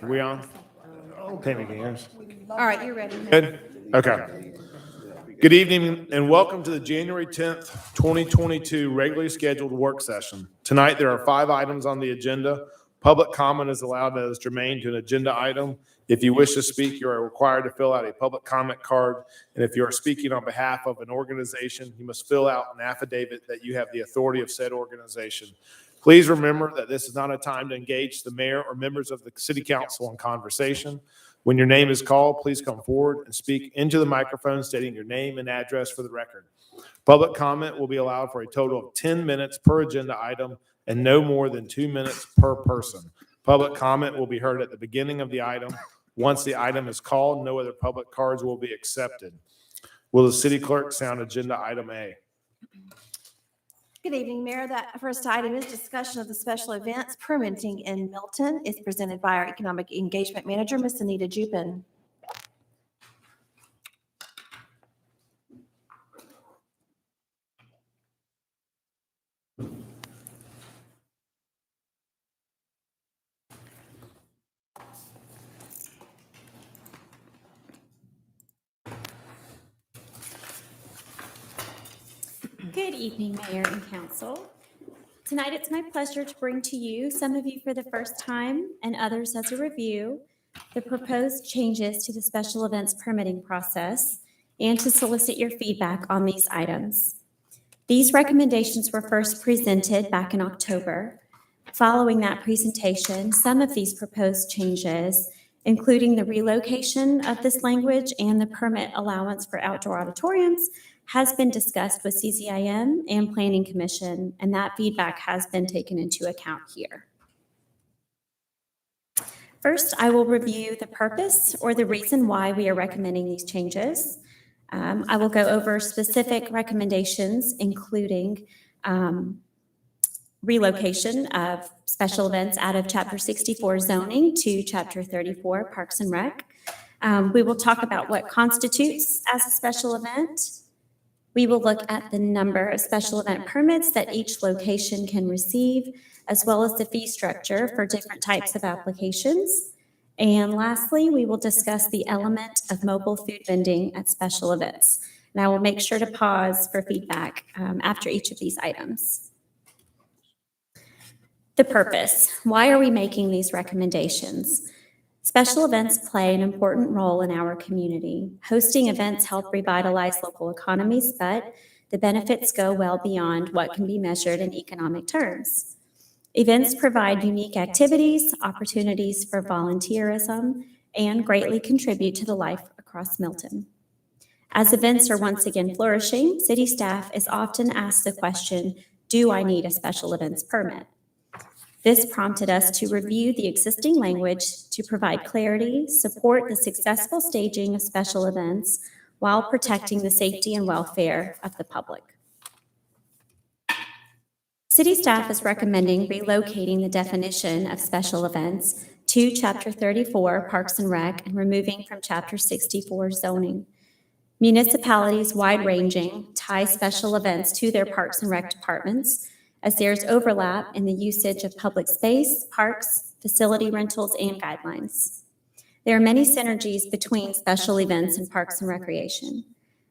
Are we on? Tammy, can you hear us? All right, you're ready. Good? Okay. Good evening and welcome to the January 10th, 2022 regularly scheduled work session. Tonight, there are 5 items on the agenda. Public comment is allowed as germane to an agenda item. If you wish to speak, you are required to fill out a public comment card. And if you are speaking on behalf of an organization, you must fill out an affidavit that you have the authority of said organization. Please remember that this is not a time to engage the mayor or members of the city council in conversation. When your name is called, please come forward and speak into the microphone stating your name and address for the record. Public comment will be allowed for a total of 10 minutes per agenda item and no more than 2 minutes per person. Public comment will be heard at the beginning of the item. Once the item is called, no other public cards will be accepted. Will the city clerk sound agenda item A? Good evening, Mayor. That first item is discussion of the special events permitting in Milton. It's presented by our Economic Engagement Manager, Ms. Anita Jupin. Good evening, Mayor and Council. Tonight, it's my pleasure to bring to you, some of you for the first time and others as a review, the proposed changes to the special events permitting process and to solicit your feedback on these items. These recommendations were first presented back in October. Following that presentation, some of these proposed changes, including the relocation of this language and the permit allowance for outdoor auditoriums, has been discussed with CCIM and Planning Commission, and that feedback has been taken into account here. First, I will review the purpose or the reason why we are recommending these changes. I will go over specific recommendations, including relocation of special events out of Chapter 64 zoning to Chapter 34 Parks and Rec. We will talk about what constitutes as a special event. We will look at the number of special event permits that each location can receive, as well as the fee structure for different types of applications. And lastly, we will discuss the element of mobile food vending at special events. And I will make sure to pause for feedback after each of these items. The purpose. Why are we making these recommendations? Special events play an important role in our community. Hosting events help revitalize local economies, but the benefits go well beyond what can be measured in economic terms. Events provide unique activities, opportunities for volunteerism, and greatly contribute to the life across Milton. As events are once again flourishing, city staff is often asked the question, do I need a special events permit? This prompted us to review the existing language to provide clarity, support the successful staging of special events, while protecting the safety and welfare of the public. City staff is recommending relocating the definition of special events to Chapter 34 Parks and Rec and removing from Chapter 64 zoning. Municipalities wide-ranging tie special events to their Parks and Rec departments, as there's overlap in the usage of public space, parks, facility rentals, and guidelines. There are many synergies between special events and parks and recreation.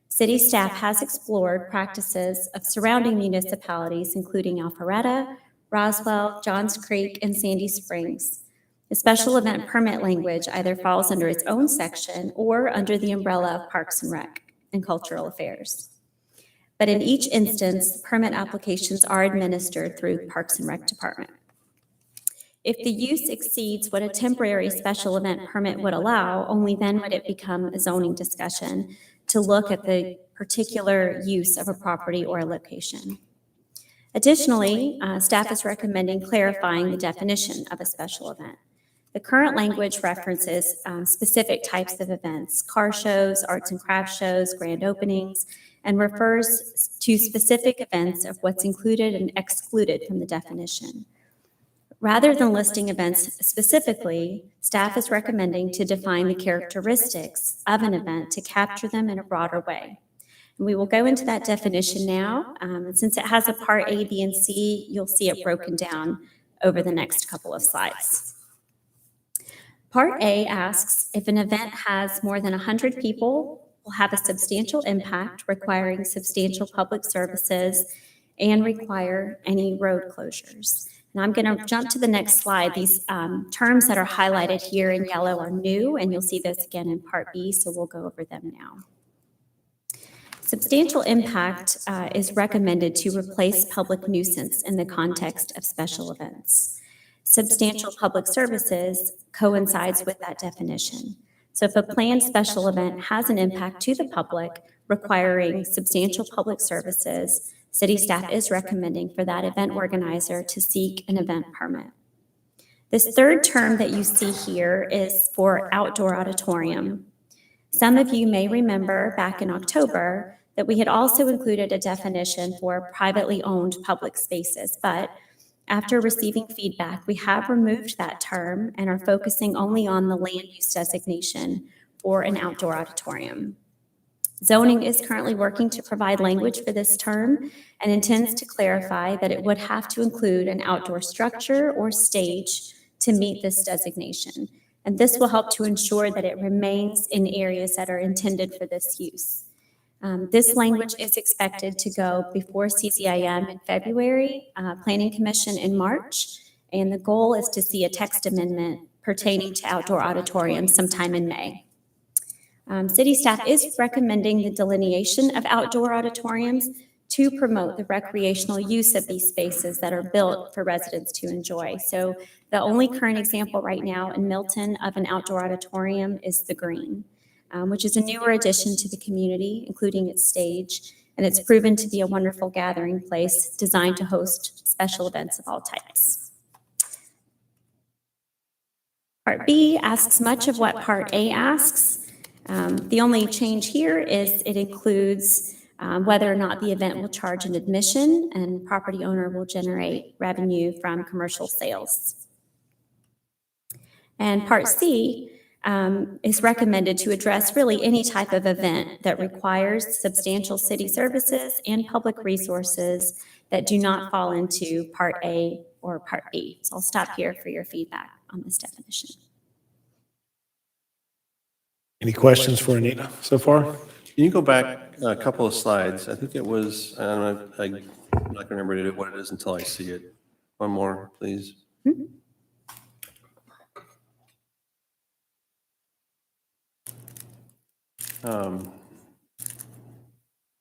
City staff has explored practices of surrounding municipalities, including Alpharetta, Roswell, Johns Creek, and Sandy Springs. The special event permit language either falls under its own section or under the umbrella of Parks and Rec and Cultural Affairs. But in each instance, permit applications are administered through Parks and Rec Department. If the use exceeds what a temporary special event permit would allow, only then would it become a zoning discussion to look at the particular use of a property or a location. Additionally, staff is recommending clarifying the definition of a special event. The current language references specific types of events, car shows, arts and crafts shows, grand openings, and refers to specific events of what's included and excluded from the definition. Rather than listing events specifically, staff is recommending to define the characteristics of an event to capture them in a broader way. And we will go into that definition now. Since it has a part A, B, and C, you'll see it broken down over the next couple of slides. Part A asks if an event has more than 100 people, will have a substantial impact requiring substantial public services and require any road closures. And I'm going to jump to the next slide. These terms that are highlighted here in yellow are new, and you'll see this again in Part B, so we'll go over them now. Substantial impact is recommended to replace public nuisance in the context of special events. Substantial public services coincides with that definition. So if a planned special event has an impact to the public requiring substantial public services, city staff is recommending for that event organizer to seek an event permit. This third term that you see here is for outdoor auditorium. Some of you may remember back in October that we had also included a definition for privately owned public spaces, but after receiving feedback, we have removed that term and are focusing only on the land use designation for an outdoor auditorium. Zoning is currently working to provide language for this term and intends to clarify that it would have to include an outdoor structure or stage to meet this designation. And this will help to ensure that it remains in areas that are intended for this use. This language is expected to go before CCIM in February, Planning Commission in March, and the goal is to see a text amendment pertaining to outdoor auditoriums sometime in May. City staff is recommending the delineation of outdoor auditoriums to promote the recreational use of these spaces that are built for residents to enjoy. So the only current example right now in Milton of an outdoor auditorium is the Green, which is a newer addition to the community, including its stage, and it's proven to be a wonderful gathering place designed to host special events of all types. Part B asks much of what Part A asks. The only change here is it includes whether or not the event will charge an admission and property owner will generate revenue from commercial sales. And Part C is recommended to address really any type of event that requires substantial city services and public resources that do not fall into Part A or Part B. So I'll stop here for your feedback on this definition. Any questions for Anita so far? Can you go back a couple of slides? I think it was, I'm not going to remember what it is until I see it. One more, please. Mm-hmm.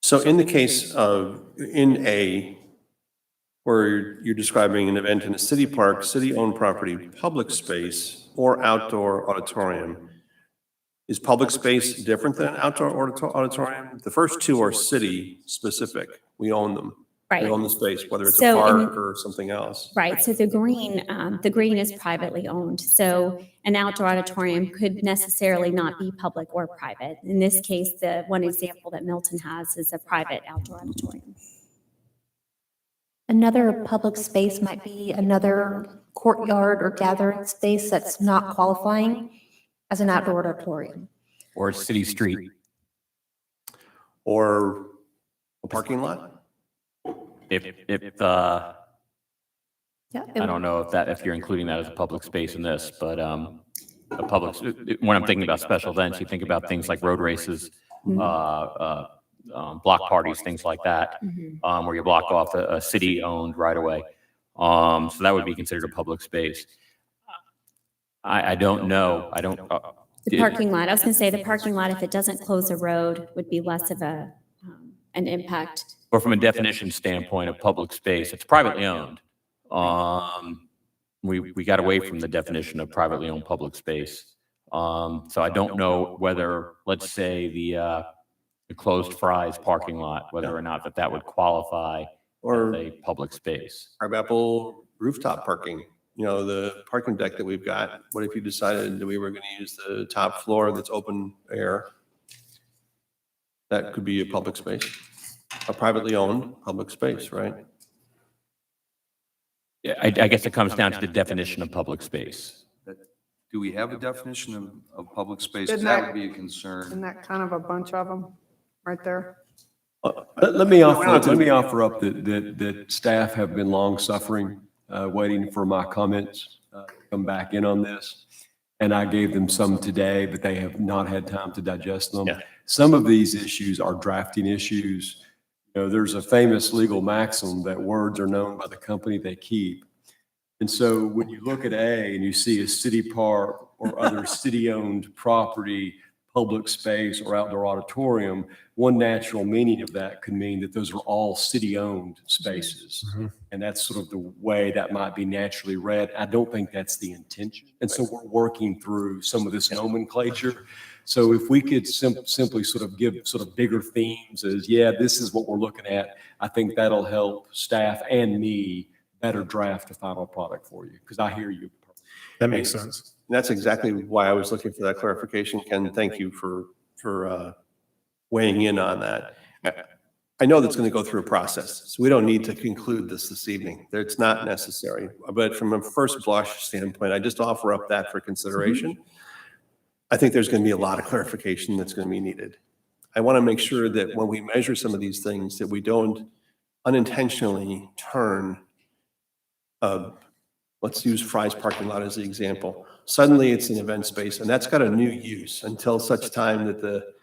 So in the case of, in A, where you're describing an event in a city park, city-owned property, public space, or outdoor auditorium, is public space different than an outdoor auditorium? The first two are city-specific. We own them. Right. We own the space, whether it's So a park or something else. Right. So the green is privately owned. So an outdoor auditorium could necessarily not be public or private. In this case, the one example that Milton has is a private outdoor auditorium. Another public space might be another courtyard or gathering space that's not qualifying as an outdoor auditorium. Or a city street. Or a parking lot? If Yeah, I don't know if you're including that as a public space in this, but a public, when I'm thinking about special events, you think about things like road races, block parties, things like that, where you block off a city-owned right-of-way. So that would be considered a public space. I don't know. I don't. The parking lot, I was going to say the parking lot, if it doesn't close a road, would be less of an impact. But from a definition standpoint of public space, it's privately owned. We got away from the definition of privately owned public space. So I don't know whether, let's say, the closed Fry's parking lot, whether or not that would qualify Or as a public space. Crabapple rooftop parking, you know, the parking deck that we've got. What if you decided that we were going to use the top floor that's open air? That could be a public space, a privately owned public space, right? Yeah, I guess it comes down to the definition of public space. Do we have a definition of public space? Isn't That that- would be a concern. Isn't that kind of a bunch of them right there? Let me offer up that staff have been long suffering waiting for my comments to come back in on this. And I gave them some today, but they have not had time to digest them. Yeah. Some of these issues are drafting issues. You know, there's a famous legal maxim that words are known by the company they keep. And so when you look at A and you see a city park or other city-owned property, public space, or outdoor auditorium, one natural meaning of that could mean that those are all city-owned spaces. And that's sort of the way that might be naturally read. I don't think that's the intention. And so we're working through some of this nomenclature. So if we could simply sort of give sort of bigger themes as, yeah, this is what we're looking at, I think that'll help staff and me better draft a final product for you, because I hear you. That makes sense. And that's exactly why I was looking for that clarification. Ken, thank you for weighing in on that. I know that's going to go through a process, so we don't need to conclude this evening. It's not necessary. But from a first blush standpoint, I just offer up that for consideration. I think there's going to be a lot of clarification that's going to be needed. I want to make sure that when we measure some of these things, that we don't unintentionally turn, let's use Fry's parking lot as the example. Suddenly it's an event space, and that's got a new use until such time that the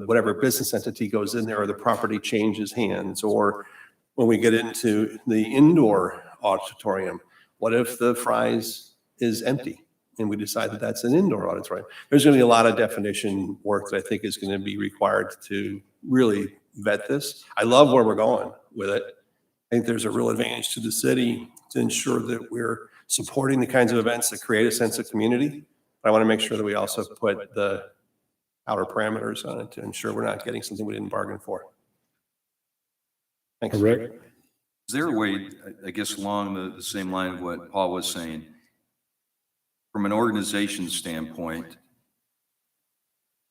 whatever business entity goes in there, or the property changes hands. Or when we get into the indoor auditorium, what if the Fry's is empty and we decide that that's an indoor auditorium? There's going to be a lot of definition work that I think is going to be required to really vet this. I love where we're going with it. I think there's a real advantage to the city to ensure that we're supporting the kinds of events that create a sense of community. But I want to make sure that we also put the outer parameters on it to ensure we're not getting something we didn't bargain for. Thanks. Rick? Is there a way, I guess along the same line of what Paul was saying, from an organization standpoint,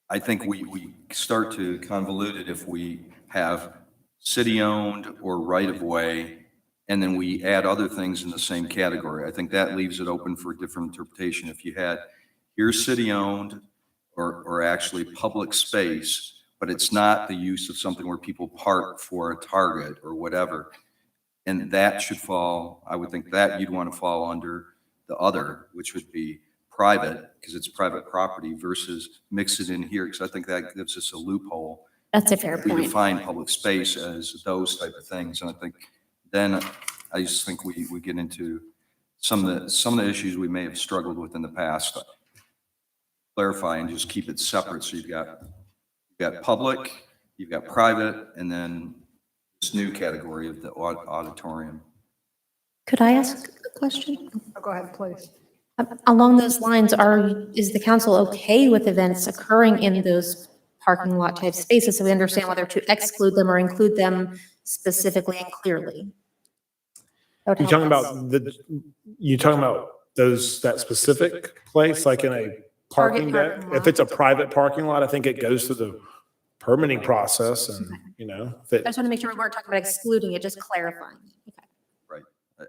I think we start to convolute it if we have city-owned or right-of-way, and then we add other things in the same category. I think that leaves it open for different interpretation. If you had, here's city-owned or actually public space, but it's not the use of something where people park for a Target or whatever, and that should fall, I would think that you'd want to fall under the other, which would be private, because it's private property, versus mix it in here, because I think that gives us a loophole. That's a fair We point. define public space as those type of things, and I think then I just think we get into some of the issues we may have struggled with in the past. Clarify and just keep it separate. So you've got public, you've got private, and then this new category of the auditorium. Could I ask a question? Oh, go ahead, please. Along those lines, is the council okay with events occurring in those parking lot type spaces, so we understand whether to exclude them or include them specifically and clearly? That would You help talking us. about you talking about that specific place, like in a parking deck? parking If lot. it's a private parking lot, I think it goes through the permitting process and, if I it, just want to make sure we weren't talking about excluding it, just clarifying. Okay. Right.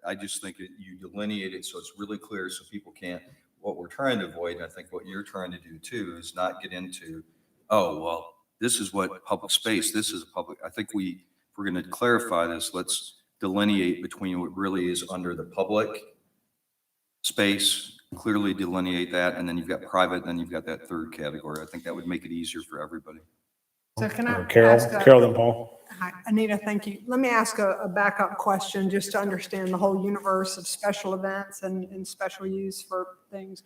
I just think that you delineate it so it's really clear so people can't, what we're trying to avoid, and I think what you're trying to do too, is not get into, oh, well, this is what public space, this is public. I think if we're going to clarify this, let's delineate between what really is under the public space, clearly delineate that, and then you've got private, and then you've got that third category. I think that would make it easier for everybody. So can I Carol, ask Carol then Paul. Hi, Anita, thank you. Let me ask a backup question just to understand the whole universe of special events and special use for things.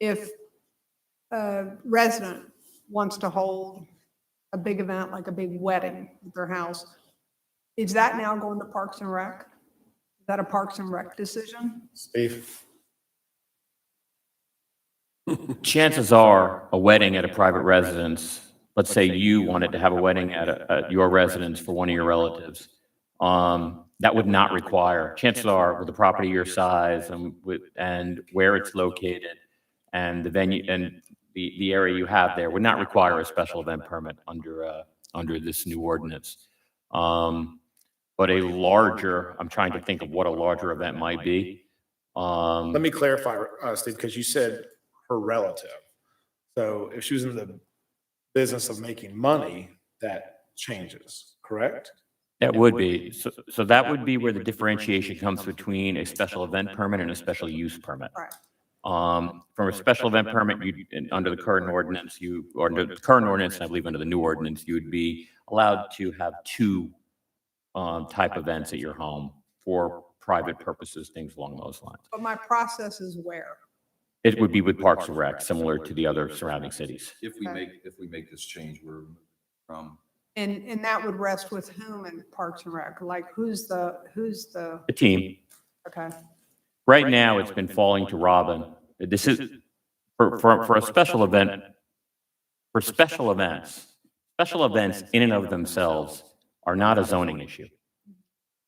If a resident wants to hold a big event, like a big wedding at their house, is that now going to Parks and Rec? Is that a Parks and Rec decision? Steve. Chances are a wedding at a private residence, let's say you wanted to have a wedding at your residence for one of your relatives, that would not require, chances are with the property your size and where it's located and the venue and the area you have there would not require a special event permit under this new ordinance. But a larger, I'm trying to think of what a larger event might be. Let me clarify, Steve, because you said her relative. So if she was in the business of making money, that changes, correct? That would be, so that would be where the differentiation comes between a special event permit and a special use permit. Right. From a special event permit, under the current ordinance, or under the current ordinance, and I believe under the new ordinance, you would be allowed to have two type events at your home for private purposes, things along those lines. But my process is where? It would be with Parks and Rec, similar to the other surrounding cities. If we make this change, we're from, And that would rest with whom in Parks and Rec? Like who's the, The team. okay, Right now, it's been falling to Robin. This is, for a special event, for special events in and of themselves are not a zoning issue.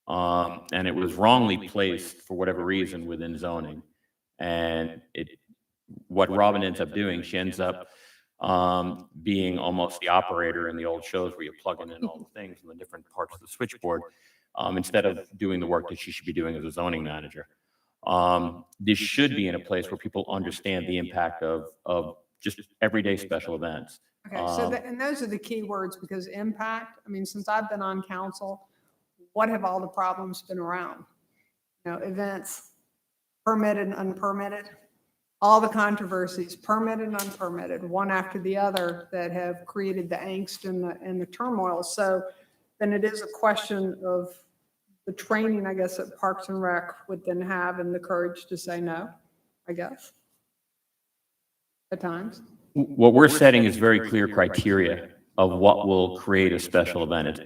And it was wrongly placed for whatever reason within zoning. And what Robin ends up doing, she ends up being almost the operator in the old shows where you're plugging in all the things in the different parts of the switchboard, instead of doing the work that she should be doing as a zoning manager. This should be in a place where people understand the impact of just everyday special events. okay. So, and those are the key words, because impact, I mean, since I've been on council, what have all the problems been around? You know, events, permitted and unpermitted, all the controversies, permitted and unpermitted, one after the other, that have created the angst and the turmoil. So then it is a question of the training, I guess, that Parks and Rec would then have, and the courage to say no, I guess, at times. What we're setting is very clear criteria of what will create a special event.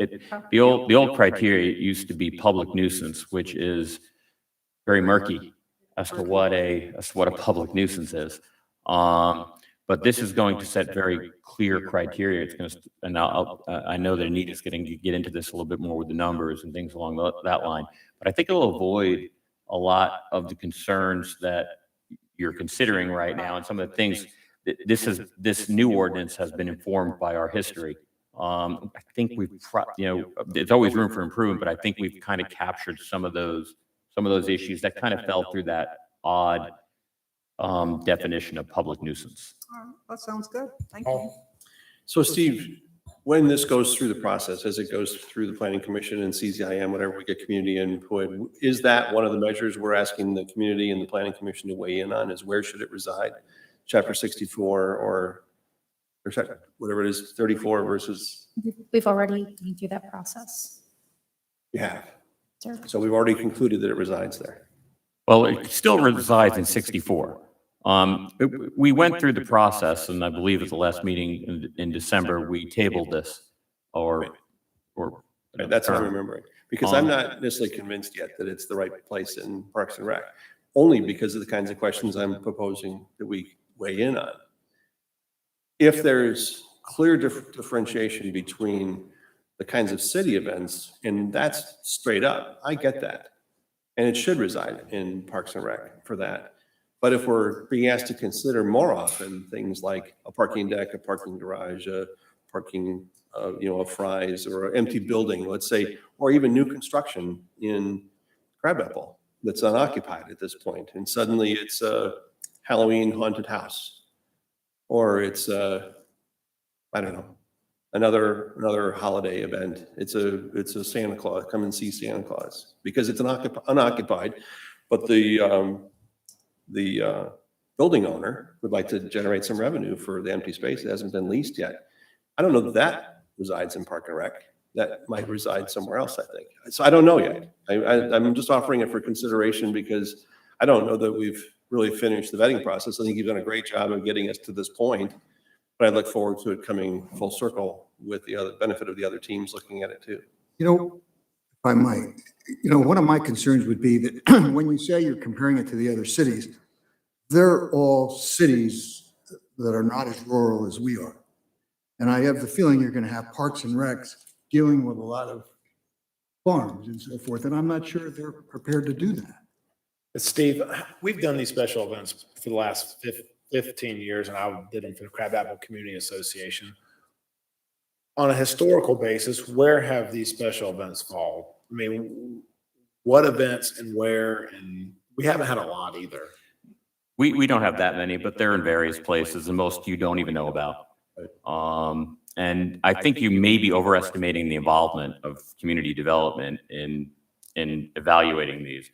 The old criteria used to be public nuisance, which is very murky as to what a public nuisance is. But this is going to set very clear criteria. It's going to, and I know that Anita's getting to get into this a little bit more with the numbers and things along that line. But I think it'll avoid a lot of the concerns that you're considering right now, and some of the things. This new ordinance has been informed by our history. I think there's always room for improvement, but I think we've kind of captured some of those issues that kind of fell through that odd definition of public nuisance. That sounds good. Thank you. So Steve, when this goes through the process, as it goes through the planning commission and CZIM, whatever we get community input, is that one of the measures we're asking the community and the planning commission to weigh in on, is where should it reside? Chapter 64 or whatever it is, 34 versus? We've already been through that process. You have. Sir. So we've already concluded that it resides there. Well, it still resides in 64. We went through the process, and I believe at the last meeting in December, we tabled this, or Right, that's what I'm remembering. Because I'm not necessarily convinced yet that it's the right place in Parks and Rec, only because of the kinds of questions I'm proposing that we weigh in on. If there's clear differentiation between the kinds of city events, and that's straight up, I get that. And it should reside in Parks and Rec for that. But if we're being asked to consider more often things like a parking deck, a parking garage, a parking, a Fry's, or an empty building, let's say, or even new construction in Crabapple that's unoccupied at this point, and suddenly it's a Halloween haunted house, or it's I don't know, another holiday event. It's a Santa Claus, come and see Santa Claus, because it's unoccupied, but the building owner would like to generate some revenue for the empty space that hasn't been leased yet. I don't know that resides in Park and Rec. That might reside somewhere else, I think. So I don't know yet. I'm just offering it for consideration because I don't know that we've really finished the vetting process. I think you've done a great job of getting us to this point, but I look forward to it coming full circle with the other benefit of the other teams looking at it too. You know, if I might, one of my concerns would be that when you say you're comparing it to the other cities, they're all cities that are not as rural as we are. And I have the feeling you're going to have Parks and Recs dealing with a lot of farms and so forth, and I'm not sure they're prepared to do that. Steve, we've done these special events for the last 15 years, and I did them for the Crabapple Community Association. On a historical basis, where have these special events fallen? I mean, what events and where? And we haven't had a lot either. We don't have that many, but they're in various places, and most you don't even know about. And I think you may be overestimating the involvement of community development in evaluating these.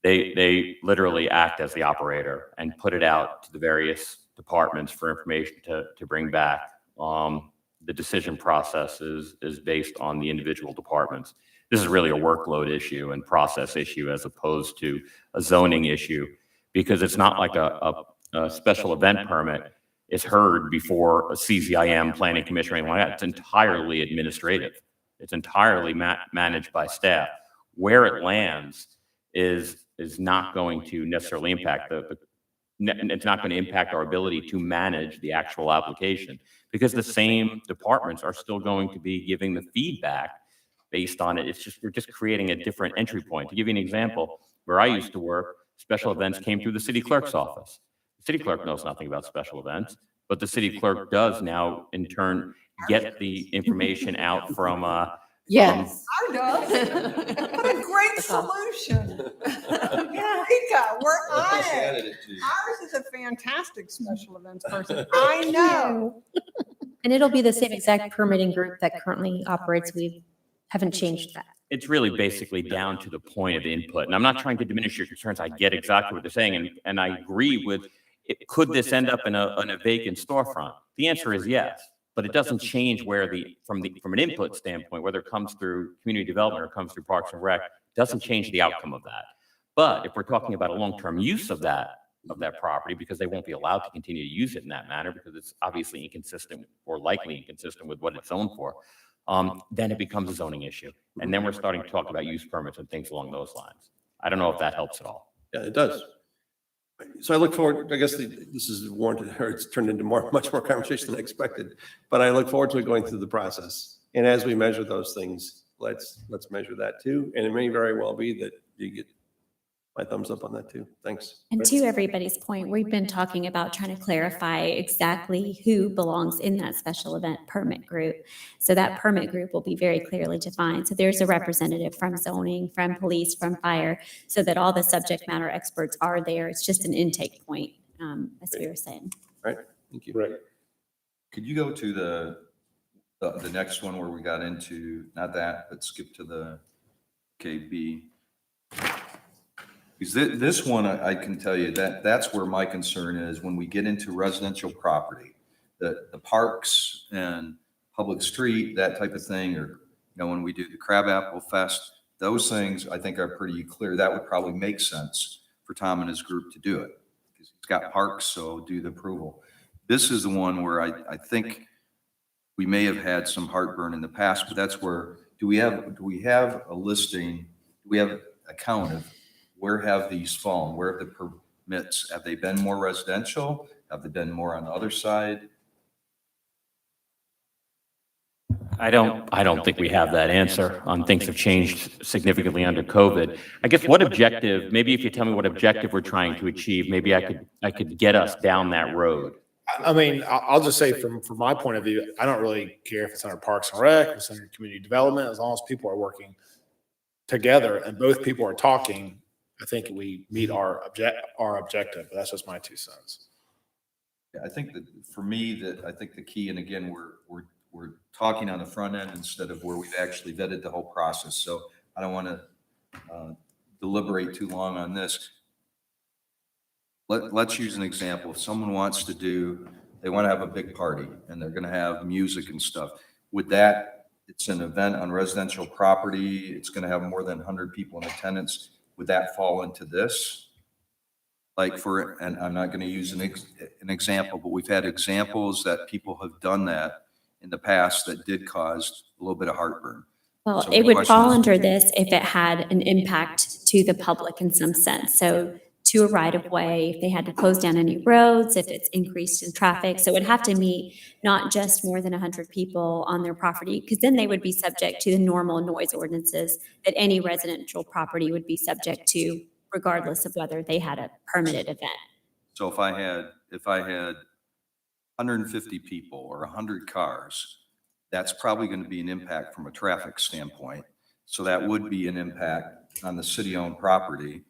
They literally act as the operator and put it out to the various departments for information to bring back. The decision process is based on the individual departments. This is really a workload issue and process issue as opposed to a zoning issue, because it's not like a special event permit is heard before a CZIM, planning commission, or anything like that. It's entirely administrative. It's entirely managed by staff. Where it lands is not going to necessarily impact it's not going to impact our ability to manage the actual application, because the same departments are still going to be giving the feedback based on it. We're just creating a different entry point. To give you an example, where I used to work, special events came through the city clerk's office. The city clerk knows nothing about special events, but the city clerk does now in turn get the information out from Yes. I know. What a great solution. Eureka, we're on it. Ours is a fantastic special events person. I know. And it'll be the same exact permitting group that currently operates. We haven't changed that. It's really basically down to the point of input. And I'm not trying to diminish your concerns. I get exactly what they're saying. And I agree with could this end up in a vacant storefront? The answer is yes. But it doesn't change where from an input standpoint, whether it comes through community development or comes through Parks and Rec, doesn't change the outcome of that. But if we're talking about a long-term use of that property, because they won't be allowed to continue to use it in that manner because it's obviously inconsistent or likely inconsistent with what it's zoned for, then it becomes a zoning issue. And then we're starting to talk about use permits and things along those lines. I don't know if that helps at all. Yeah, it does. So I look forward, I guess this is warranted, or it's turned into much more conversation than I expected, but I look forward to going through the process. And as we measure those things, let's measure that too. And it may very well be that you get my thumbs up on that too. Thanks. And to everybody's point, we've been talking about trying to clarify exactly who belongs in that special event permit group. So that permit group will be very clearly defined. So there's a representative from zoning, from police, from fire, so that all the subject matter experts are there. It's just an intake point, as we were saying. Right. Thank you. Right. Could you go to the next one where we got into, not that, but skip to the KB? Because this one, I can tell you that's where my concern is when we get into residential property, the parks and public street, that type of thing, or, when we do the Crabapple Fest, those things I think are pretty clear. That would probably make sense for Tom and his group to do it because he's got parks, so do the approval. This is the one where I think we may have had some heartburn in the past, but that's where, do we have a listing? Do we have a count of where have these fallen? Where have the permits? Have they been more residential? Have they been more on the other side? I don't think we have that answer. Things have changed significantly under COVID. I guess what objective, maybe if you tell me what objective we're trying to achieve, maybe I could get us down that road. I mean, I'll just say from my point of view, I don't really care if it's under Parks and Rec, if it's under community development, as long as people are working together and both people are talking. I think we meet our objective. That's just my 2 cents. Yeah, I think that for me, I think the key, and again, we're talking on the front end instead of where we've actually vetted the whole process. So I don't want to deliberate too long on this. Let's use an example. If someone wants they want to have a big party and they're going to have music and stuff. It's an event on residential property. It's going to have more than 100 people in attendance. Would that fall into this? And I'm not going to use an example, but we've had examples that people have done that in the past that did cause a little bit of heartburn. Well, So it the would question fall is- under this if it had an impact to the public in some sense. So to a right of way, if they had to close down any roads, if it's increased in traffic. So it would have to meet not just more than 100 people on their property, because then they would be subject to the normal noise ordinances that any residential property would be subject to, regardless of whether they had a permitted event. So if I had 150 people or 100 cars, that's probably going to be an impact from a traffic standpoint. So that would be an impact on the city-owned property,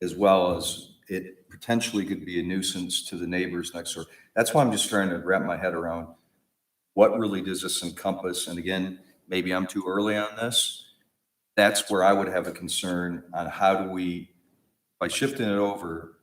as well as it potentially could be a nuisance to the neighbors next door. That's why I'm just trying to wrap my head around what really does this encompass? And again, maybe I'm too early on this. That's where I would have a concern on how do we, by shifting it over,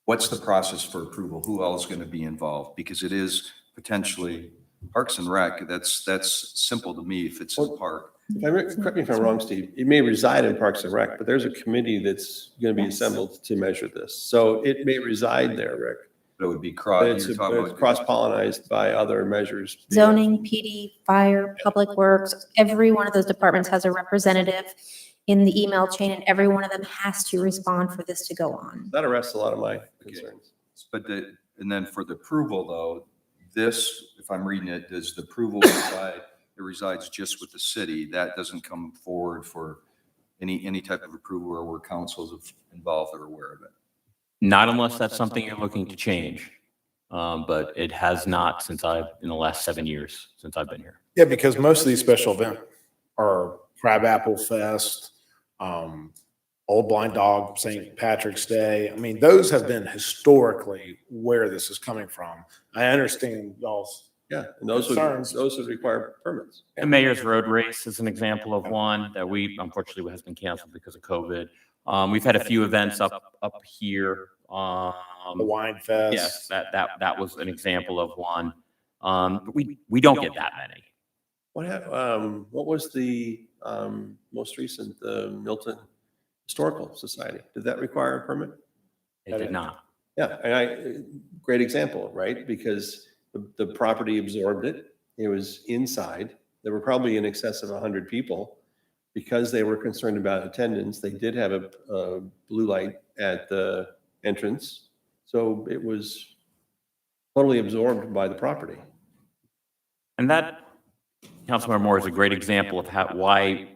what's the process for approval? Who else is going to be involved? Because it is potentially Parks and Rec. That's simple to me if it's a park. Correct me if I'm wrong, Steve, it may reside in Parks and Rec, but there's a committee that's going to be assembled to measure this. So it may reside there, Rick. But it would be But it's cross-pollinized by other measures. Zoning, PD, fire, public works, every one of those departments has a representative in the email chain, and every one of them has to respond for this to go on. That arrests a lot of my concerns. But and then for the approval though, this, if I'm reading it, does the approval reside, it resides just with the city? That doesn't come forward for any type of approval where councils involved are aware of it? Not unless that's something you're looking to change. But it has not in the last 7 years since I've been here. Yeah, because most of these special events are Crabapple Fest, Old Blind Dog, St. Patrick's Day. I mean, those have been historically where this is coming from. I understand y'all's Yeah, and those concerns. would require permits. The Mayor's Road Race is an example of one that we, unfortunately, has been canceled because of COVID. We've had a few events up here. The Wine Fest. Yes, that was an example of one. But we don't get that many. What was the most recent, the Milton Historical Society? Did that require a permit? It did not. Yeah, great example, right? Because the property absorbed it. It was inside. There were probably in excess of 100 people. Because they were concerned about attendance, they did have a blue light at the entrance. So it was totally absorbed by the property. And that, Councilmember Moore, is a great example of why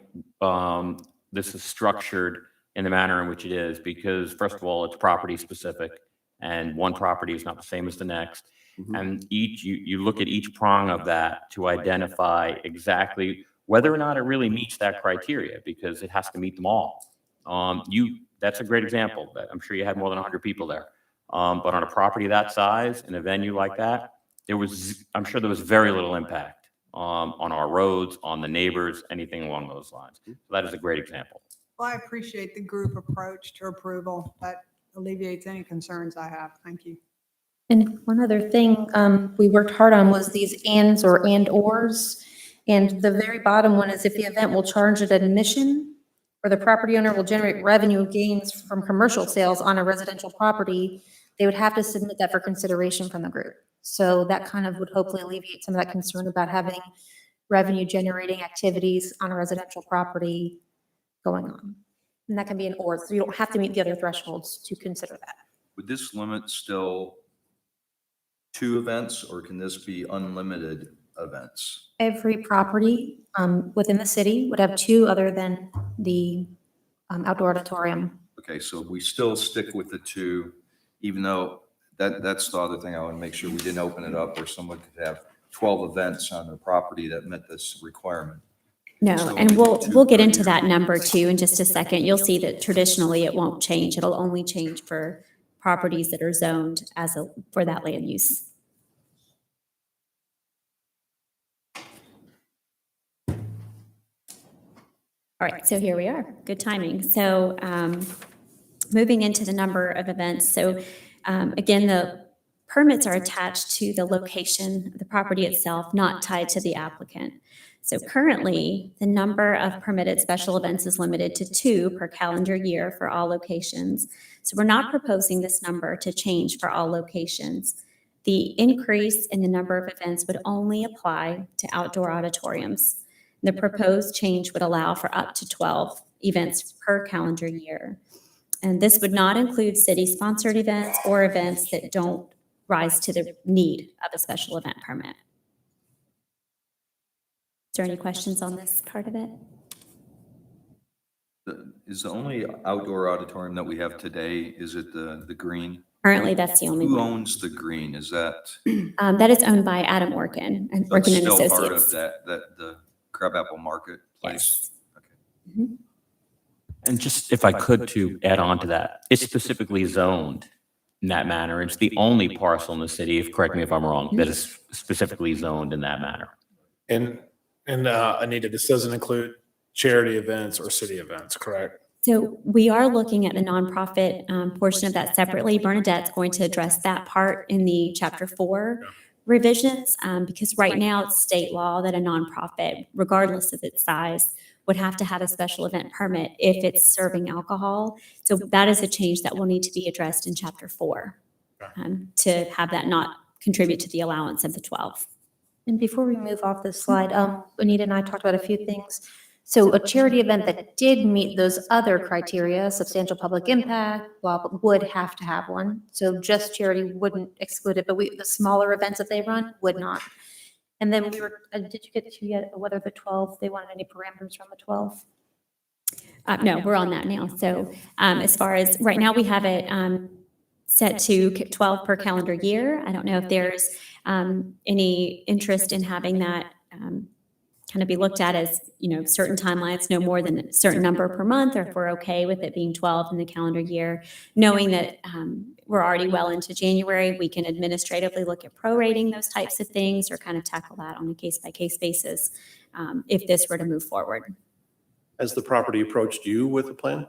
this is structured in the manner in which it is. Because first of all, it's property specific, and one property is not the same as the next. Mm-hmm. And you look at each prong of that to identify exactly whether or not it really meets that criteria, because it has to meet them all. That's a great example. I'm sure you had more than 100 people there. But on a property that size, in a venue like that, I'm sure there was very little impact on our roads, on the neighbors, anything along those lines. So that is a great example. Well, I appreciate the group approach to approval. That alleviates any concerns I have. Thank you. And one other thing we worked hard on was these ands or and/ors. And the very bottom one is if the event will charge an admission or the property owner will generate revenue gains from commercial sales on a residential property, they would have to submit that for consideration from the group. So that kind of would hopefully alleviate some of that concern about having revenue generating activities on a residential property going on. And that can be an or, so you don't have to meet the other thresholds to consider that. Would this limit still 2 events, or can this be unlimited events? Every property within the city would have 2 other than the outdoor auditorium. Okay, so we still stick with the 2, even though that's the other thing I want to make sure we didn't open it up where someone could have 12 events on their property that met this requirement. No, So and we we'll do get per into year. that number too in just a second. You'll see that traditionally it won't change. It'll only change for properties that are zoned for that land use. All right, so here we are. Good timing. So moving into the number of events. So again, the permits are attached to the location of the property itself, not tied to the applicant. So currently, the number of permitted special events is limited to 2 per calendar year for all locations. So we're not proposing this number to change for all locations. The increase in the number of events would only apply to outdoor auditoriums. The proposed change would allow for up to 12 events per calendar year. And this would not include city-sponsored events or events that don't rise to the need of a special event permit. Is there any questions on this part of it? Is the only outdoor auditorium that we have today, is it the green? Currently, that's the only Who one. owns the green? Is that? That is owned by Adam Orkin and That's Orkin and still part of Associates. the Crabapple Marketplace? Yes. Okay. And just if I could to add on to that, it's specifically zoned in that manner. It's the only parcel in the city, if, correct me if I'm wrong, that is specifically zoned in that manner. And Anita, this doesn't include charity events or city events, correct? So we are looking at the nonprofit portion of that separately. Bernadette's going to address that part in the Chapter 4 revisions, because right now it's state law that a nonprofit, regardless of its size, would have to have a special event permit if it's serving alcohol. So that is a change that will need to be addressed in Chapter 4 to have that not contribute to the allowance of the 12. And before we move off this slide, Anita and I talked about a few things. So a charity event that did meet those other criteria, substantial public impact, blah, blah, would have to have one. So just charity wouldn't exclude it, but the smaller events that they run would not. And then we were, did you get to yet whether the 12, they wanted any parameters around the 12? No, we're on that now. So as far as, right now we have it set to 12 per calendar year. I don't know if there's any interest in having that kind of be looked at as, certain timelines, no more than a certain number per month, or if we're okay with it being 12 in the calendar year, knowing that we're already well into January, we can administratively look at prorating those types of things or kind of tackle that on a case-by-case basis if this were to move forward. Has the property approached you with a plan?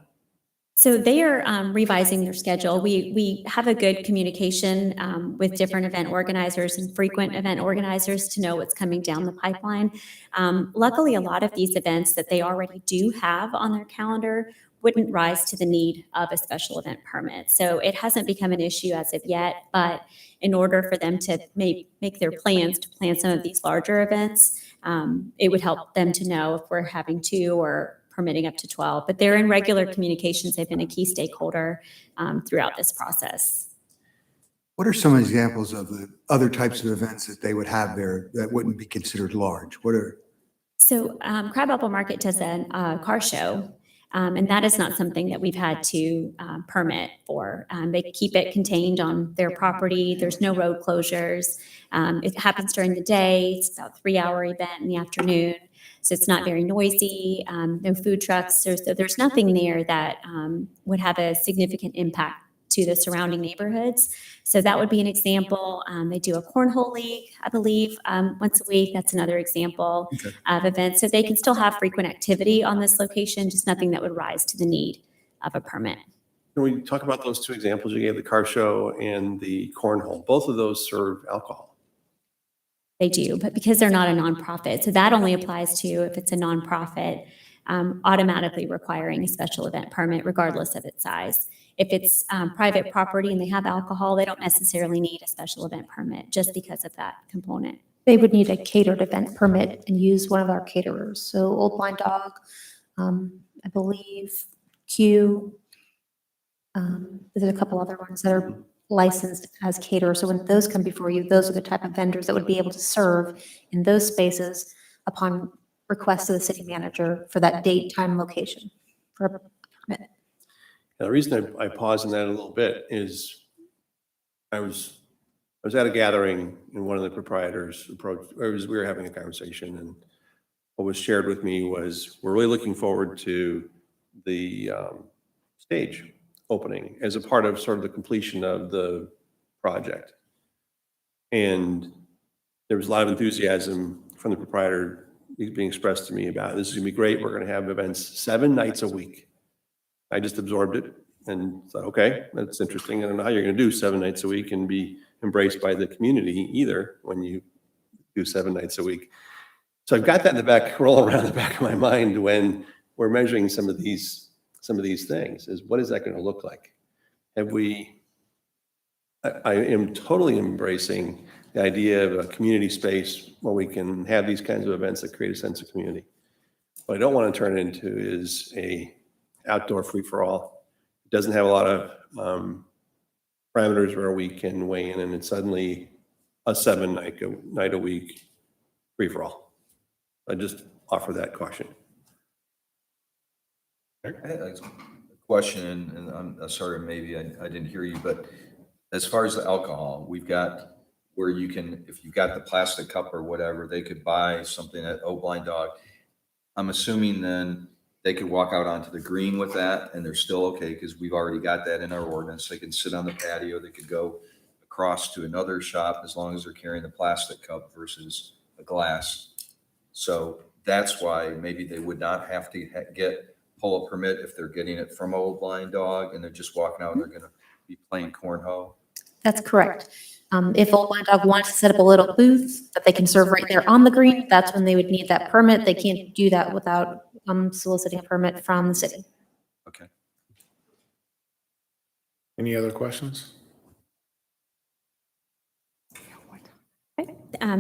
So they are revising their schedule. We have a good communication with different event organizers and frequent event organizers to know what's coming down the pipeline. Luckily, a lot of these events that they already do have on their calendar wouldn't rise to the need of a special event permit. So it hasn't become an issue as of yet, but in order for them to make their plans to plan some of these larger events, it would help them to know if we're having 2 or permitting up to 12, but they're in regular communications. They've been a key stakeholder throughout this process. What are some examples of the other types of events that they would have there that wouldn't be considered large? What are? So Crabapple Market does a car show, and that is not something that we've had to permit for. They keep it contained on their property. There's no road closures. It happens during the day. It's about a 3-hour event in the afternoon. So it's not very noisy, no food trucks. There's nothing there that would have a significant impact to the surrounding neighborhoods. So that would be an example. They do a cornhole league, I believe, once a week. That's another example of events. So they can still have frequent activity on this location, just nothing that would rise to the need of a permit. Can we talk about those 2 examples you gave, the car show and the cornhole? Both of those serve alcohol. They do, but because they're not a nonprofit, so that only applies to if it's a nonprofit, automatically requiring a special event permit regardless of its size. If it's private property and they have alcohol, they don't necessarily need a special event permit just because of that component. They would need a catered event permit and use one of our caterers. So Old Blind Dog, I believe, Q, there's a couple other ones that are licensed as caterers. So when those come before you, those are the type of vendors that would be able to serve in those spaces upon request of the city manager for that date, time, location for a permit. Now, the reason I pause on that a little bit is I was at a gathering and one of the proprietors approached, we were having a conversation, and what was shared with me was we're really looking forward to the stage opening as a part of sort of the completion of the project. And there was a lot of enthusiasm from the proprietor being expressed to me about, this is gonna be great. We're gonna have events 7 nights a week. I just absorbed it and thought, okay, that's interesting. I don't know how you're gonna do 7 nights a week and be embraced by the community either when you do 7 nights a week. So I've got that in the back, rolling around the back of my mind when we're measuring some of these things, is what is that going to look like? I am totally embracing the idea of a community space where we can have these kinds of events that create a sense of community. What I don't want to turn it into is a outdoor free-for-all. It doesn't have a lot of parameters where we can weigh in, and it's suddenly a 7-night a week free-for-all. I just offer that caution. I had a question, and I'm sorry, maybe I didn't hear you, but as far as the alcohol, we've got where you can, if you've got the plastic cup or whatever, they could buy something at Old Blind Dog. I'm assuming then they could walk out onto the green with that and they're still okay because we've already got that in our ordinance. They can sit on the patio. They could go across to another shop as long as they're carrying the plastic cup versus a glass. So that's why maybe they would not have to pull a permit if they're getting it from Old Blind Dog and they're just walking out and they're going to be playing cornhole. That's correct. If Old Blind Dog wants to set up a little booth that they can serve right there on the green, that's when they would need that permit. They can't do that without soliciting a permit from the city. Okay. Any other questions?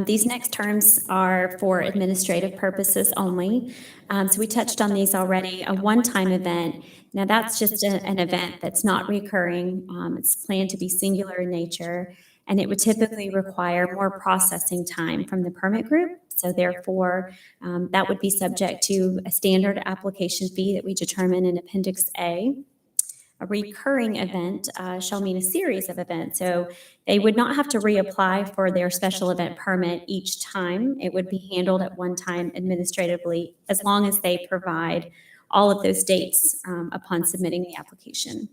These next terms are for administrative purposes only. So we touched on these already. A one-time event. Now that's just an event that's not recurring. It's planned to be singular in nature, and it would typically require more processing time from the permit group. So therefore, that would be subject to a standard application fee that we determine in Appendix A. A recurring event shall mean a series of events. So they would not have to reapply for their special event permit each time. It would be handled at one time administratively, as long as they provide all of those dates upon submitting the application.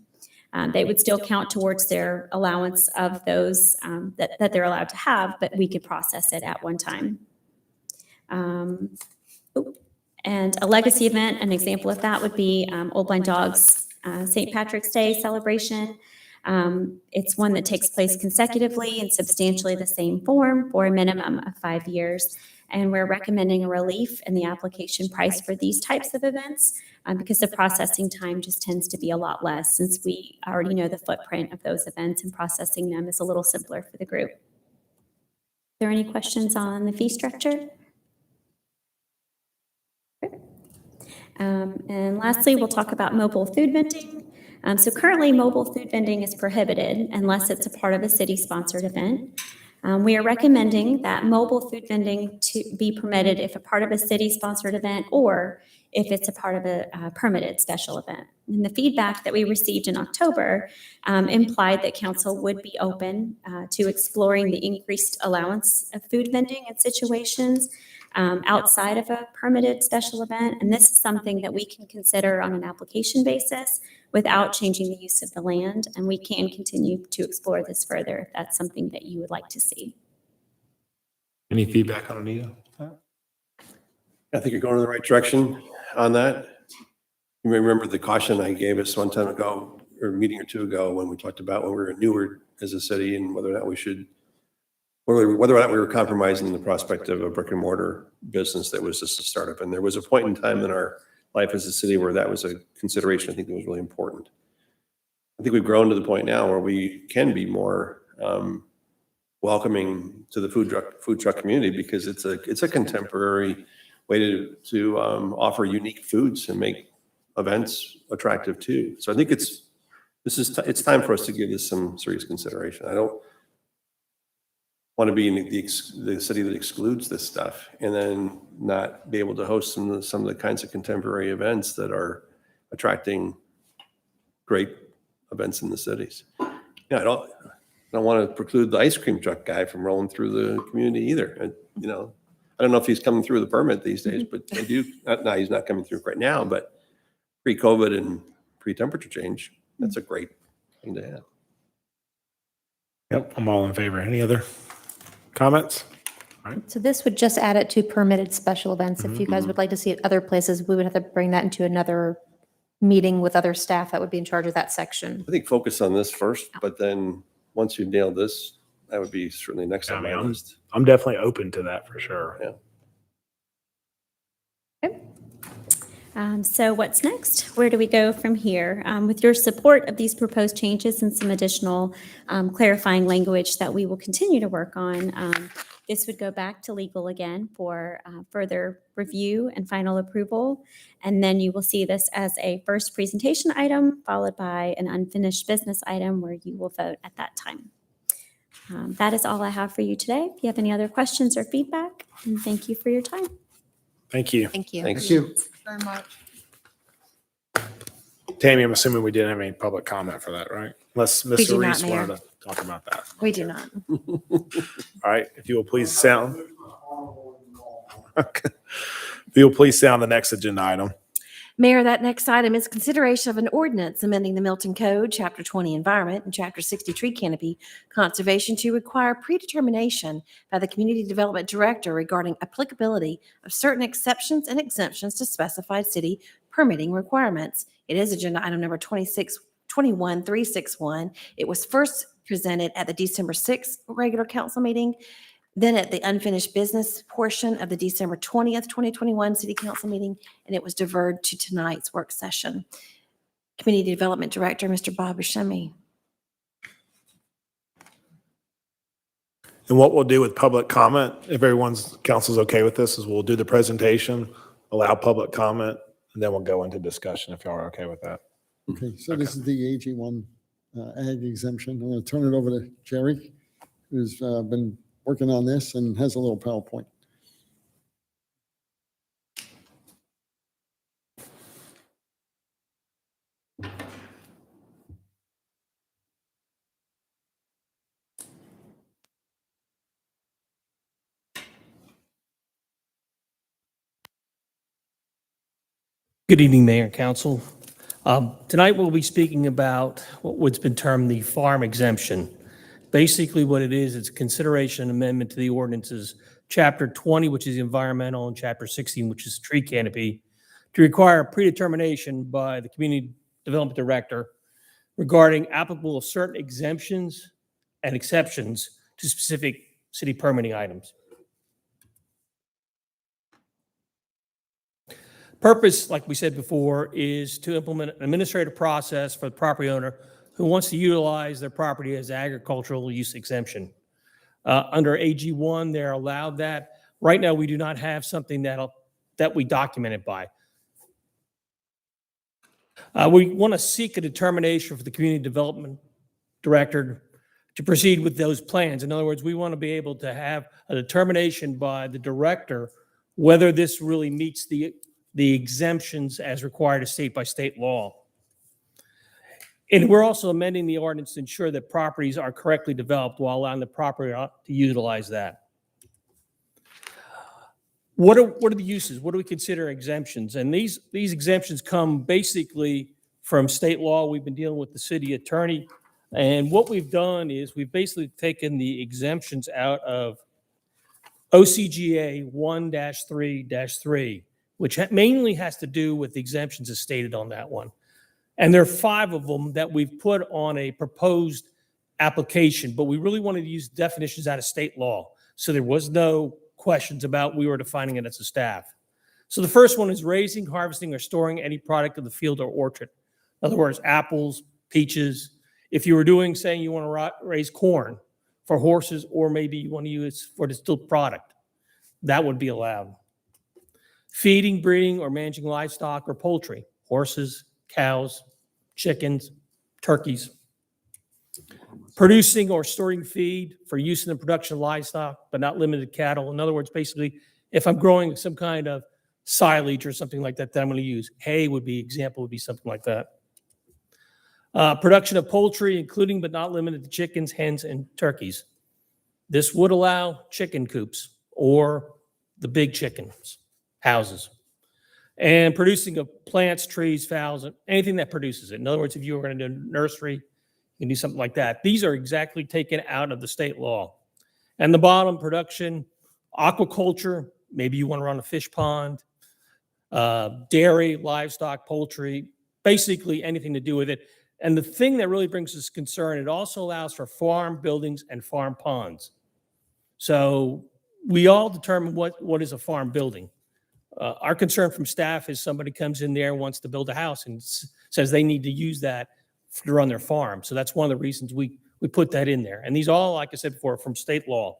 They would still count towards their allowance of those that they're allowed to have, but we could process it at one time. And a legacy event, an example of that would be Old Blind Dog's St. Patrick's Day celebration. It's one that takes place consecutively in substantially the same form for a minimum of 5 years. And we're recommending a relief in the application price for these types of events because the processing time just tends to be a lot less since we already know the footprint of those events, and processing them is a little simpler for the group. Are there any questions on the fee structure? And lastly, we'll talk about mobile food vending. So currently, mobile food vending is prohibited unless it's a part of a city-sponsored event. We are recommending that mobile food vending to be permitted if a part of a city-sponsored event or if it's a part of a permitted special event. And the feedback that we received in October implied that council would be open to exploring the increased allowance of food vending in situations outside of a permitted special event. And this is something that we can consider on an application basis without changing the use of the land. And we can continue to explore this further if that's something that you would like to see. Any feedback on Anita? I think you're going in the right direction on that. You may remember the caution I gave us one time ago, or a meeting or two ago, when we talked about when we were newer as a city and whether or not we should, whether or not we were compromising the prospect of a brick and mortar business that was just a startup. And there was a point in time in our life as a city where that was a consideration. I think that was really important. I think we've grown to the point now where we can be more welcoming to the food truck community, because it's a contemporary way to offer unique foods and make events attractive too. So I think it's time for us to give this some serious consideration. I don't want to be in the city that excludes this stuff and then not be able to host some of the kinds of contemporary events that are attracting great events in the cities. Yeah, I don't want to preclude the ice cream truck guy from rolling through the community either. I don't know if he's coming through the permit these days, but they do. No, he's not coming through right now, but pre-COVID and pre-temperature change, that's a great thing to have. Yep, I'm all in favor. Any other comments? So this would just add it to permitted special events. If you guys would like to see it other places, we would have to bring that into another meeting with other staff that would be in charge of that section. I think focus on this first, but then once you've nailed this, that would be certainly next on my list. I'm definitely open to that for sure. Yeah. So what's next? Where do we go from here? With your support of these proposed changes and some additional clarifying language that we will continue to work on, this would go back to legal again for further review and final approval. And then you will see this as a first presentation item, followed by an unfinished business item where you will vote at that time. That is all I have for you today. If you have any other questions or feedback, and thank you for your time. Thank you. Thank you. Thanks. Thank you. Very much. Tammy, I'm assuming we didn't have any public comment for that, right? Unless We Mr. do not, Reese Mayor. wanted to talk about that. We do not. All right, if you will please sound. If you'll please sound the next agenda item. Mayor, that next item is consideration of an ordinance amending the Milton Code, Chapter 20 Environment, and Chapter 60 Tree Canopy Conservation to require predetermination by the Community Development Director regarding applicability of certain exceptions and exemptions to specified city permitting requirements. It is agenda item number 21361. It was first presented at the December 6th regular council meeting, then at the unfinished business portion of the December 20th, 2021 city council meeting, and it was deferred to tonight's work session. Community Development Director, Mr. Bob Buscemi. And what we'll do with public comment, if everyone's, council's okay with this, is we'll do the presentation, allow public comment, and then we'll go into discussion if y'all are okay with that. Okay, so this is the AG1 ag exemption. I'm going to turn it over to Jerry, who's been working on this and has a little PowerPoint. Good evening, Mayor and Council. Tonight we'll be speaking about what's been termed the farm exemption. Basically what it is, it's a consideration amendment to the ordinances, Chapter 20, which is environmental, and Chapter 16, which is tree canopy, to require predetermination by the Community Development Director regarding applicable of certain exemptions and exceptions to specific city permitting items. Purpose, like we said before, is to implement an administrative process for the property owner who wants to utilize their property as agricultural use exemption. Under AG1, they're allowed that. Right now, we do not have something that we document it by. We want to seek a determination for the Community Development Director to proceed with those plans. In other words, we want to be able to have a determination by the director whether this really meets the exemptions as required of state by state law. And we're also amending the ordinance to ensure that properties are correctly developed while allowing the property to utilize that. What are the uses? What do we consider exemptions? And these exemptions come basically from state law. We've been dealing with the city attorney. And what we've done is we've basically taken the exemptions out of OCGA 1-3-3, which mainly has to do with the exemptions as stated on that one. And there are 5 of them that we've put on a proposed application, but we really wanted to use definitions out of state law. So there was no questions about we were defining it as a staff. So the first one is raising, harvesting, or storing any product of the field or orchard. In other words, apples, peaches. If you were saying you want to raise corn for horses, or maybe you want to use for distilled product, that would be allowed. Feeding, breeding, or managing livestock or poultry, horses, cows, chickens, turkeys. Producing or storing feed for use in the production of livestock, but not limited to cattle. In other words, basically, if I'm growing some kind of silage or something like that I'm going to use, hay would be something like that. Production of poultry, including but not limited to chickens, hens, and turkeys. This would allow chicken coops or the big chickens, houses. And producing of plants, trees, fowls, anything that produces it. In other words, if you were going to do a nursery, you can do something like that. These are exactly taken out of the state law. And the bottom, production, aquaculture, maybe you want to run a fish pond, dairy, livestock, poultry, basically anything to do with it. And the thing that really brings us concern, it also allows for farm buildings and farm ponds. So we all determine what is a farm building. Our concern from staff is somebody comes in there and wants to build a house and says they need to use that to run their farm. So that's one of the reasons we put that in there. And these all, like I said before, are from state law.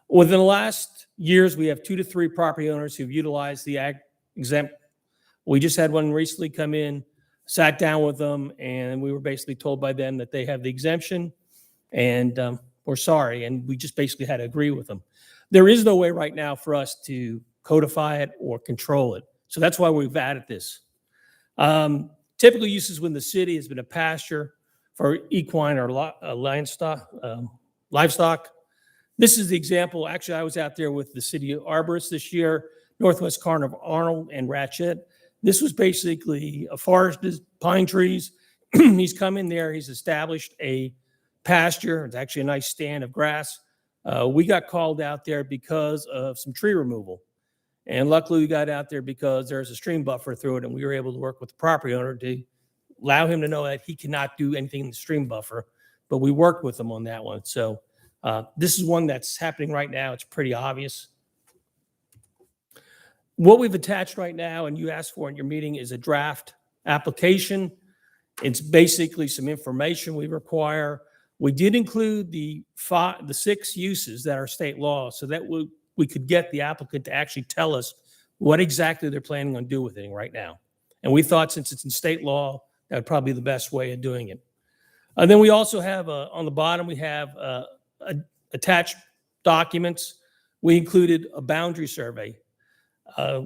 Within the last years, we have 2 to 3 property owners who've utilized the ag exempt. We just had one recently come in, sat down with them, and we were basically told by them that they have the exemption and we're sorry. And we just basically had to agree with them. There is no way right now for us to codify it or control it. So that's why we've added this. Typical uses within the city has been a pasture for equine or livestock. This is the example. Actually, I was out there with the city arborist this year, Northwest Carnival, Arnold, and Ratchet. This was basically a forest, pine trees. He's come in there, he's established a pasture. It's actually a nice stand of grass. We got called out there because of some tree removal. And luckily we got out there because there's a stream buffer through it, and we were able to work with the property owner to allow him to know that he cannot do anything in the stream buffer, but we worked with him on that one. So this is one that's happening right now. It's pretty obvious. What we've attached right now, and you asked for in your meeting, is a draft application. It's basically some information we require. We did include the 6 uses that are state law, so that we could get the applicant to actually tell us what exactly they're planning on doing with it right now. And we thought, since it's in state law, that would probably be the best way of doing it. And then we also have, on the bottom, we have attached documents. We included a boundary survey.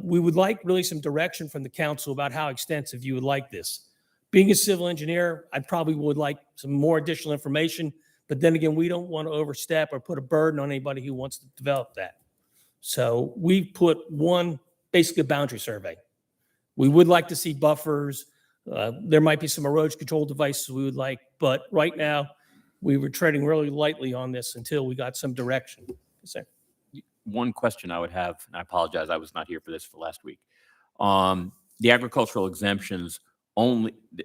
We would like really some direction from the council about how extensive you would like this. Being a civil engineer, I probably would like some more additional information, but then again, we don't want to overstep or put a burden on anybody who wants to develop that. So we put basically a boundary survey. We would like to see buffers. There might be some erosion control devices we would like, but right now we were treading really lightly on this until we got some direction. One question I would have, and I apologize, I was not here for this for last week. The agricultural exemptions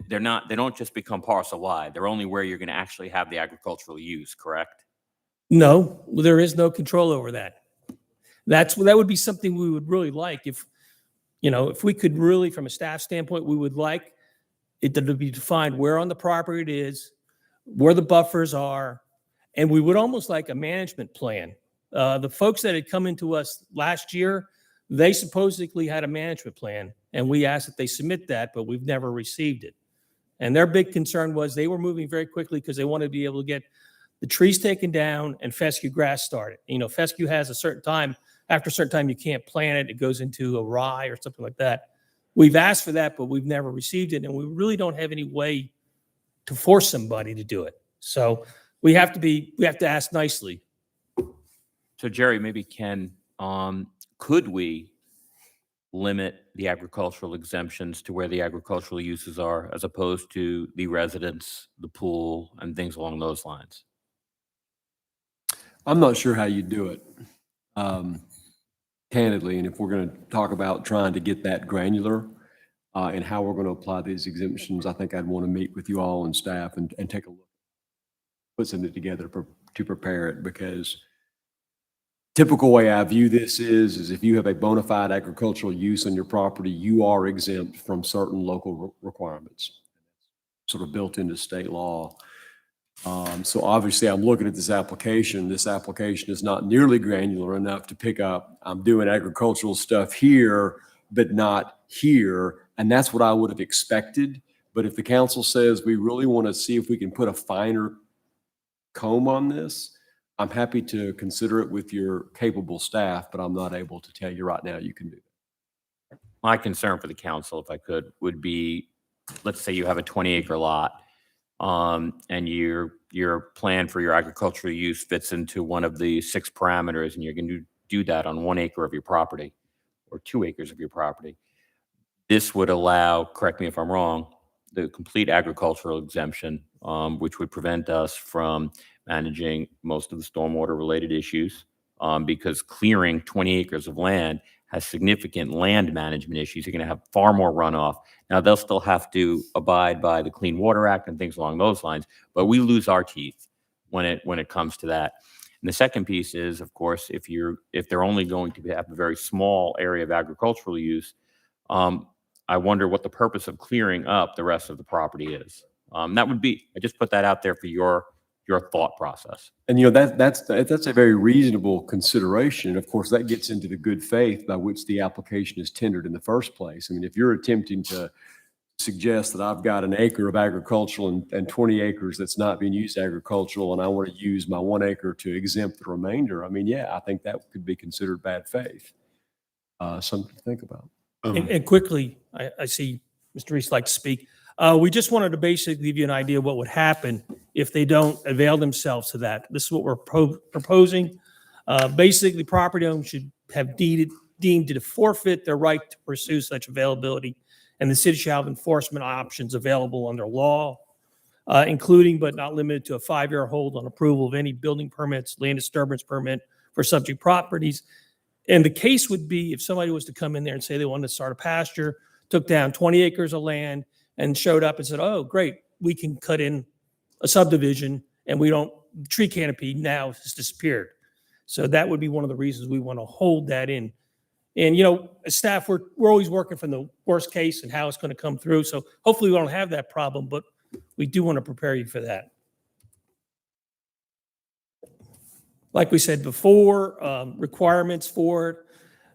they don't just become parcel wide. They're only where you're going to actually have the agricultural use, correct? No, there is no control over that. That would be something we would really like. If we could really, from a staff standpoint, we would like it to be defined where on the property it is, where the buffers are, and we would almost like a management plan. The folks that had come into us last year, they supposedly had a management plan, and we asked that they submit that, but we've never received it. And their big concern was they were moving very quickly because they wanted to be able to get the trees taken down and fescue grass started. Fescue has a certain time. After a certain time, you can't plant it. It goes into a rye or something like that. We've asked for that, but we've never received it, and we really don't have any way to force somebody to do it. So we have to ask nicely. So Jerry, maybe could we limit the agricultural exemptions to where the agricultural uses are, as opposed to the residence, the pool, and things along those lines? I'm not sure how you do it, candidly. And if we're going to talk about trying to get that granular and how we're going to apply these exemptions, I think I'd want to meet with you all and staff and take a look, put something together to prepare it, because typical way I view this is if you have a bona fide agricultural use on your property, you are exempt from certain local requirements, sort of built into state law. So obviously I'm looking at this application. This application is not nearly granular enough to pick up, I'm doing agricultural stuff here, but not here. And that's what I would have expected. But if the council says we really want to see if we can put a finer comb on this, I'm happy to consider it with your capable staff, but I'm not able to tell you right now you can do that. My concern for the council, if I could, would be, let's say you have a 20-acre lot, and your plan for your agricultural use fits into one of the 6 parameters, and you're going to do that on 1 acre of your property or 2 acres of your property. This would allow, correct me if I'm wrong, the complete agricultural exemption, which would prevent us from managing most of the stormwater related issues, because clearing 20 acres of land has significant land management issues. You're going to have far more runoff. Now, they'll still have to abide by the Clean Water Act and things along those lines, but we lose our teeth when it comes to that. And the second piece is, of course, if they're only going to have a very small area of agricultural use, I wonder what the purpose of clearing up the rest of the property is. That would be, I just put that out there for your thought process. And that's a very reasonable consideration. Of course, that gets into the good faith by which the application is tendered in the first place. I mean, if you're attempting to suggest that I've got an acre of agricultural and 20 acres that's not being used agricultural, and I want to use my 1 acre to exempt the remainder, I mean, yeah, I think that could be considered bad faith. Something to think about. And quickly, I see Mr. Reese like to speak. We just wanted to basically give you an idea of what would happen if they don't avail themselves to that. This is what we're proposing. Basically, property owners should have deemed to forfeit their right to pursue such availability and the city shall have enforcement options available under law, including but not limited to a 5-year hold on approval of any building permits, land disturbance permit for subject properties. And the case would be if somebody was to come in there and say they wanted to start a pasture, took down 20 acres of land and showed up and said, oh, great, we can cut in a subdivision and tree canopy now has disappeared. So that would be one of the reasons we want to hold that in. And, as staff, we're always working from the worst case and how it's going to come through. So hopefully we don't have that problem, but we do want to prepare you for that. Like we said before, requirements for it,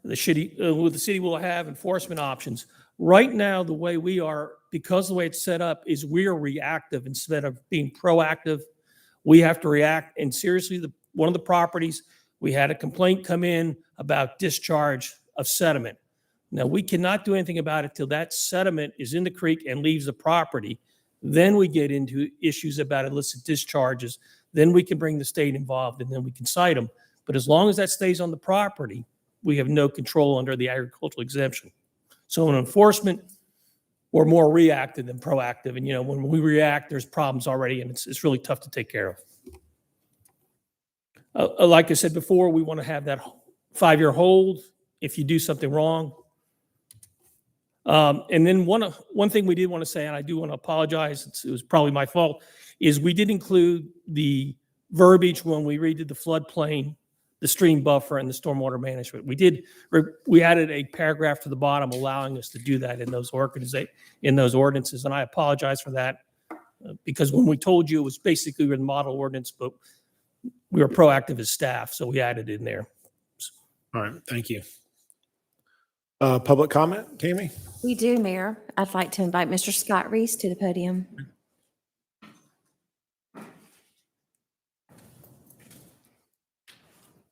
the city will have enforcement options. Right now, the way we are, because the way it's set up is we are reactive instead of being proactive. We have to react. And seriously, one of the properties, we had a complaint come in about discharge of sediment. Now, we cannot do anything about it till that sediment is in the creek and leaves the property. Then we get into issues about illicit discharges. Then we can bring the state involved and then we can cite them. But as long as that stays on the property, we have no control under the agricultural exemption. So in enforcement, we're more reactive than proactive. And, when we react, there's problems already and it's really tough to take care of. Like I said before, we want to have that 5-year hold if you do something wrong. And then one thing we did want to say, and I do want to apologize, it was probably my fault, is we did include the verbiage when we redid the floodplain, the stream buffer, and the stormwater management. We added a paragraph to the bottom allowing us to do that in those ordinances, and I apologize for that because when we told you it was basically a model ordinance, but we were proactive as staff, so we added it in there. All right, thank you. Public comment, Tammy? We do, Mayor. I'd like to invite Mr. Scott Reese to the podium.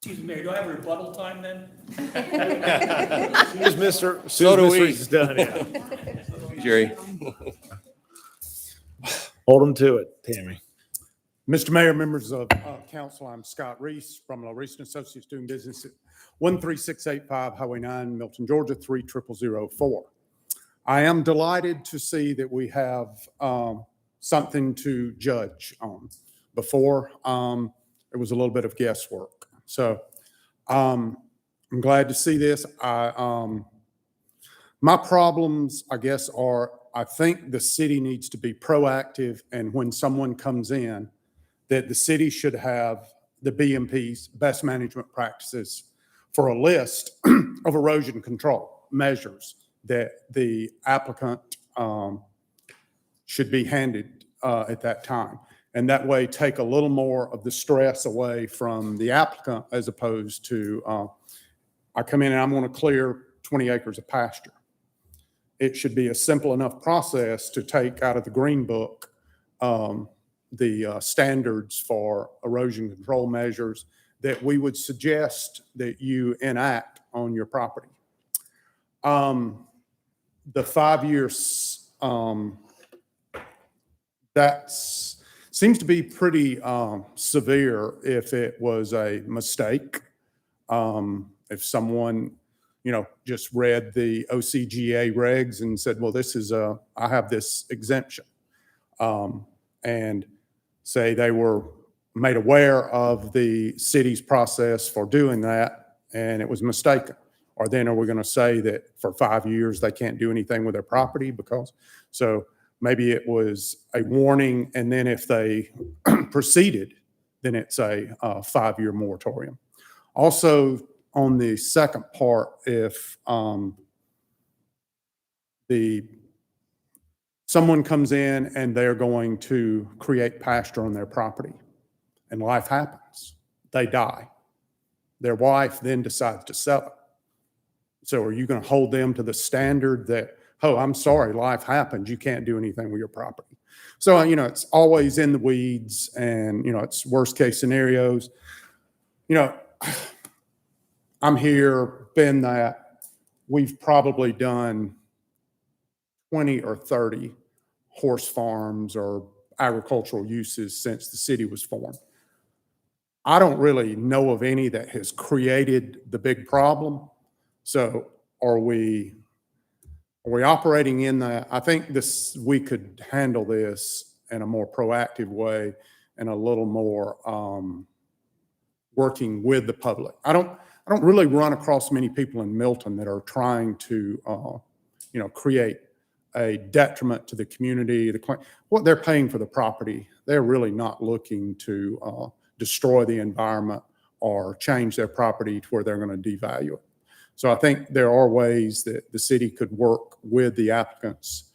Excuse me, Mayor, do I have a rebuttal time then? Soon as Mr. So do we. Reese is done, yeah. Jerry. Hold them to it, Tammy. Mr. Mayor, members of council, I'm Scott Reese from Reese and Associates doing business at 13685 Highway 9, Milton, Georgia, 30004. I am delighted to see that we have something to judge on. Before, it was a little bit of guesswork. So I'm glad to see this. My problems, I guess, are I think the city needs to be proactive, and when someone comes in, that the city should have the BMP's best management practices for a list of erosion control measures that the applicant should be handed at that time. And that way take a little more of the stress away from the applicant as opposed to, I come in and I'm going to clear 20 acres of pasture. It should be a simple enough process to take out of the green book the standards for erosion control measures that we would suggest that you enact on your property. The 5 years, that seems to be pretty severe if it was a mistake. If someone, just read the OCGA regs and said, well, I have this exemption. And say they were made aware of the city's process for doing that and it was mistaken. Or then are we going to say that for 5 years they can't do anything with their property so maybe it was a warning, and then if they proceeded, then it's a 5-year moratorium. Also, on the second part, if someone comes in and they're going to create pasture on their property and life happens, they die. Their wife then decides to sell it. So are you going to hold them to the standard that, oh, I'm sorry, life happened, you can't do anything with your property? So, it's always in the weeds and, it's worst case scenarios. I'm here, been that. We've probably done 20 or 30 horse farms or agricultural uses since the city was formed. I don't really know of any that has created the big problem. So are we Are we operating in that? I think we could handle this in a more proactive way and a little more working with the public. I don't really run across many people in Milton that are trying to, create a detriment to the community, what they're paying for the property. They're really not looking to destroy the environment or change their property to where they're going to devalue it. So I think there are ways that the city could work with the applicants,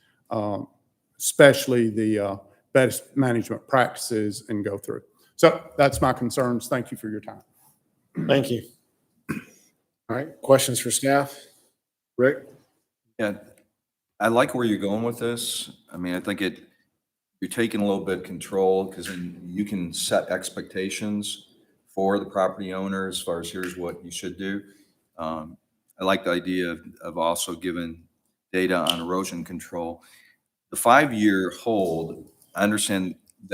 especially the best management practices, and go through. So that's my concerns. Thank you for your time. Thank you. All right, questions for staff? Rick? Yeah, I like where you're going with this. I mean, I think you're taking a little bit of control because then you can set expectations for the property owner as far as here's what you should do. I like the idea of also giving data on erosion control. The 5-year hold, I understand,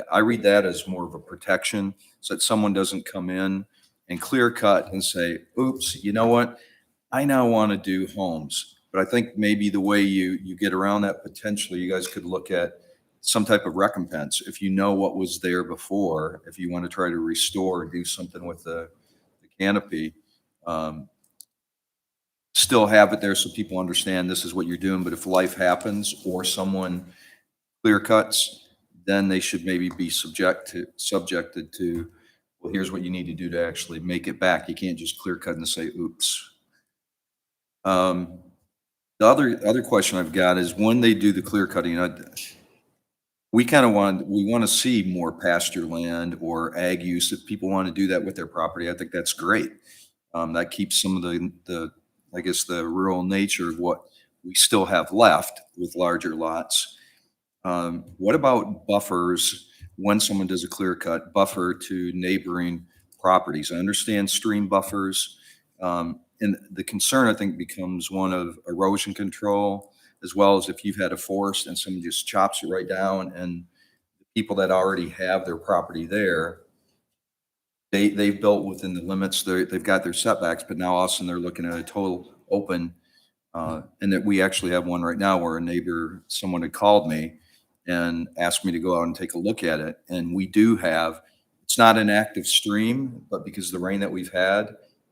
I read that as more of a protection so that someone doesn't come in and clear cut and say, oops, you know what? I now want to do homes. But I think maybe the way you get around that, potentially, you guys could look at some type of recompense. If you know what was there before, if you want to try to restore, do something with the canopy, still have it there so people understand this is what you're doing. But if life happens or someone clear cuts, then they should maybe be subjected to, well, here's what you need to do to actually make it back. You can't just clear cut and say, oops. The other question I've got is when they do the clear cutting, we want to see more pasture land or ag use. If people want to do that with their property, I think that's great. That keeps some of the rural nature of what we still have left with larger lots. What about buffers when someone does a clear cut, buffer to neighboring properties? I understand stream buffers. And the concern, I think, becomes one of erosion control, as well as if you've had a forest and someone just chops it right down, and the people that already have their property there, they've built within the limits, they've got their setbacks, but now all of a sudden they're looking at a total open, and that we actually have one right now where a neighbor, someone had called me and asked me to go out and take a look at it. And we do have, it's not an active stream, but because of the rain that we've had,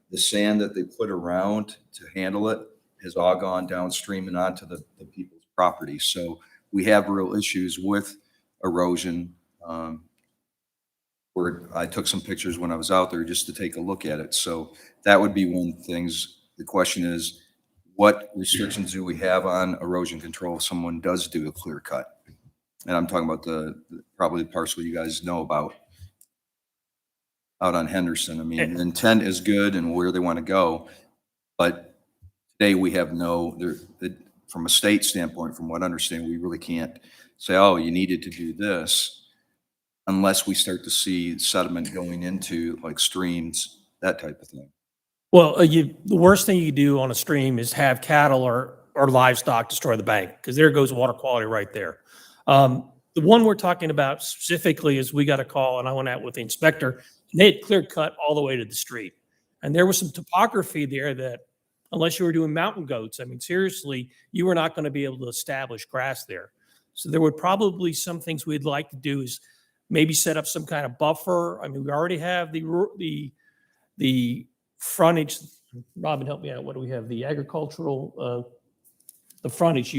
the sand that they put around to handle it has all gone downstream and onto the people's property. So we have real issues with erosion, where I took some pictures when I was out there just to take a look at it. So that would be one of the things. The question is, what restrictions do we have on erosion control if someone does do a clear cut? And I'm talking about probably the parcel you guys know about out on Henderson. I mean, the intent is good and where they want to go, but today we have from a state standpoint, from what I understand, we really can't say, oh, you needed to do this unless we start to see sediment going into like streams, that type of thing. Well, the worst thing you do on a stream is have cattle or livestock destroy the bank, because there goes water quality right there. The one we're talking about specifically is we got a call, and I went out with the inspector, and they had clear cut all the way to the street. And there was some topography there that, unless you were doing mountain goats, I mean, seriously, you were not going to be able to establish grass there. So there would probably some things we'd like to do is maybe set up some kind of buffer. I mean, we already have the frontage. Robin, help me out. What do we have? The agricultural, the frontage,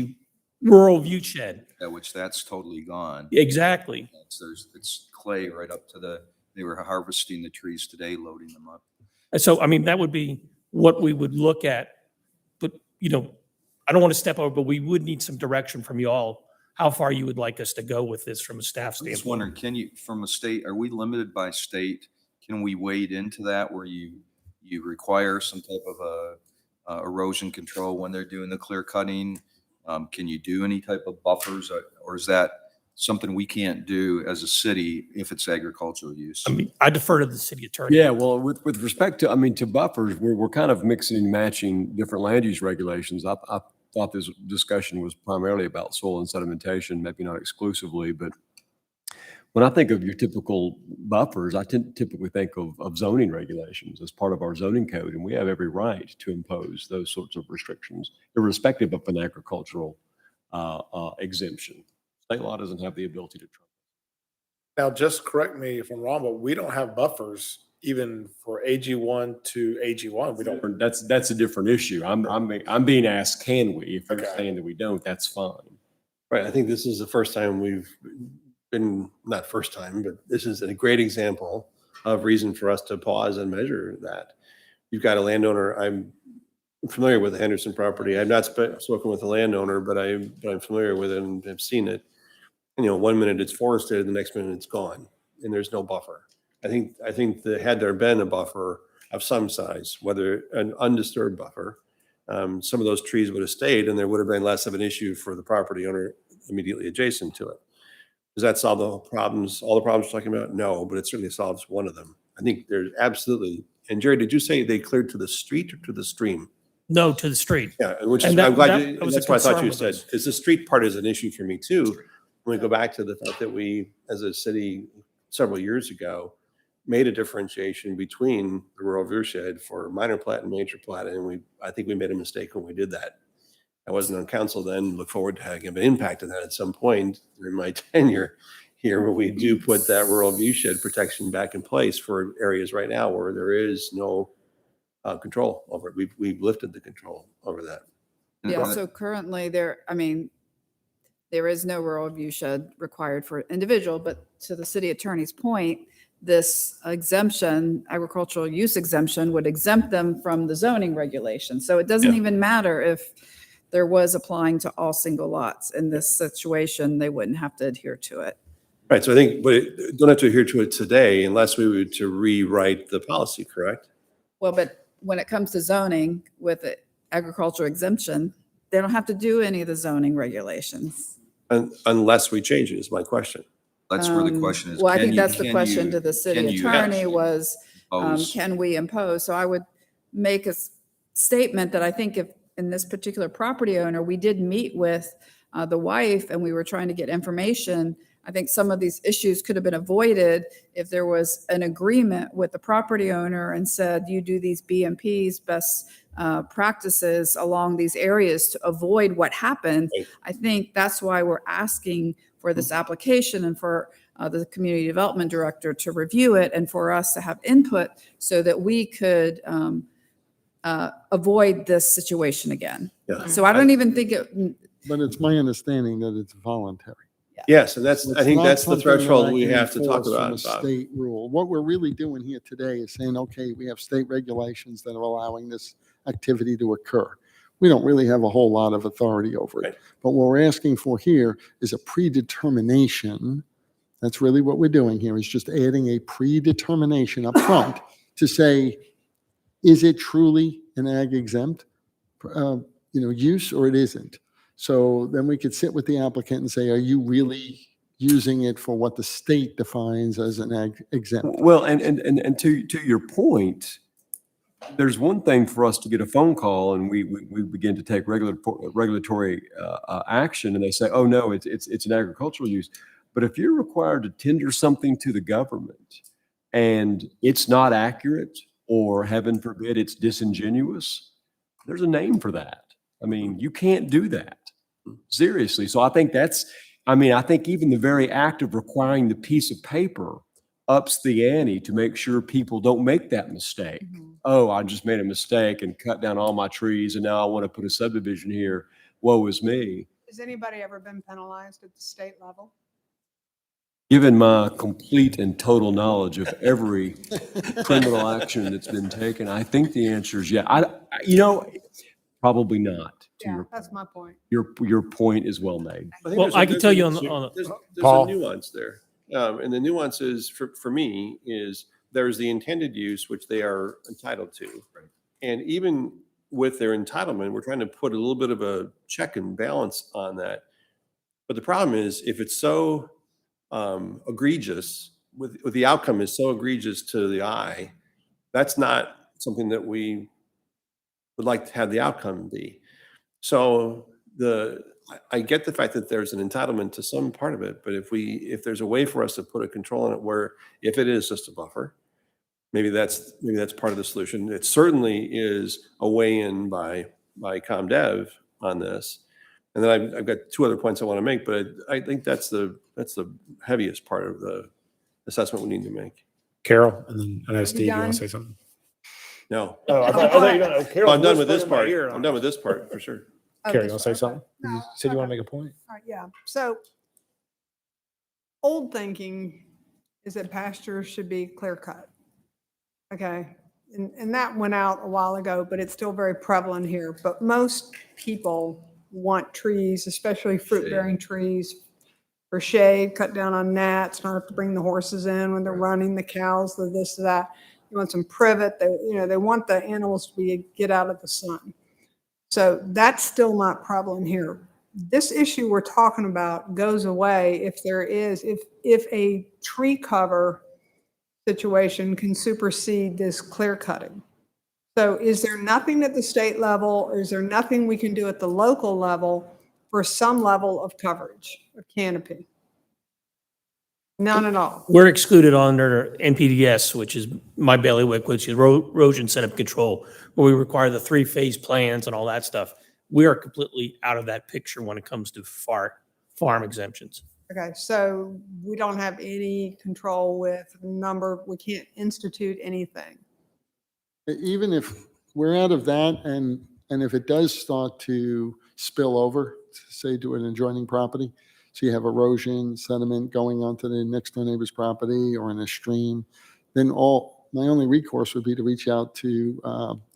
rural view shed. Yeah, which that's totally gone. Exactly. It's clay right up to they were harvesting the trees today, loading them up. And so, I mean, that would be what we would look at. But, I don't want to step over, but we would need some direction from you all, how far you would like us to go with this from a staff I'm standpoint. just wondering, from a state, are we limited by state? Can we wade into that where you require some type of erosion control when they're doing the clear cutting? Can you do any type of buffers, or is that something we can't do as a city if it's agricultural use? I mean, I defer to the city attorney. Yeah, well, with respect to buffers, we're kind of mixing and matching different land use regulations. I thought this discussion was primarily about soil and sedimentation, maybe not exclusively, but when I think of your typical buffers, I typically think of zoning regulations as part of our zoning code, and we have every right to impose those sorts of restrictions, irrespective of an agricultural exemption. State law doesn't have the ability to trump. Now, just correct me if I'm wrong, but we don't have buffers even for AG1 to AG1. We don't. That's a different issue. I'm being asked, can we? If you're Okay. saying that we don't, that's fine. Right, I think this is the first time we've been, not first time, but this is a great example of reason for us to pause and measure that. You've got a landowner, I'm familiar with the Henderson property. I've not spoken with the landowner, but I'm familiar with it and have seen it. You know, 1 minute it's forested, the next minute it's gone, and there's no buffer. I think that had there been a buffer of some size, whether an undisturbed buffer, some of those trees would have stayed and there would have been less of an issue for the property owner immediately adjacent to it. Does that solve all the problems we're talking about? No, but it certainly solves one of them. I think there's absolutely, and Jerry, did you say they cleared to the street or to the stream? No, to the street. Yeah, which is, And I'm glad, that was a that's what I thought concern you with said, us. because the street part is an issue for me too. When we go back to the fact that we, as a city, several years ago, made a differentiation between the rural viewshed for minor plat and major plat, and I think we made a mistake when we did that. I wasn't on council then, look forward to having an impact on that at some point during my tenure here, where we do put that rural viewshed protection back in place for areas right now where there is no control over it. We've lifted the control over that. Yeah, so currently there is no rural viewshed required for individual, but to the city attorney's point, this exemption, agricultural use exemption, would exempt them from the zoning regulation. So it doesn't even matter if there was applying to all single lots. In this situation, they wouldn't have to adhere to it. Right, so I think, but don't have to adhere to it today unless we were to rewrite the policy, correct? Well, but when it comes to zoning with the agricultural exemption, they don't have to do any of the zoning regulations. Unless we change it, is my question. That's where the question is. Well, I can think you- that's the can question you- to the can city you attorney actually was, impose? can we impose? So I would make a statement that I think if in this particular property owner, we did meet with the wife and we were trying to get information. I think some of these issues could have been avoided if there was an agreement with the property owner and said, you do these BMPs, best practices along these areas to avoid what happened. I think that's why we're asking for this application and for the community development director to review it and for us to have input so that we could avoid this situation again. Yeah. So I don't even think it, But it's my understanding that it's voluntary. Yes, and that's, I It's think not that's the something that threshold I we can have to talk enforce from about, a Bob. State rule. What we're really doing here today is saying, okay, we have state regulations that are allowing this activity to occur. We don't really have a whole lot of authority over it. Right. But what we're asking for here is a predetermination. That's really what we're doing here, is just adding a predetermination up front to say, is it truly an ag exempt, use, or it isn't? So then we could sit with the applicant and say, are you really using it for what the state defines as an ag exempt? Well, and to your point, there's one thing for us to get a phone call and we begin to take regulatory action and they say, oh, no, it's an agricultural use. But if you're required to tender something to the government and it's not accurate, or heaven forbid, it's disingenuous, there's a name for that. I mean, you can't do that. Seriously. So I think I think even the very act of requiring the piece of paper ups the ante to make sure people don't make that mistake. Oh, I just made a mistake and cut down all my trees and now I want to put a subdivision here. Woe is me. Has anybody ever been penalized at the state level? Given my complete and total knowledge of every criminal action that's been taken, I think the answer is yeah. Probably not. Yeah, that's my point. Your point is well made. think Well, there's I can tell you on there's Paul? a nuance there. And the nuance is, for me, is there's the intended use, which they are entitled to. And even with their entitlement, we're trying to put a little bit of a check and balance on that. But the problem is, if it's so egregious, with the outcome is so egregious to the eye, that's not something that we would like to have the outcome be. So I get the fact that there's an entitlement to some part of it, but if there's a way for us to put a control on it where if it is just a buffer, maybe that's part of the solution. It certainly is a weigh in by ComDev on this. And then I've got two other points I want to make, but I think that's the heaviest part of the assessment we need to make. Carol, and then I know Steve, you want done? to say something? No. Oh, I thought you don't know. Carol, I'm done with this whispered in my part. ear. I'm done with this part for sure. Oh, Carol, you this want to say one, something? okay. You No, said you want to okay. make a point? All right, yeah. So old thinking is that pastures should be clear cut. Okay. And that went out a while ago, but it's still very prevalent here. But most people want trees, especially fruit bearing trees, for shade, cut down on gnats, not have to bring the horses in when they're running, the cows, the this, that. You want some privet. They want the animals to get out of the sun. So that's still not prevalent here. This issue we're talking about goes away if a tree cover situation can supersede this clear cutting. So is there nothing at the state level, or is there nothing we can do at the local level for some level of coverage of canopy? None at all. We're excluded under NPDS, which is my bailiwick, which is erosion setup control, where we require the 3-phase plans and all that stuff. We are completely out of that picture when it comes to farm exemptions. Okay, so we don't have any control with number, we can't institute anything. Even if we're out of that, and if it does start to spill over, say to an adjoining property, so you have erosion, sediment going onto the next door neighbor's property or in a stream, then my only recourse would be to reach out to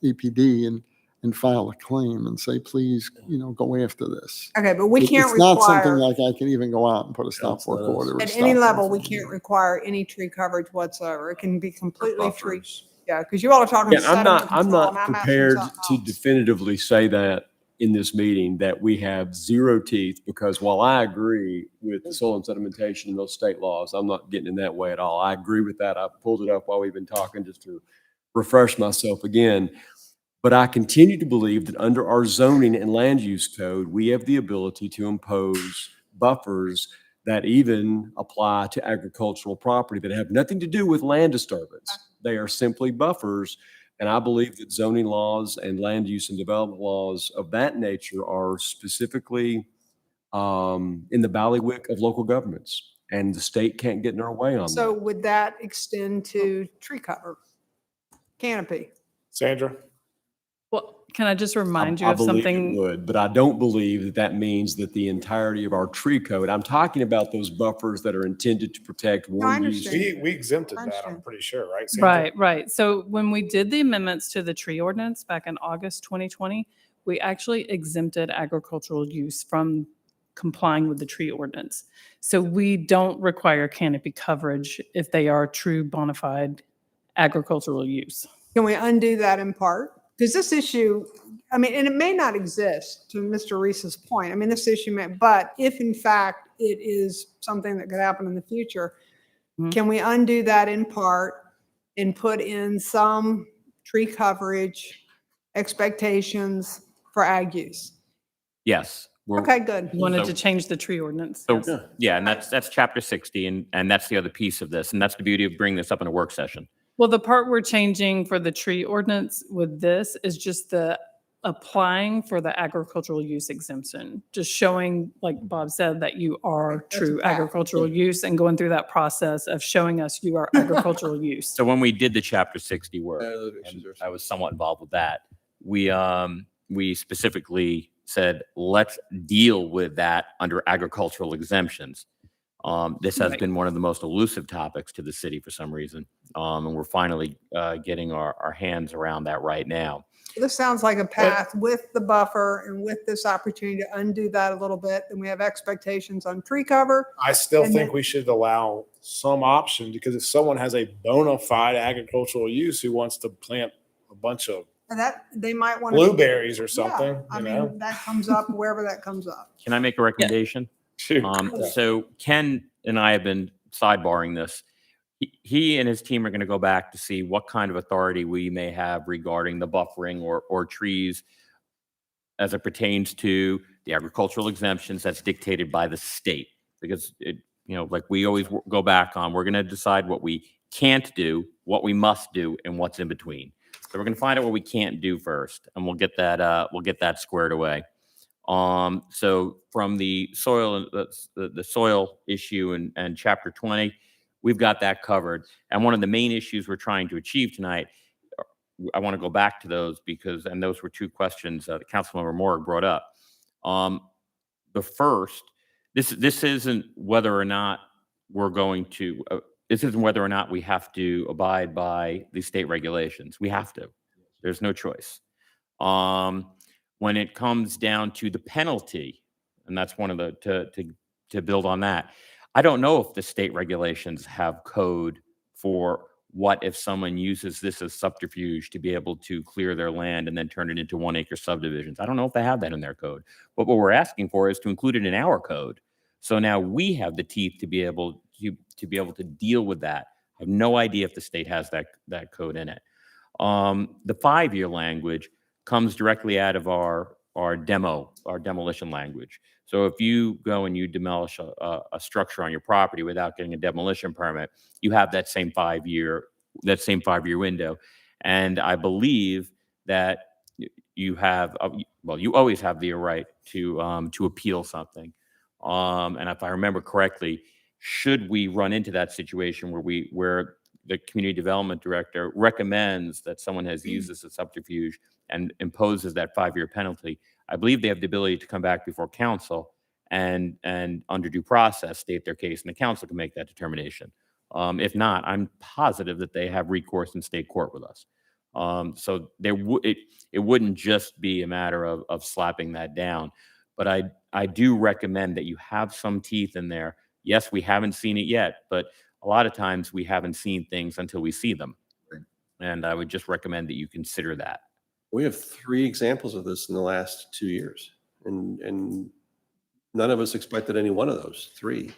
EPD and file a claim and say, please, go after this. Okay, but we can't It's not something require, like I can even go out and put a stop work order. or at any stop level, work we order. can't require any tree coverage whatsoever. It can be completely tree. Yeah, because you all are talking Yeah, sediment I'm control, and not I'm asking prepared something to else. definitively say that in this meeting, that we have zero teeth, because while I agree with the soil and sedimentation and those state laws, I'm not getting in that way at all. I agree with that. I pulled it up while we've been talking just to refresh myself again. But I continue to believe that under our zoning and land use code, we have the ability to impose buffers that even apply to agricultural property that have nothing to do with land disturbance. They are simply buffers. And I believe that zoning laws and land use and development laws of that nature are specifically in the bailiwick of local governments, and the state can't get in our way on So that. would that extend to tree cover, canopy? Sandra? Well, can I just remind you I of believe it something? would, but I don't believe that that means that the entirety of our tree code, I'm talking about those buffers that are intended to protect I one use. understand. We exempted I that, I'm understand. pretty sure, right? Sandra? Right, right. So when we did the amendments to the tree ordinance back in August 2020, we actually exempted agricultural use from complying with the tree ordinance. So we don't require canopy coverage if they are true bona fide agricultural use. Can we undo that in part? Because this issue, and it may not exist, to Mr. Reese's point. This issue but if in fact it is something that could happen in the future, can we undo that in part and put in some tree coverage expectations for ag use? Yes. Okay, good. You wanted So- to change the tree ordinance. So, yes. yeah, and that's chapter 60, and that's the other piece of this, and that's the beauty of bringing this up in a work session. Well, the part we're changing for the tree ordinance with this is just the applying for the agricultural use exemption, just showing, like Bob said, that you are That's a true fact. agricultural use and going through that process of showing us you are agricultural use. So when we did the chapter 60 work, and I was somewhat involved with that, we specifically said, let's deal with that under agricultural exemptions. This has Right. been one of the most elusive topics to the city for some reason. And we're finally getting our hands around that right now. This sounds like a path with the buffer and with this opportunity to undo that a little bit. Then we have expectations on tree cover. I still And think then- we should allow some option, because if someone has a bona fide agricultural use who wants to plant a bunch of And that, they might want to. blueberries or something, That comes up wherever that comes up. Can I make a recommendation? Shoot. So Ken and I have been sidebarring this. He and his team are going to go back to see what kind of authority we may have regarding the buffering or trees as it pertains to the agricultural exemptions, that's dictated by the state. Because it, like we always go back on, we're going to decide what we can't do, what we must do, and what's in between. So we're going to find out what we can't do first, and we'll get that squared away. So from the soil, the soil issue and Chapter 20, we've got that covered. And one of the main issues we're trying to achieve tonight, I want to go back to those because, and those were two questions that Councilmember Morg brought up. The first, this isn't whether or not we're going to, this isn't whether or not we have to abide by the state regulations. We have to. There's no choice. When it comes down to the penalty, and that's one of the, to build on that, I don't know if the state regulations have code for what if someone uses this as subterfuge to be able to clear their land and then turn it into 1-acre subdivisions. I don't know if they have that in their code. But what we're asking for is to include it in our code. So now we have the teeth to be able to deal with that. I have no idea if the state has that code in it. The 5-year language comes directly out of our demolition language. So if you go and you demolish a structure on your property without getting a demolition permit, you have that same 5-year window. And I believe that you have, you always have the right to appeal something. And if I remember correctly, should we run into that situation where the community development director recommends that someone has used this as subterfuge and imposes that 5-year penalty, I believe they have the ability to come back before council and under due process state their case, and the council can make that determination. If not, I'm positive that they have recourse in state court with us. So it wouldn't just be a matter of slapping that down, but I do recommend that you have some teeth in there. Yes, we haven't seen it yet, but a lot of times we haven't seen things until we see them. And I would just recommend that you consider that. We have 3 examples of this in the last 2 years, and none of us expected any one of those 3.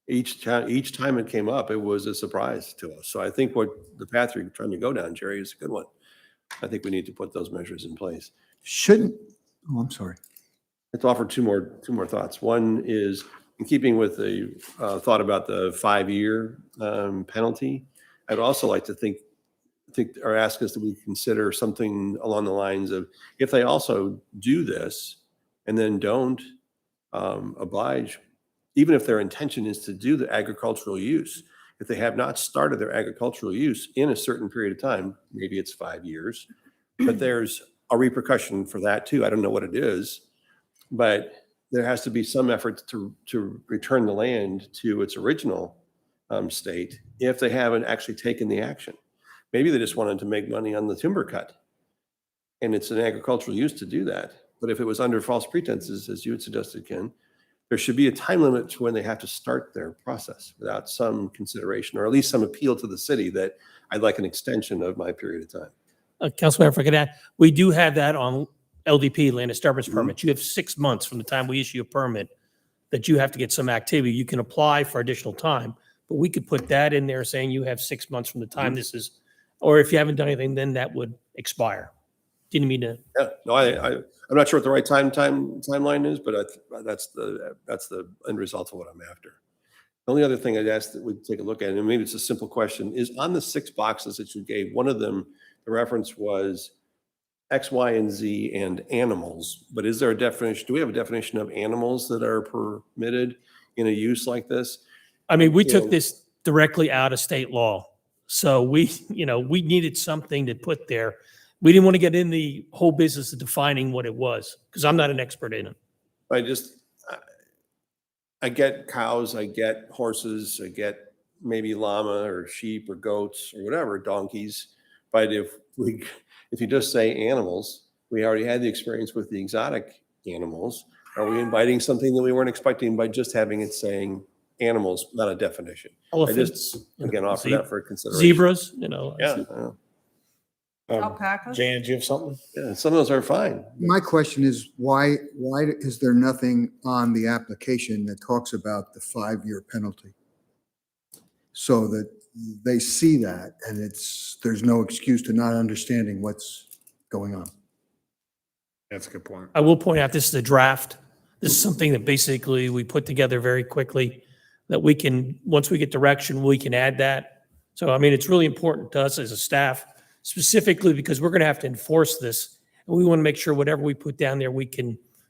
Each time it came up, it was a surprise to us. So I think what the path you're trying to go down, Jerry, is a good one. I think we need to put those measures in place. I'm sorry. Let's offer two more thoughts. One is in keeping with the thought about the 5-year penalty. I'd also like to think or ask us that we consider something along the lines of, if they also do this and then don't oblige, even if their intention is to do the agricultural use, if they have not started their agricultural use in a certain period of time, maybe it's 5 years, but there's a repercussion for that too. I don't know what it is, but there has to be some effort to return the land to its original state if they haven't actually taken the action. Maybe they just wanted to make money on the timber cut, and it's an agricultural use to do that. But if it was under false pretenses, as you had suggested, Ken, there should be a time limit to when they have to start their process without some consideration, or at least some appeal to the city that I'd like an extension of my period of time. Councilman, if I could add, we do have that on LDP, land disturbance permits. You have 6 months from the time we issue a permit that you have to get some activity. You can apply for additional time, but we could put that in there saying you have 6 months from the time this is, or if you haven't done anything, then that would expire. Didn't mean to. Yeah, no, I'm not sure what the right timeline is, but that's the end result of what I'm after. The only other thing I'd ask that we take a look at, and maybe it's a simple question, is on the 6 boxes that you gave, one of them, the reference was X, Y, and Z and animals. But is there a definition? Do we have a definition of animals that are permitted in a use like this? I mean, we took this directly out of state law. So we needed something to put there. We didn't want to get in the whole business of defining what it was, because I'm not an expert in it. I get cows, I get horses, I get maybe llama or sheep or goats or whatever, donkeys. But if you just say animals, we already had the experience with the exotic animals. Are we inviting something that we weren't expecting by just having it saying animals, not a definition? Elephants, I just, again, offer that for consideration. Zebras, Yeah. Alpacas? Jan, do you have something? Yeah, some of those are fine. My question is, why is there nothing on the application that talks about the 5-year penalty? So that they see that and there's no excuse to not understanding what's going on. That's a good point. I will point out, this is a draft. This is something that basically we put together very quickly, that we can, once we get direction, we can add that. So, I mean, it's really important to us as a staff, specifically because we're going to have to enforce this. And we want to make sure whatever we put down there,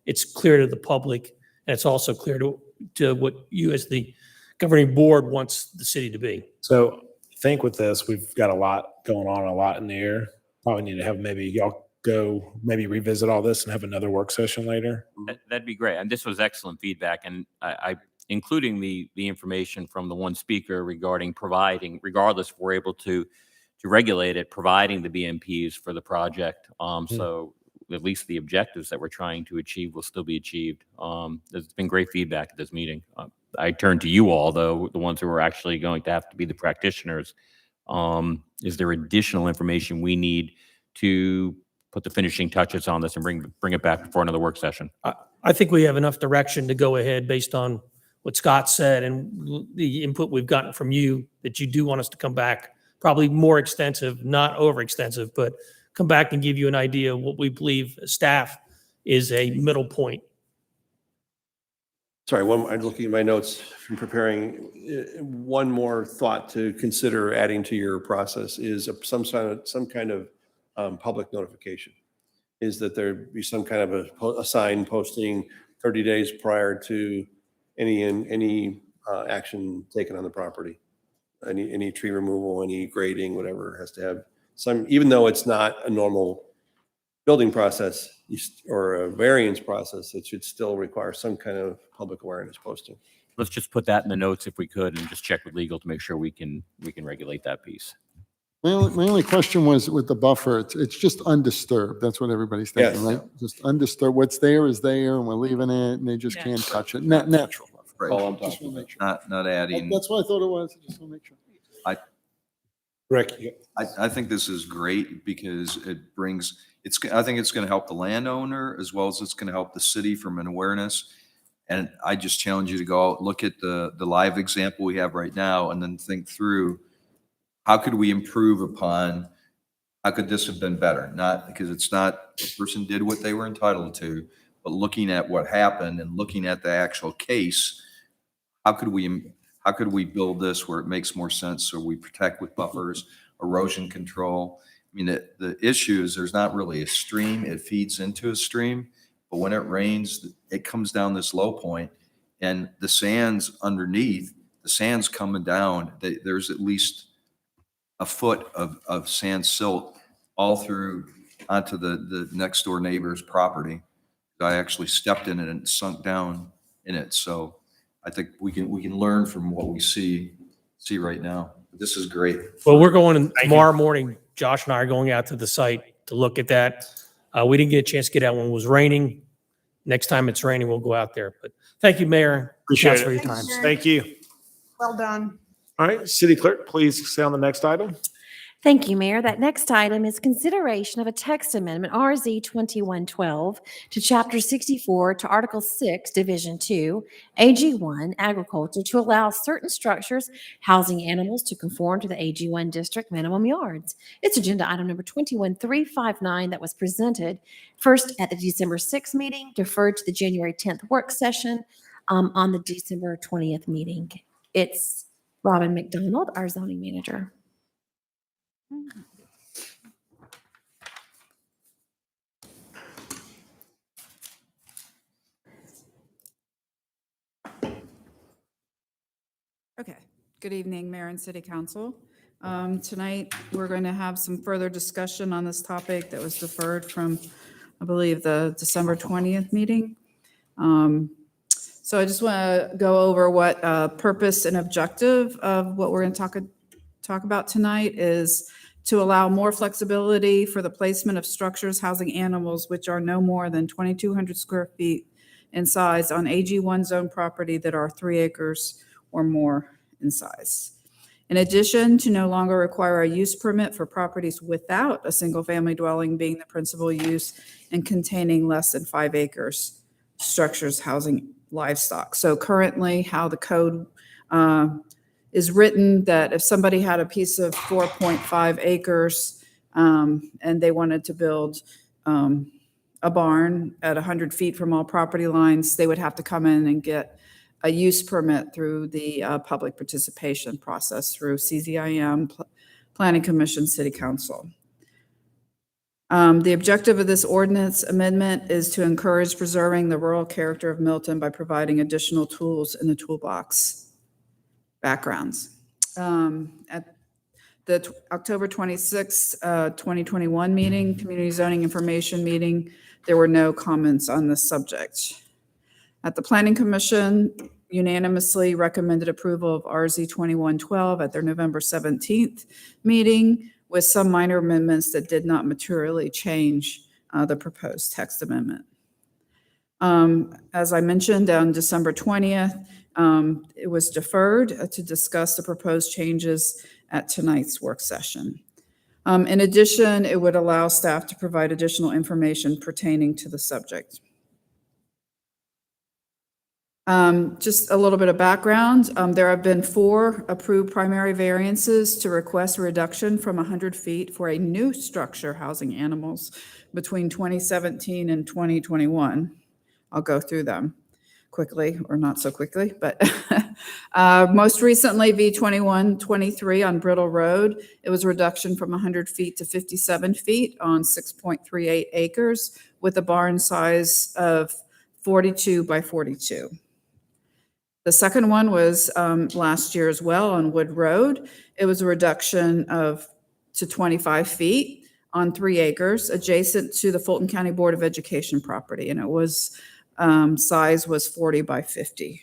it's clear to the public, and it's also clear to what you as the governing board wants the city to be. So I think with this, we've got a lot going on, a lot in the air. Probably need to have maybe y'all go maybe revisit all this and have another work session later. That'd be great. And this was excellent feedback. And I including the information from the one speaker regarding providing, regardless if we're able to regulate it, providing the BMPs for the project. So at least the objectives that we're trying to achieve will still be achieved. There's been great feedback at this meeting. I turn to you all, though, the ones who are actually going to have to be the practitioners. Is there additional information we need to put the finishing touches on this and bring it back before another work session? I think we have enough direction to go ahead based on what Scott said and the input we've gotten from you, that you do want us to come back, probably more extensive, not overextensive, but come back and give you an idea of what we believe staff is a middle point. Sorry, I'm looking at my notes from preparing. One more thought to consider adding to your process is some kind of public notification. Is that there be some kind of a sign posting 30 days prior to any action taken on the property, any tree removal, any grading, whatever has to have some, even though it's not a normal building process or a variance process, it should still require some kind of public awareness posting. Let's just put that in the notes if we could, and just check with legal to make sure we can regulate that piece. My only question was with the buffer, it's just undisturbed. That's what everybody's thinking, Yes. right? Just undisturbed. What's there is there, and we're leaving it, and they just can't touch it. Natural buffer. Right. All I'm Just talking wanna about. make sure. Not adding. That's what I thought it was. I just want to make sure. Rick, I think this is great because it brings, I think it's going to help the landowner as well as it's going to help the city from an awareness. And I just challenge you to go out, look at the live example we have right now, and then think through, how could we improve upon, how could this have been better? Not because it's not, the person did what they were entitled to, but looking at what happened and looking at the actual case, how could we build this where it makes more sense so we protect with buffers, erosion control? I mean, the issue is there's not really a stream. It feeds into a stream, but when it rains, it comes down this low point, and the sands underneath, the sand's coming down. There's at least a foot of sand silt all through onto the next door neighbor's property. I actually stepped in it and sunk down in it. So I think we can learn from what we see right now. This is great. Well, we're going tomorrow morning. Josh and I are going out to the site to look at that. We didn't get a chance to get out when it was raining. Next time it's raining, we'll go out there. But thank you, Mayor. appreciate Council, for it. your time. Thank you. Well done. All right, City Clerk, please stay on the next item. Thank you, Mayor. That next item is consideration of a text amendment, RZ 2112, to Chapter 64 to Article 6, Division 2, AG1, Agriculture, to allow certain structures housing animals to conform to the AG1 district minimum yards. It's agenda item number 21359 that was presented first at the December 6th meeting, deferred to the January 10th work session on the December 20th meeting. It's Robin McDonald, our zoning manager. Okay, good evening, Mayor and City Council. Tonight, we're going to have some further discussion on this topic that was deferred from, I believe, the December 20th meeting. So I just want to go over what purpose and objective of what we're going to talk about tonight is: to allow more flexibility for the placement of structures housing animals which are no more than 2,200 square feet in size on AG1 zone property that are 3 acres or more in size. In addition, to no longer require a use permit for properties without a single-family dwelling being the principal use and containing less than 5 acres, structures housing livestock. So currently, how the code is written, that if somebody had a piece of 4.5 acres and they wanted to build a a barn at 100 feet from all property lines, they would have to come in and get a use permit through the public participation process through CZIM, Planning Commission, City Council. The objective of this ordinance amendment is to encourage preserving the rural character of Milton by providing additional tools in the toolbox. Backgrounds. At the October 26, 2021 meeting, Community Zoning Information meeting, there were no comments on this subject. At the Planning Commission, unanimously recommended approval of RZ 2112 at their November 17th meeting, with some minor amendments that did not materially change the proposed text amendment. As I mentioned, on December 20th, it was deferred to discuss the proposed changes at tonight's work session. In addition, it would allow staff to provide additional information pertaining to the subject. Just a little bit of background. There have been 4 approved primary variances to request a reduction from 100 feet for a new structure housing animals between 2017 and 2021. I'll go through them quickly, or not so quickly, but most recently V2123 on Brittle Road. It was a reduction from 100 feet to 57 feet on 6.38 acres with a barn size of 42 by 42. The second one was last year as well on Wood Road. It was a reduction to 25 feet on 3 acres adjacent to the Fulton County Board of Education property. And it was size was 40 by 50.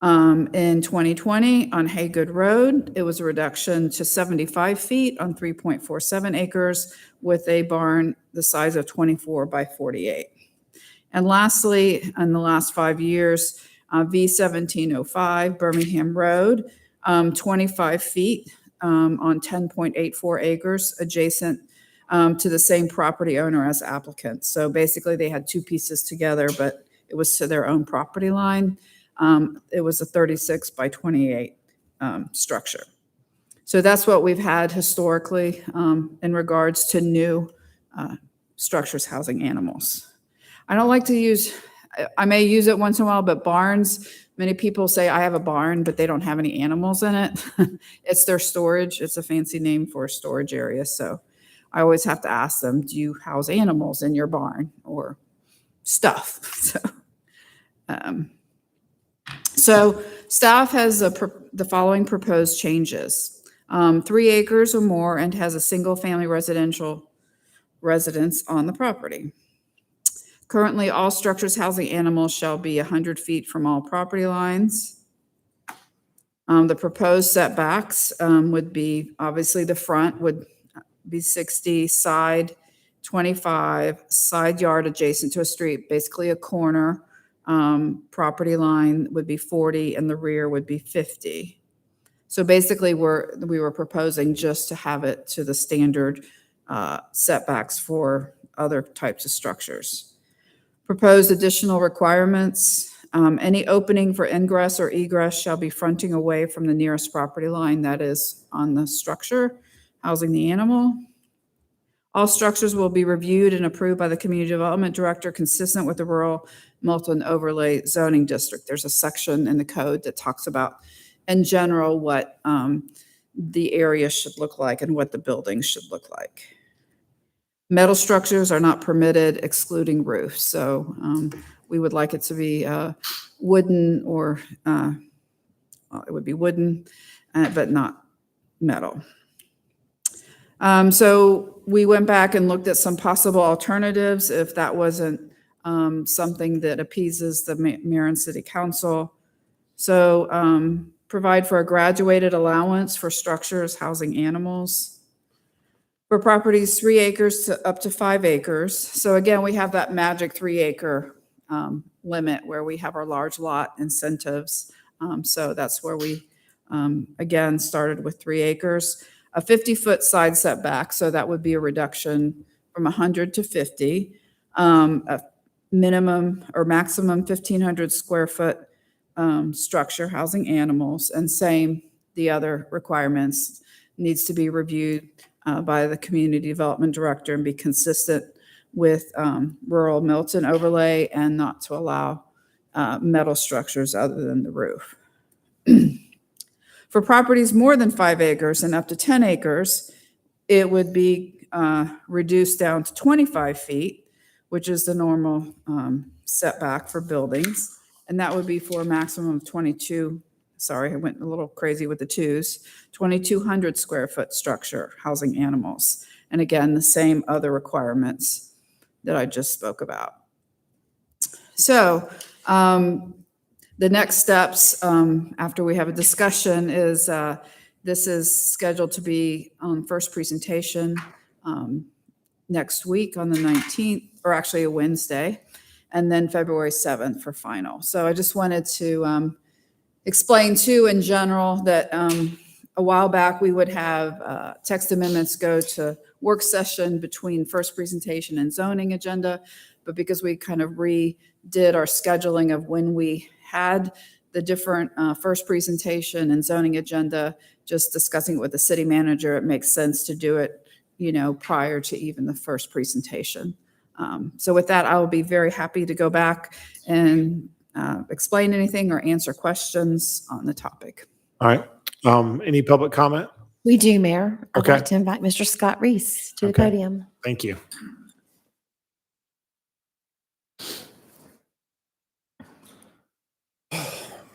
In 2020 on Haygood Road, it was a reduction to 75 feet on 3.47 acres with a barn the size of 24 by 48. And lastly, in the last 5 years, V1705 Birmingham Road, 25 feet on 10.84 acres adjacent to the same property owner as applicant. So basically they had 2 pieces together, but it was to their own property line. It was a 36 by 28 structure. So that's what we've had historically in regards to new structures housing animals. I don't like to use, I may use it once in a while, but barns, many people say I have a barn, but they don't have any animals in it. It's their storage. It's a fancy name for a storage area. So I always have to ask them, do you house animals in your barn or stuff? So staff has the following proposed changes. 3 acres or more and has a single family residential residence on the property. Currently, all structures housing animals shall be 100 feet from all property lines. The proposed setbacks would be, obviously the front would be 60, side 25, side yard adjacent to a street, basically a corner. Property line would be 40 and the rear would be 50. So basically we were proposing just to have it to the standard setbacks for other types of structures. Proposed additional requirements. Any opening for ingress or egress shall be fronting away from the nearest property line that is on the structure housing the animal. All structures will be reviewed and approved by the Community Development Director consistent with the Rural Milton Overlay Zoning District. There's a section in the code that talks about, in general, what the area should look like and what the buildings should look like. Metal structures are not permitted, excluding roofs. So we would like it to be wooden or well, it would be wooden, but not metal. So we went back and looked at some possible alternatives if that wasn't something that appeases the mayor and city council. So provide for a graduated allowance for structures housing animals. For properties 3 acres to up to 5 acres. So again, we have that magic 3 acre limit where we have our large lot incentives. So that's where we, again, started with 3 acres. A 50-foot side setback, so that would be a reduction from 100 to 50. A minimum or maximum 1,500 square foot structure housing animals, and same, the other requirements needs to be reviewed by the Community Development Director and be consistent with rural Milton overlay and not to allow metal structures other than the roof. For properties more than 5 acres and up to 10 acres, it would be reduced down to 25 feet, which is the normal setback for buildings. And that would be for a maximum of I went a little crazy with the twos, 2,200 square foot structure housing animals. And again, the same other requirements that I just spoke about. So the next steps after we have a discussion is this is scheduled to be on first presentation next week on the 19th, or actually a Wednesday, and then February 7th for final. So I just wanted to explain too in general that a while back we would have text amendments go to work session between first presentation and zoning agenda, but because we kind of redid our scheduling of when we had the different first presentation and zoning agenda, just discussing it with the city manager, it makes sense to do it, prior to even the first presentation. So with that, I will be very happy to go back and explain anything or answer questions on the topic. All right. Any public comment? We do, Mayor. I'd Okay. like to invite Mr. Scott Reese to the Okay. podium. Thank you.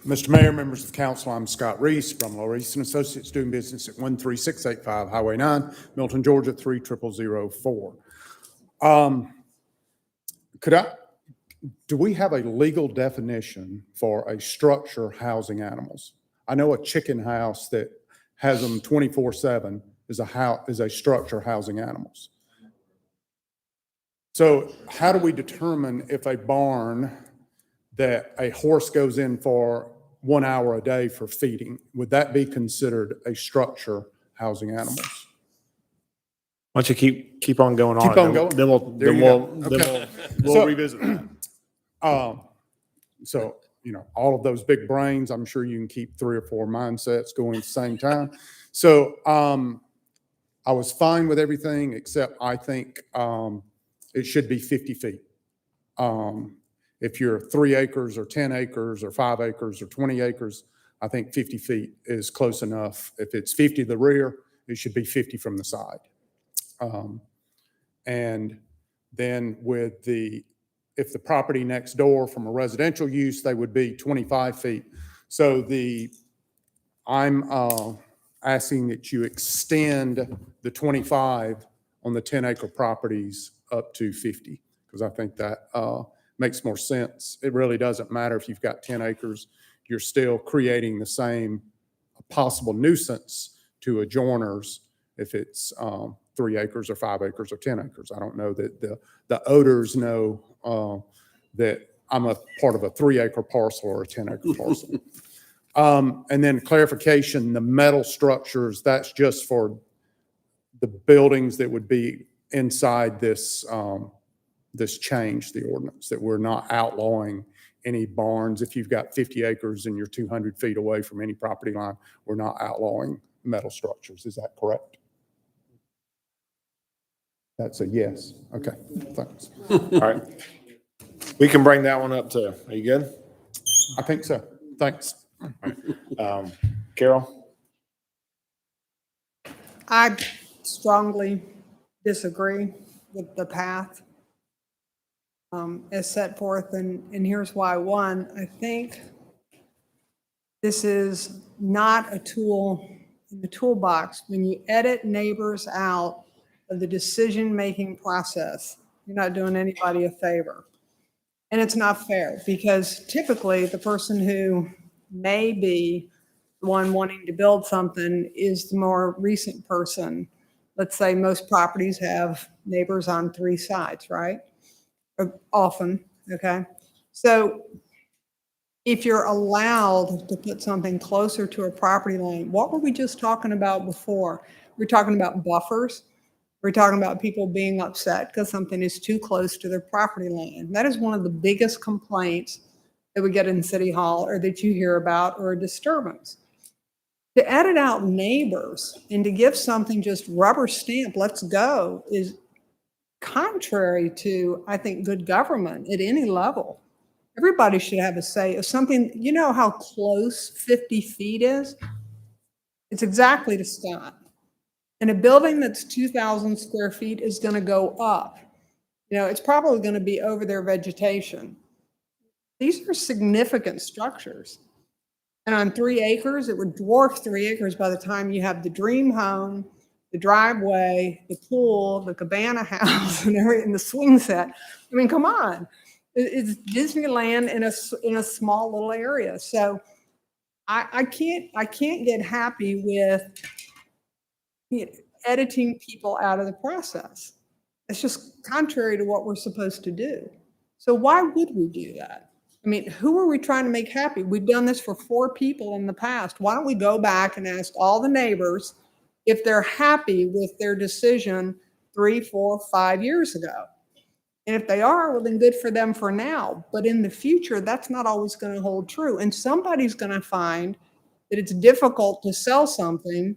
Mr. Mayor, members of council, I'm Scott Reese from Reese and Associates, doing business at 13685 Highway 9, Milton, Georgia, 30004. Do we have a legal definition for a structure housing animals? I know a chicken house that has them 24/7 is a structure housing animals. So how do we determine if a barn that a horse goes in for 1 hour a day for feeding, would that be considered a structure housing animals? Why don't you keep on going on? Keep on going. Then we'll There you go. we'll So- revisit that. So, all of those big brains, I'm sure you can keep 3 or 4 mindsets going at the same time. So, I was fine with everything except I think, it should be 50 feet. If you're 3 acres or 10 acres or 5 acres or 20 acres, I think 50 feet is close enough. If it's 50 to the rear, it should be 50 from the side. And then if the property next door from a residential use, they would be 25 feet. So I'm asking that you extend the 25 on the 10-acre properties up to 50, because I think that makes more sense. It really doesn't matter if you've got 10 acres, you're still creating the same possible nuisance to adjoiners if it's 3 acres or 5 acres or 10 acres. I don't know that the owners know that I'm a part of a 3-acre parcel or a 10-acre parcel. And then clarification, the metal structures, that's just for the buildings that would be inside this change, the ordinance, that we're not outlawing any barns. If you've got 50 acres and you're 200 feet away from any property line, we're not outlawing metal structures. Is that correct? That's a yes. Okay, thanks. All right. We can bring that one up too. Are you good? I think so. Thanks. Carol? I strongly disagree with the path as set forth, and here's why. One, I think this is not a tool in the toolbox. When you edit neighbors out of the decision-making process, you're not doing anybody a favor. And it's not fair, because typically the person who may be the one wanting to build something is the more recent person. Let's say most properties have neighbors on 3 sides, right? Or often, okay? So if you're allowed to put something closer to a property line, what were we just talking about before? We're talking about buffers. We're talking about people being upset because something is too close to their property line. That is one of the biggest complaints that we get in City Hall, or that you hear about, or a disturbance. To edit out neighbors and to give something just rubber stamp, let's go, is contrary to, I think, good government at any level. Everybody should have a say. If something, you know how close 50 feet is? It's exactly to Scott. And a building that's 2,000 square feet is going to go up. You know, it's probably going to be over their vegetation. These are significant structures. And on 3 acres, it would dwarf 3 acres by the time you have the dream home, the driveway, the pool, the cabana house, and everything, the swing set. I mean, come on. It's Disneyland in a small little area. So I can't get happy with editing people out of the process. It's just contrary to what we're supposed to do. So why would we do that? I mean, who are we trying to make happy? We've done this for 4 people in the past. Why don't we go back and ask all the neighbors if they're happy with their decision 3, 4, 5 years ago? And if they are, well, then good for them for now. But in the future, that's not always going to hold true. And somebody's going to find that it's difficult to sell something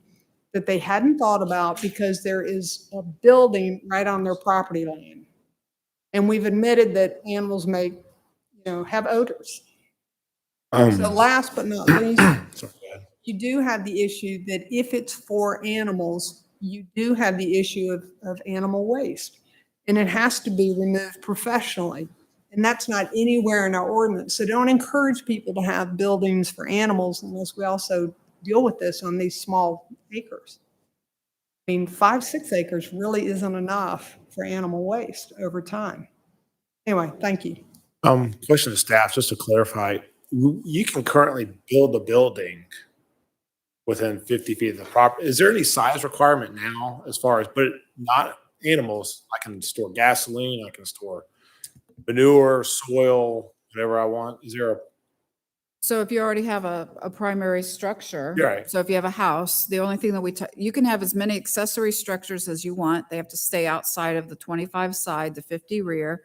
that they hadn't thought about because there is a building right on their property line. And we've admitted that animals may, have odors. So last but not least, you do have the issue that if it's for animals, you do have the issue of animal waste. And it has to be removed professionally. And that's not anywhere in our ordinance. So don't encourage people to have buildings for animals unless we also deal with this on these small acres. I mean, 5, 6 acres really isn't enough for animal waste over time. Anyway, thank you. Question to staff, just to clarify, you can currently build a building within 50 feet of the property. Is there any size requirement now as far as, but not animals? I can store gasoline, I can store manure, soil, whatever I want. Is there a So if you already have a primary structure. Right. So if you have a house, the only thing that you can have as many accessory structures as you want. They have to stay outside of the 25 side, the 50 rear.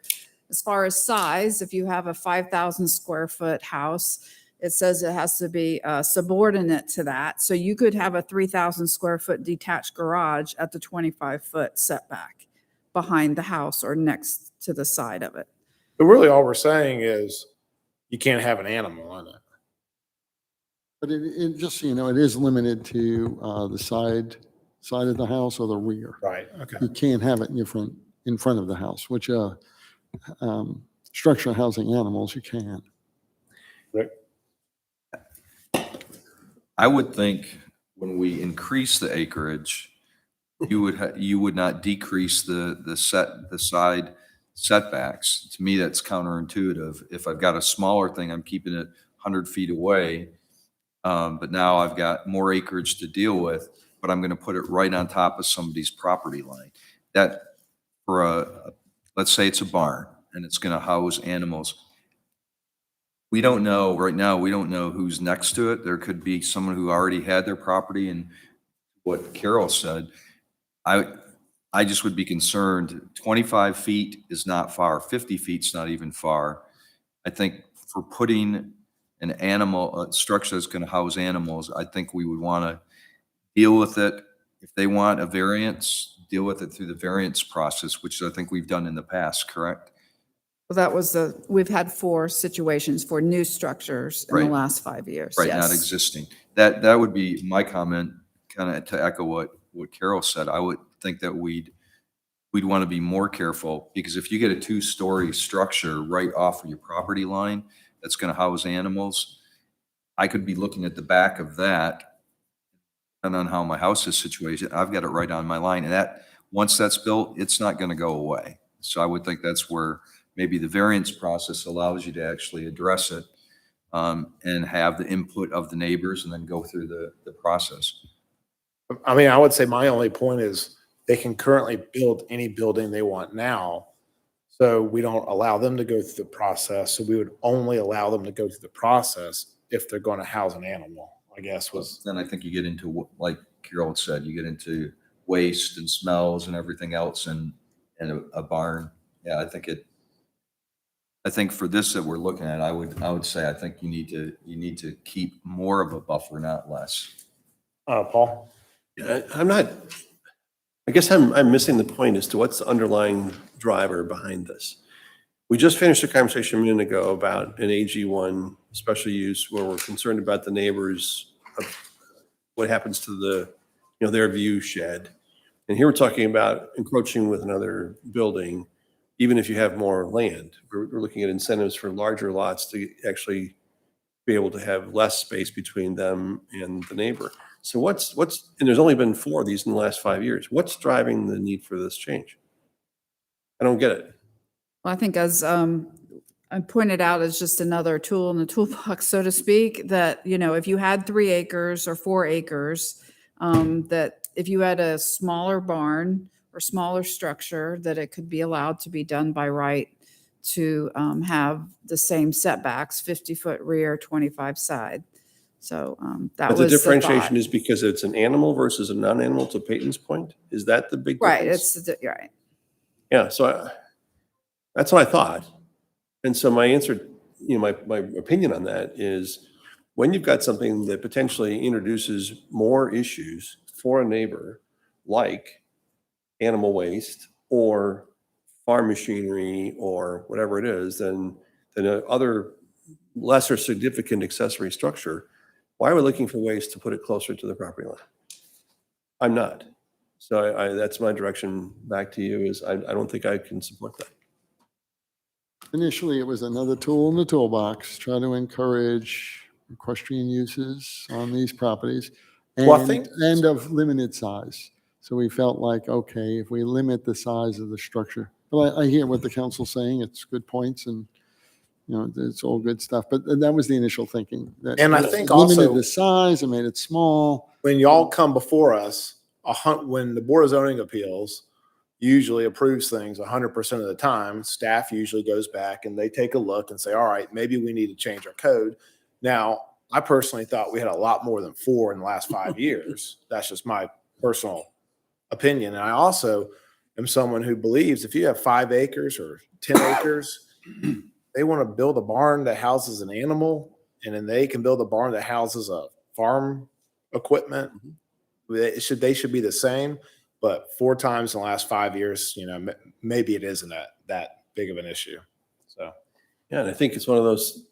As far as size, if you have a 5,000 square foot house, it says it has to be subordinate to that. So you could have a 3,000 square foot detached garage at the 25-foot setback behind the house or next to the side of it. But really all we're saying is you can't have an animal on it. But it just, so you know, it is limited to the side of the house or the rear. Right, okay. You can't have it in front of the house, which structure housing animals, you can. Rick? I would think when we increase the acreage, you would not decrease the side setbacks. To me, that's counterintuitive. If I've got a smaller thing, I'm keeping it 100 feet away. But now I've got more acreage to deal with, but I'm going to put it right on top of somebody's property line. That for let's say it's a barn and it's going to house animals. We don't know right now. We don't know who's next to it. There could be someone who already had their property, and what Carol said, I just would be concerned. 25 feet is not far. 50 feet's not even far. I think for putting an animal, a structure that's going to house animals, I think we would want to deal with it. If they want a variance, deal with it through the variance process, which I think we've done in the past, correct? Well, that was we've had 4 situations for new structures in the Right. last 5 years. Right, Yes. not existing. That would be my comment, kind of to echo what Carol said. I would think that we'd want to be more careful, because if you get a 2-story structure right off of your property line that's going to house animals, I could be looking at the back of that, and on how my house is situated, I've got it right on my line. And that, once that's built, it's not going to go away. So I would think that's where maybe the variance process allows you to actually address it, and have the input of the neighbors and then go through the process. I mean, I would say my only point is they can currently build any building they want now. So we don't allow them to go through the process. So we would only allow them to go through the process if they're going to house an animal, I guess was. Then I think you get into, like Carol said, you get into waste and smells and everything else in a barn. Yeah, I think for this that we're looking at, I would say, I think you need to keep more of a buffer, not less. Paul? Yeah, I'm not I guess I'm missing the point as to what's the underlying driver behind this. We just finished a conversation a minute ago about an AG1 special use where we're concerned about the neighbors, of what happens to the, their view shed. And here we're talking about encroaching with another building, even if you have more land. We're looking at incentives for larger lots to actually be able to have less space between them and the neighbor. So what's, and there's only been 4 of these in the last 5 years. What's driving the need for this change? I don't get it. Well, I think as I pointed out, as just another tool in the toolbox, so to speak, that, if you had 3 acres or 4 acres, that if you had a smaller barn or smaller structure, that it could be allowed to be done by right to have the same setbacks, 50-foot rear, 25 side. So that was But the the differentiation thought. is because it's an animal versus a non-animal, to Peyton's point? Is that the big Right, difference? it's, right. Yeah, so that's what I thought. And so my answer, my opinion on that is when you've got something that potentially introduces more issues for a neighbor, like animal waste or farm machinery or whatever it is, than other lesser significant accessory structure, why are we looking for ways to put it closer to the property line? I'm not. So that's my direction back to you is I don't think I can support that. Initially, it was another tool in the toolbox, try to encourage equestrian uses on these properties Well, I think- and of limited size. So we felt like, okay, if we limit the size of the structure, but I hear what the council's saying, it's good points and, it's all good stuff, but that was the initial thinking. that And I it think limited also- the size and made it small. When y'all come before us, when the Board of Zoning Appeals usually approves things 100% of the time, staff usually goes back and they take a look and say, all right, maybe we need to change our code. Now, I personally thought we had a lot more than 4 in the last 5 years. That's just my personal opinion. And I also am someone who believes if you have 5 acres or 10 acres, they want to build a barn that houses an animal, and then they can build a barn that houses a farm equipment. They should be the same, but 4 times in the last 5 years, maybe it isn't that big of an issue. So, Yeah, and I think it's one of those,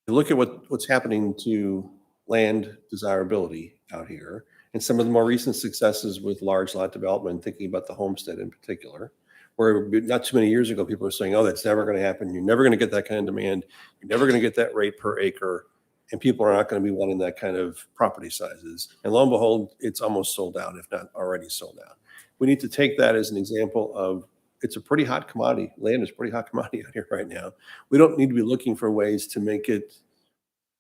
you look at what's happening to land desirability out here, and some of the more recent successes with large lot development, thinking about the homestead in particular, where not too many years ago, people were saying, oh, that's never going to happen. You're never going to get that kind of demand. You're never going to get that rate per acre. And people are not going to be wanting that kind of property sizes. And lo and behold, it's almost sold out, if not already sold out. We need to take that as an example of it's a pretty hot commodity. Land is a pretty hot commodity out here right now. We don't need to be looking for ways to make it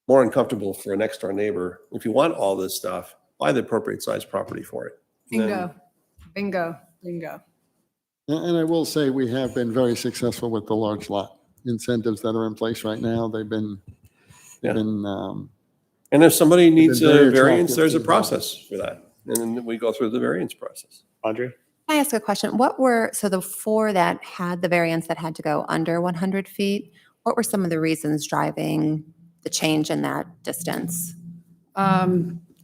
more uncomfortable for a next door neighbor. If you want all this stuff, buy the appropriate size property for it. And then- Bingo. And I will say, we have been very successful with the large lot incentives that are in place right now. They've been, Yeah. been, And if somebody needs been very a variance, attractive there's a to the process for that. And then we go through the variance process. Andre? Can I ask a question? So the 4 that had the variance that had to go under 100 feet, what were some of the reasons driving the change in that distance?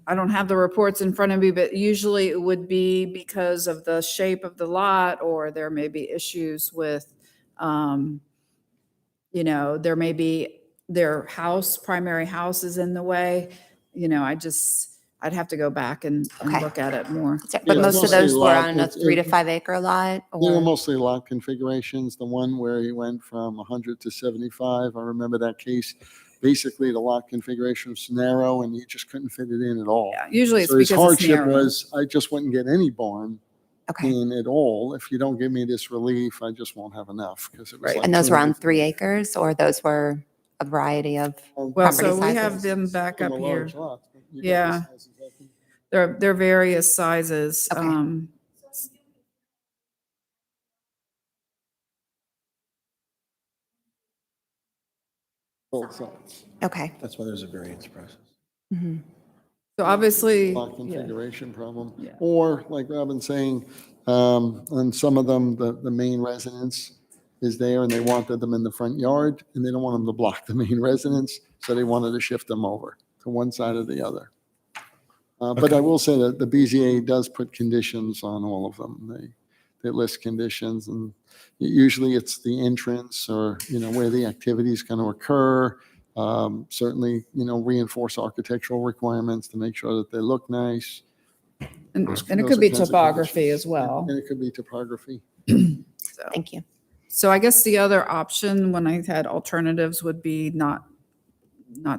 I don't have the reports in front of me, but usually it would be because of the shape of the lot, or there may be issues with, there may be their primary house is in the way. I'd have to go back and Okay. look at it more. But Yeah, most of mostly those were lot. on a It's- 3 to 5 acre lot? they were Or mostly lot configurations. The one where he went from 100 to 75, I remember that case. Basically, the lot configuration was narrow and you just couldn't fit it in at all. Yeah, usually it's So his because it's hardship narrow. was, I just wouldn't get any barn Okay. in at all. If you don't give me this relief, I just won't have enough, because it was Right. like And those were on 200 3 acres, or those were a variety of? Well, property so we have sizes? them back from up a here. large lot. You got Yeah. the sizes, I think. They're various sizes. Okay. Both sides. Okay. That's why there's a variance process. Mhm. So obviously, Lot yeah. configuration problem. Yeah. Or like Robin's saying, on some of them, the main residence is there and they wanted them in the front yard and they don't want them to block the main residence. So they wanted to shift them over to one side or the other. But I will say that the BZA does put conditions on all of them. They list conditions, and usually it's the entrance or, where the activity is going to occur. Certainly, reinforce architectural requirements to make sure that they look nice. And Those it are could be kinds of topography conditions. as well. And it could be topography. Thank you. So I guess the other option when I had alternatives would be not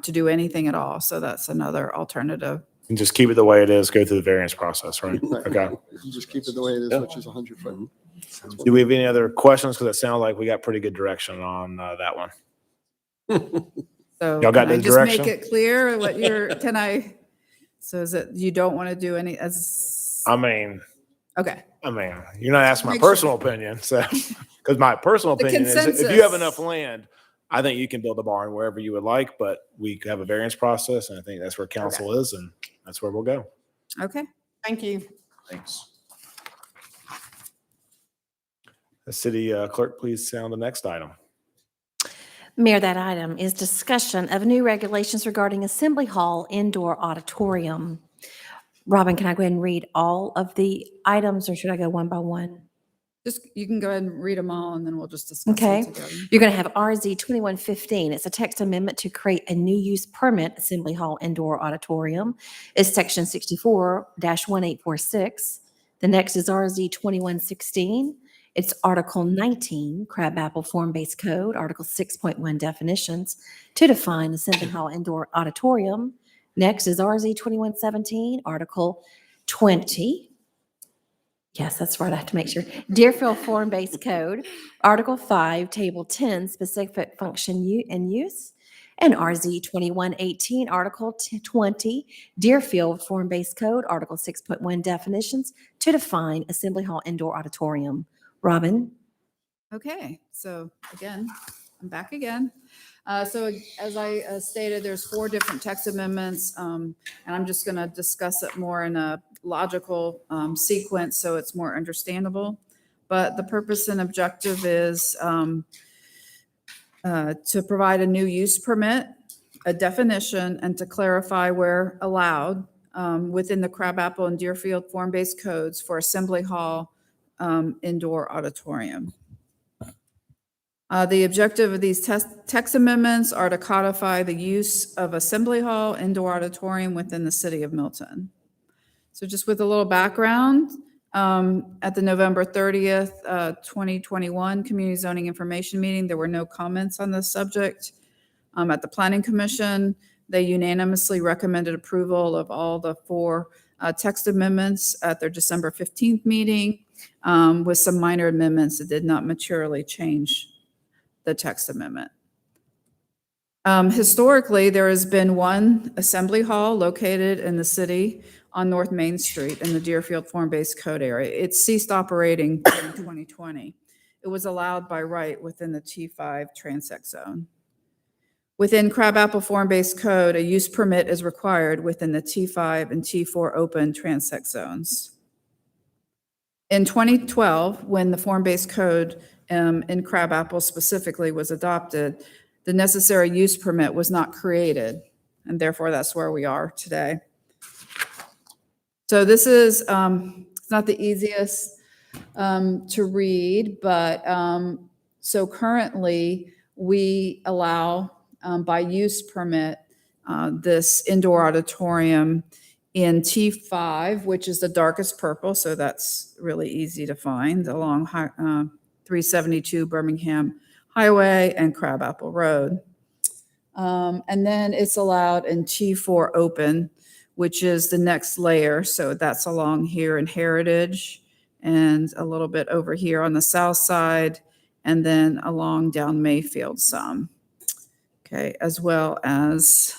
to do anything at all. So that's another alternative. And just keep it the way it is, go through the variance process, right? Okay. Just keep it the way it is, which is 100 foot. Do we have any other questions? Because it sounds like we got pretty good direction on that one. So Y'all got can I the just direction? make it clear what so is it, you don't want to do any Okay. You're not asking my Make sure. personal opinion, so, because my personal The opinion is if you have consensus. enough land, I think you can build a barn wherever you would like, but we have a variance process, and I think that's where council is, and that's where we'll go. Okay. Thank you. Thanks. The city clerk, please sound the next item. Mayor, that item is discussion of new regulations regarding Assembly Hall Indoor Auditorium. Robin, can I go ahead and read all of the items, or should I go one by one? You can go ahead and read them all and then we'll just discuss Okay. them together. You're going to have RZ 2115. It's a text amendment to create a new use permit, Assembly Hall Indoor Auditorium. It's section 64-1846. The next is RZ 2116. It's Article 19, Crabapple Form-Based Code, Article 6.1 definitions to define Assembly Hall Indoor Auditorium. Next is RZ 2117, Article 20. Yes, that's right. I have to make sure. Deerfield Form-Based Code, Article 5, Table 10, Specific Function and Use, and RZ 2118, Article 20, Deerfield Form-Based Code, Article 6.1 definitions to define Assembly Hall Indoor Auditorium. Robin? Okay, so again, I'm back again. So as I stated, there's 4 different text amendments, and I'm just going to discuss it more in a logical sequence so it's more understandable. But the purpose and objective is to provide a new use permit, a definition, and to clarify where allowed within the Crabapple and Deerfield form-based codes for Assembly Hall Indoor Auditorium. The objective of these text amendments are to codify the use of Assembly Hall Indoor Auditorium within the city of Milton. So just with a little background, at the November 30th, 2021 Community Zoning Information Meeting, there were no comments on this subject. At the Planning Commission, they unanimously recommended approval of all the 4 text amendments at their December 15th meeting, with some minor amendments that did not materially change the text amendment. Historically, there has been one assembly hall located in the city on North Main Street in the Deerfield Form-Based Code area. It ceased operating in 2020. It was allowed by right within the T5 transect zone. Within Crabapple Form-Based Code, a use permit is required within the T5 and T4 open transect zones. In 2012, when the Form-Based Code in Crabapple specifically was adopted, the necessary use permit was not created, and therefore that's where we are today. So this is, it's not the easiest to read, but so currently we allow by use permit this indoor auditorium in T5, which is the darkest purple, so that's really easy to find along 372 Birmingham Highway and Crabapple Road. And then it's allowed in T4 open, which is the next layer. So that's along here in Heritage and a little bit over here on the south side, and then along down Mayfield some. Okay, as well as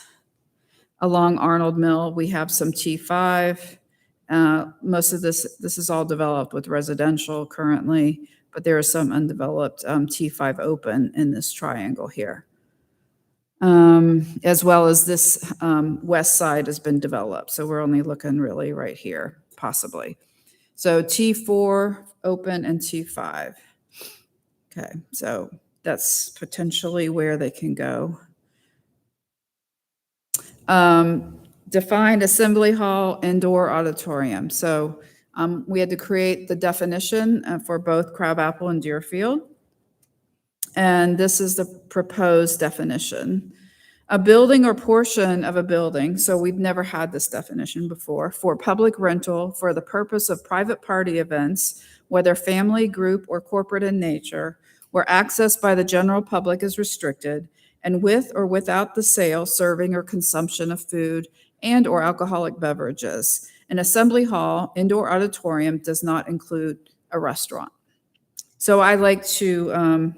along Arnold Mill, we have some T5. Most of this is all developed with residential currently, but there is some undeveloped T5 open in this triangle here. As well as this west side has been developed. So we're only looking really right here, possibly. So T4 open and T5. Okay, so that's potentially where they can go. defined assembly hall, indoor auditorium. So we had to create the definition for both Crabapple and Deerfield. And this is the proposed definition. A building or portion of a building, so we've never had this definition before, for public rental for the purpose of private party events, whether family, group, or corporate in nature, where access by the general public is restricted, and with or without the sale, serving, or consumption of food and or alcoholic beverages. An assembly hall, indoor auditorium does not include a restaurant. So I like to,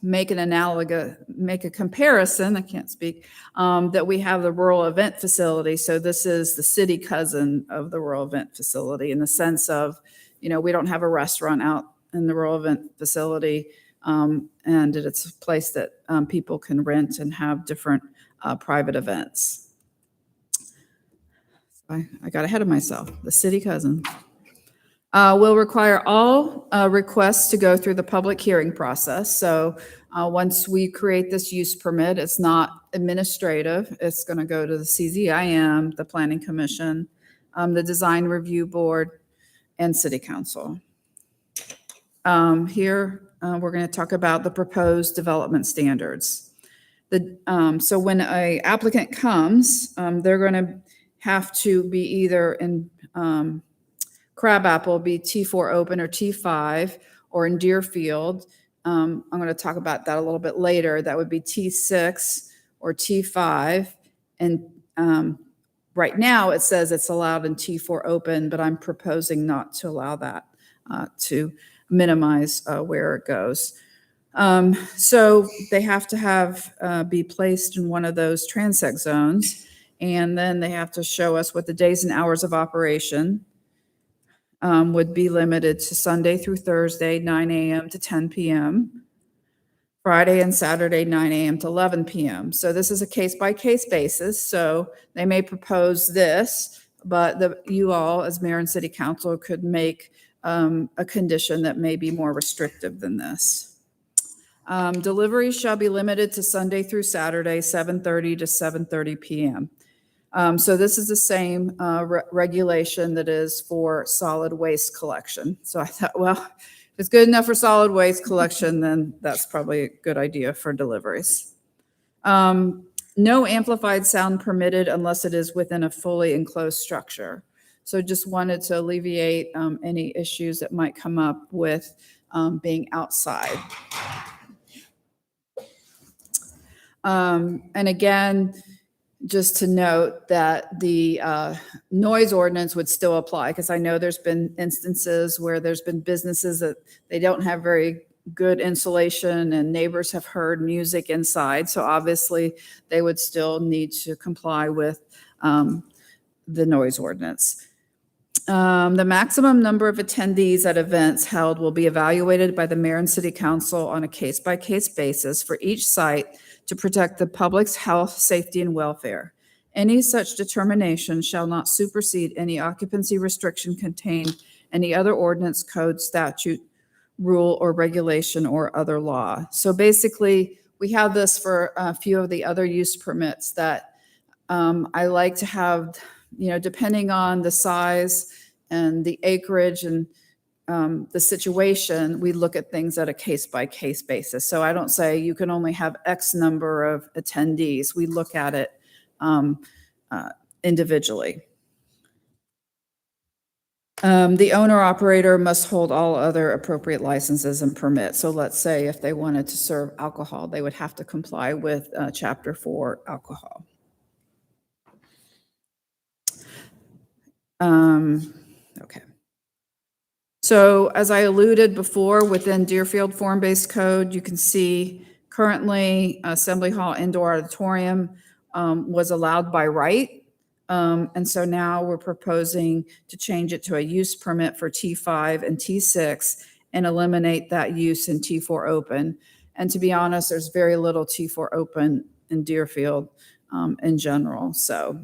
make a comparison, I can't speak, that we have the rural event facility. So this is the city cousin of the rural event facility in the sense of, we don't have a restaurant out in the rural event facility. And it's a place that people can rent and have different private events. So I got ahead of myself. The city cousin will require all requests to go through the public hearing process. So once we create this use permit, it's not administrative. It's going to go to the CZIM, the Planning Commission, the Design Review Board, and City Council. Here, we're going to talk about the proposed development standards. So when an applicant comes, they're going to have to be either in Crabapple, be T4 open or T5, or in Deerfield. I'm going to talk about that a little bit later. That would be T6 or T5. And right now it says it's allowed in T4 open, but I'm proposing not to allow that to minimize where it goes. So they have to be placed in one of those transect zones, and then they have to show us what the days and hours of operation would be limited to Sunday through Thursday, 9 a.m. to 10 p.m., Friday and Saturday, 9 a.m. to 11 p.m. So this is a case-by-case basis. So they may propose this, but you all, as mayor and city council, could make a condition that may be more restrictive than this. Deliveries shall be limited to Sunday through Saturday, 7:30 to 7:30 p.m. So this is the same regulation that is for solid waste collection. So I thought, well, if it's good enough for solid waste collection, then that's probably a good idea for deliveries. No amplified sound permitted unless it is within a fully enclosed structure. So just wanted to alleviate any issues that might come up with being outside. And again, just to note that the noise ordinance would still apply, because I know there's been instances where there's been businesses that they don't have very good insulation and neighbors have heard music inside. So obviously they would still need to comply with the noise ordinance. The maximum number of attendees at events held will be evaluated by the mayor and city council on a case-by-case basis for each site to protect the public's health, safety, and welfare. Any such determination shall not supersede any occupancy restriction contained any other ordinance, code, statute, rule, or regulation, or other law. So basically, we have this for a few of the other use permits that I like to have, depending on the size and the acreage and the situation, we look at things at a case-by-case basis. So I don't say you can only have X number of attendees. We look at it individually. The owner-operator must hold all other appropriate licenses and permits. So let's say if they wanted to serve alcohol, they would have to comply with Chapter 4 alcohol. Okay. So as I alluded before, within Deerfield Form-Based Code, you can see currently Assembly Hall Indoor Auditorium was allowed by right. And so now we're proposing to change it to a use permit for T5 and T6 and eliminate that use in T4 open. And to be honest, there's very little T4 open in Deerfield in general. So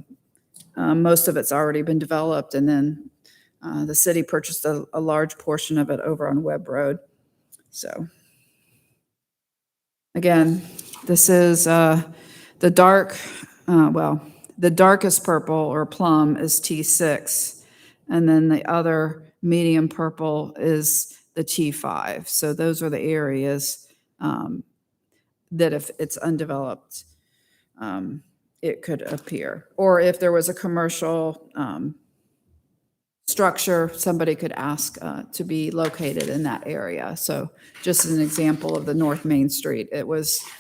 most of it's already been developed, and then the city purchased a large portion of it over on Webb Road. So again, this is the dark well, the darkest purple or plum is T6. And then the other medium purple is the T5. So those are the areas that if it's undeveloped, it could appear. Or if there was a commercial structure, somebody could ask to be located in that area. So just as an example of the North Main Street, they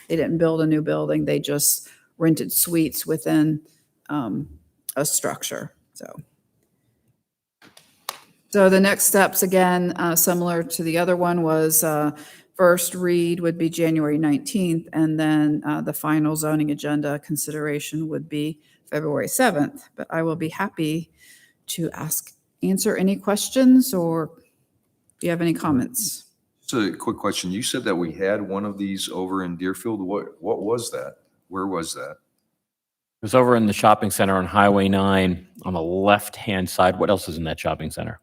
didn't build a new building, they just rented suites within a structure, So the next steps, again, similar to the other one, was first read would be January 19th, and then the final zoning agenda consideration would be February 7th. But I will be happy to answer any questions, or do you have any comments? Just a quick question. You said that we had one of these over in Deerfield. What was that? Where was that? It was over in the shopping center on Highway 9 on the left-hand side. What else is in that shopping center?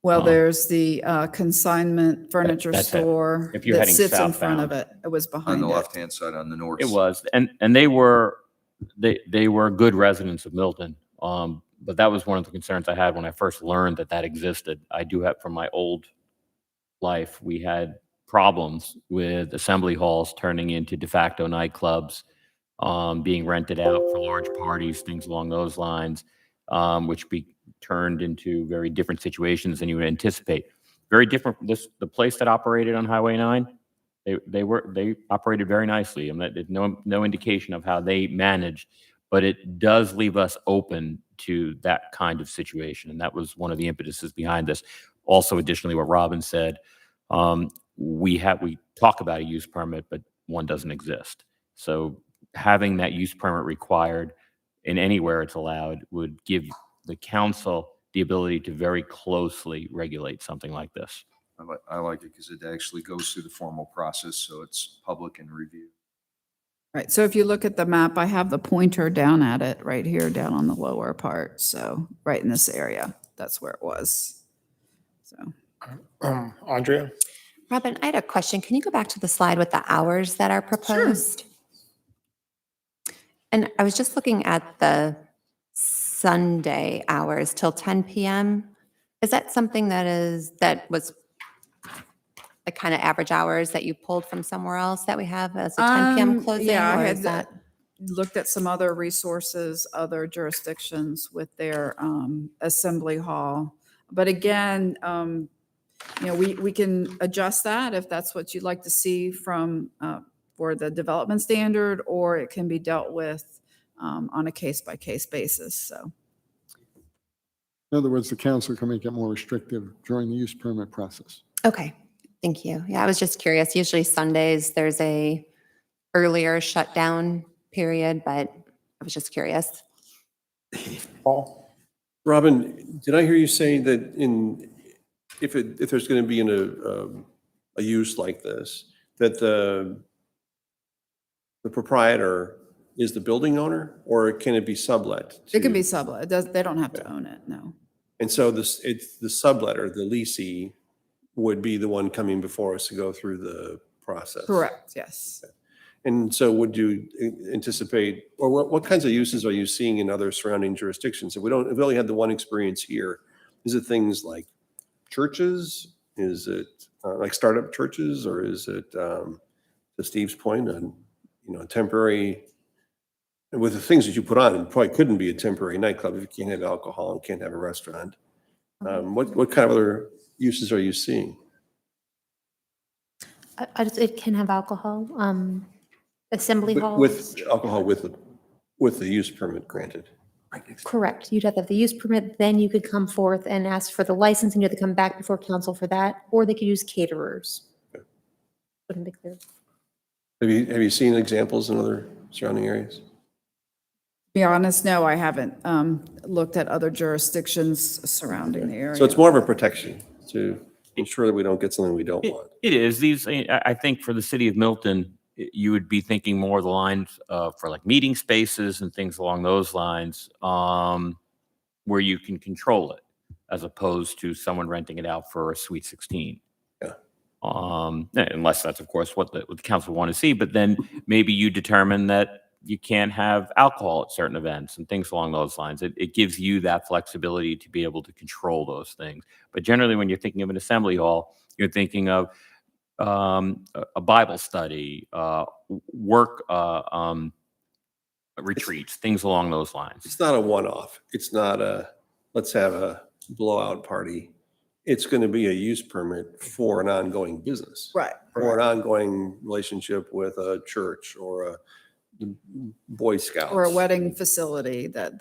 Well, there's the consignment furniture that's it. store If you're that heading sits in front southbound. of it. It was On behind the it. left-hand side, on the north. It was, and they were good residents of Milton. But that was one of the concerns I had when I first learned that existed. I do have, from my old life, we had problems with assembly halls turning into de facto nightclubs, being rented out for large parties, things along those lines, which turned into very different situations than you would anticipate. Very different. The place that operated on Highway 9, they operated very nicely. I mean, there's no indication of how they managed, but it does leave us open to that kind of situation, and that was one of the impetuses behind this. Also, additionally, what Robin said, we talk about a use permit, but one doesn't exist. So having that use permit required in anywhere it's allowed would give the council the ability to very closely regulate something like this. I like it because it actually goes through the formal process, so it's public and review. Right, so if you look at the map, I have the pointer down at it right here, down on the lower part. So right in this area, that's where it was. So, Andrea? Robin, I had a question. Can you go back to the slide with the hours that are proposed? And I was just looking at the Sunday hours till 10 p.m. Is that something that was the kind of average hours that you pulled from somewhere else that we have as a 10 p.m. closing? Yeah, I or had is that? looked at some other resources, other jurisdictions with their assembly hall. But again, we can adjust that if that's what you'd like to see from for the development standard, or it can be dealt with on a case-by-case basis. So, In other words, the council can make it more restrictive during the use permit process. Okay, thank you. Yeah, I was just curious. Usually Sundays, there's a earlier shutdown period, but I was just curious. Paul? Robin, did I hear you say that if there's going to be a use like this, that the proprietor is the building owner, or can it be sublet? it can be sublet. They don't have to own it, no. And so it's the subletter, the leasee, would be the one coming before us to go through the process. Correct, yes. And so would you anticipate, or what kinds of uses are you seeing in other surrounding jurisdictions? If we only had the one experience here, is it things like churches? Is it like startup churches, or is it, to Steve's point, a temporary, with the things that you put on, it probably couldn't be a temporary nightclub if you can't have alcohol and can't have a restaurant. What kind of other uses are you seeing? It can have alcohol, assembly halls. With alcohol with the use permit granted. Correct. You'd have to have the use permit, then you could come forth and ask for the license, and you have to come back before council for that, or they could use caterers. Wouldn't be clear. Have you seen examples in other surrounding areas? Be honest, no, I haven't looked at other jurisdictions surrounding the area. So it's more of a protection to ensure that we don't get something we don't want. It is. I think for the city of Milton, you would be thinking more the lines for like meeting spaces and things along those lines, where you can control it, as opposed to someone renting it out for a Suite 16. Yeah. Unless that's, of course, what the council want to see. But then maybe you determine that you can't have alcohol at certain events and things along those lines. It gives you that flexibility to be able to control those things. But generally, when you're thinking of an assembly hall, you're thinking of a Bible study, work retreats, things along those lines. It's not a one-off. It's not a, let's have a blowout party. It's going to be a use permit for an ongoing business. Right. Or an ongoing relationship with a church or a Boy Scouts. Or a wedding facility that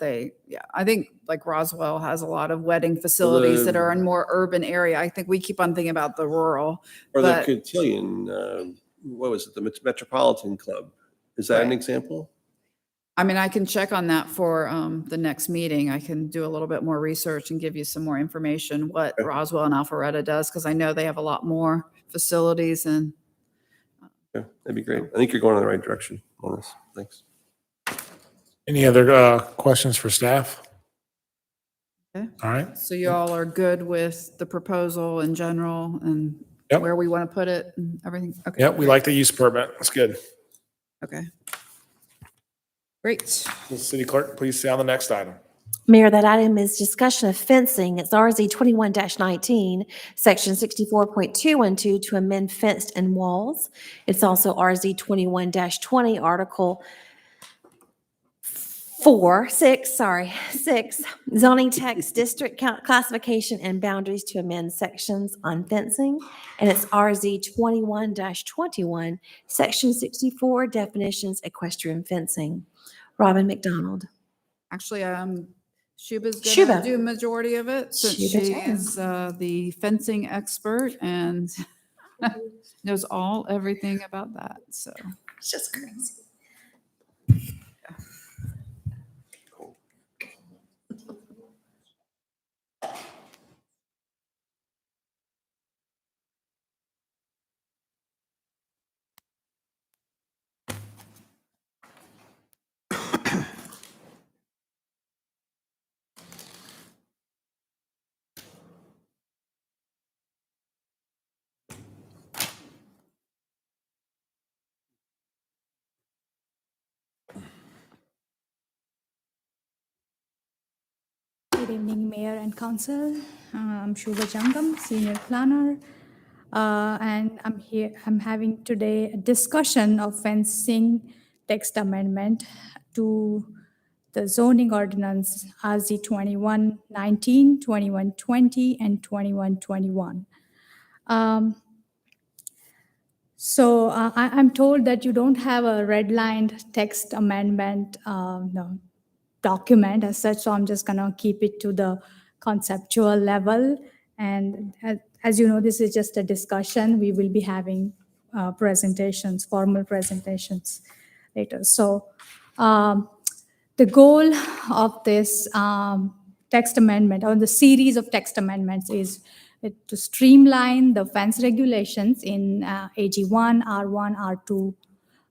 I think like Roswell has a lot of wedding facilities that are in more urban area. I think we keep on thinking about the rural. Or the but- Cotillion, what was it, the Metropolitan Club? Is that an Right. example? I mean, I can check on that for the next meeting. I can do a little bit more research and give you some more information, what Okay. Roswell and Alpharetta does, because I know they have a lot more facilities and Yeah, that'd be great. I think you're going in the right direction on this. Thanks. Any other questions for staff? Okay. All right. so you all are good with the proposal in general and Yep. where we want to put it and everything? Okay. Yep, we like the use permit. That's good. Okay. Great. City Clerk, please say on the next item. Mayor, that item is discussion of fencing. It's RZ 21-19, Section 64.212 to amend fenced and walls. It's also RZ 21-20, Article 6, zoning text, district classification and boundaries to amend sections on fencing. And it's RZ 21-21, Section 64, definitions, equestrian fencing. Robin McDonald. Actually, Shuba's Shuba. gonna do majority of it since Shuba she can. is the fencing expert and knows everything about that, so. It's just crazy. Good evening, Mayor and Council. I'm Shubha Jangam, Senior Planner. And I'm having today a discussion of fencing text amendment to the zoning ordinance RZ 21-19, 21-20, and 21-21. So I'm told that you don't have a redlined text amendment document as such, so I'm just gonna keep it to the conceptual level. And as you know, this is just a discussion. We will be having presentations, formal presentations later. So the goal of this text amendment or the series of text amendments is to streamline the fence regulations in AG1, R1, R2,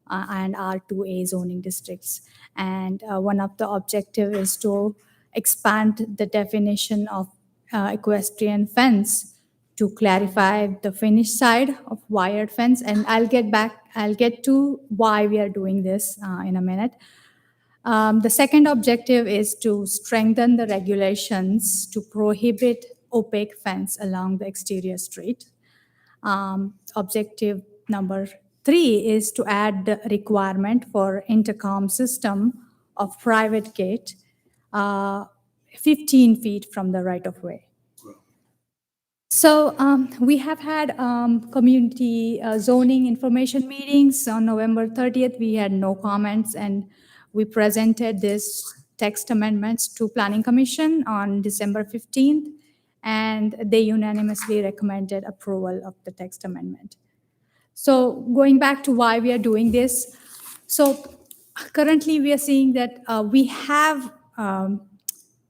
and R2A zoning districts. And one of the objective is to expand the definition of equestrian fence to clarify the finished side of wired fence. And I'll get to why we are doing this in a minute. The second objective is to strengthen the regulations to prohibit opaque fence along the exterior street. Objective number 3 is to add the requirement for intercom system of private gate 15 feet from the right of way. So we have had community zoning information meetings on November 30th. We had no comments, and we presented this text amendments to Planning Commission on December 15th, and they unanimously recommended approval of the text amendment. So going back to why we are doing this. So currently we are seeing that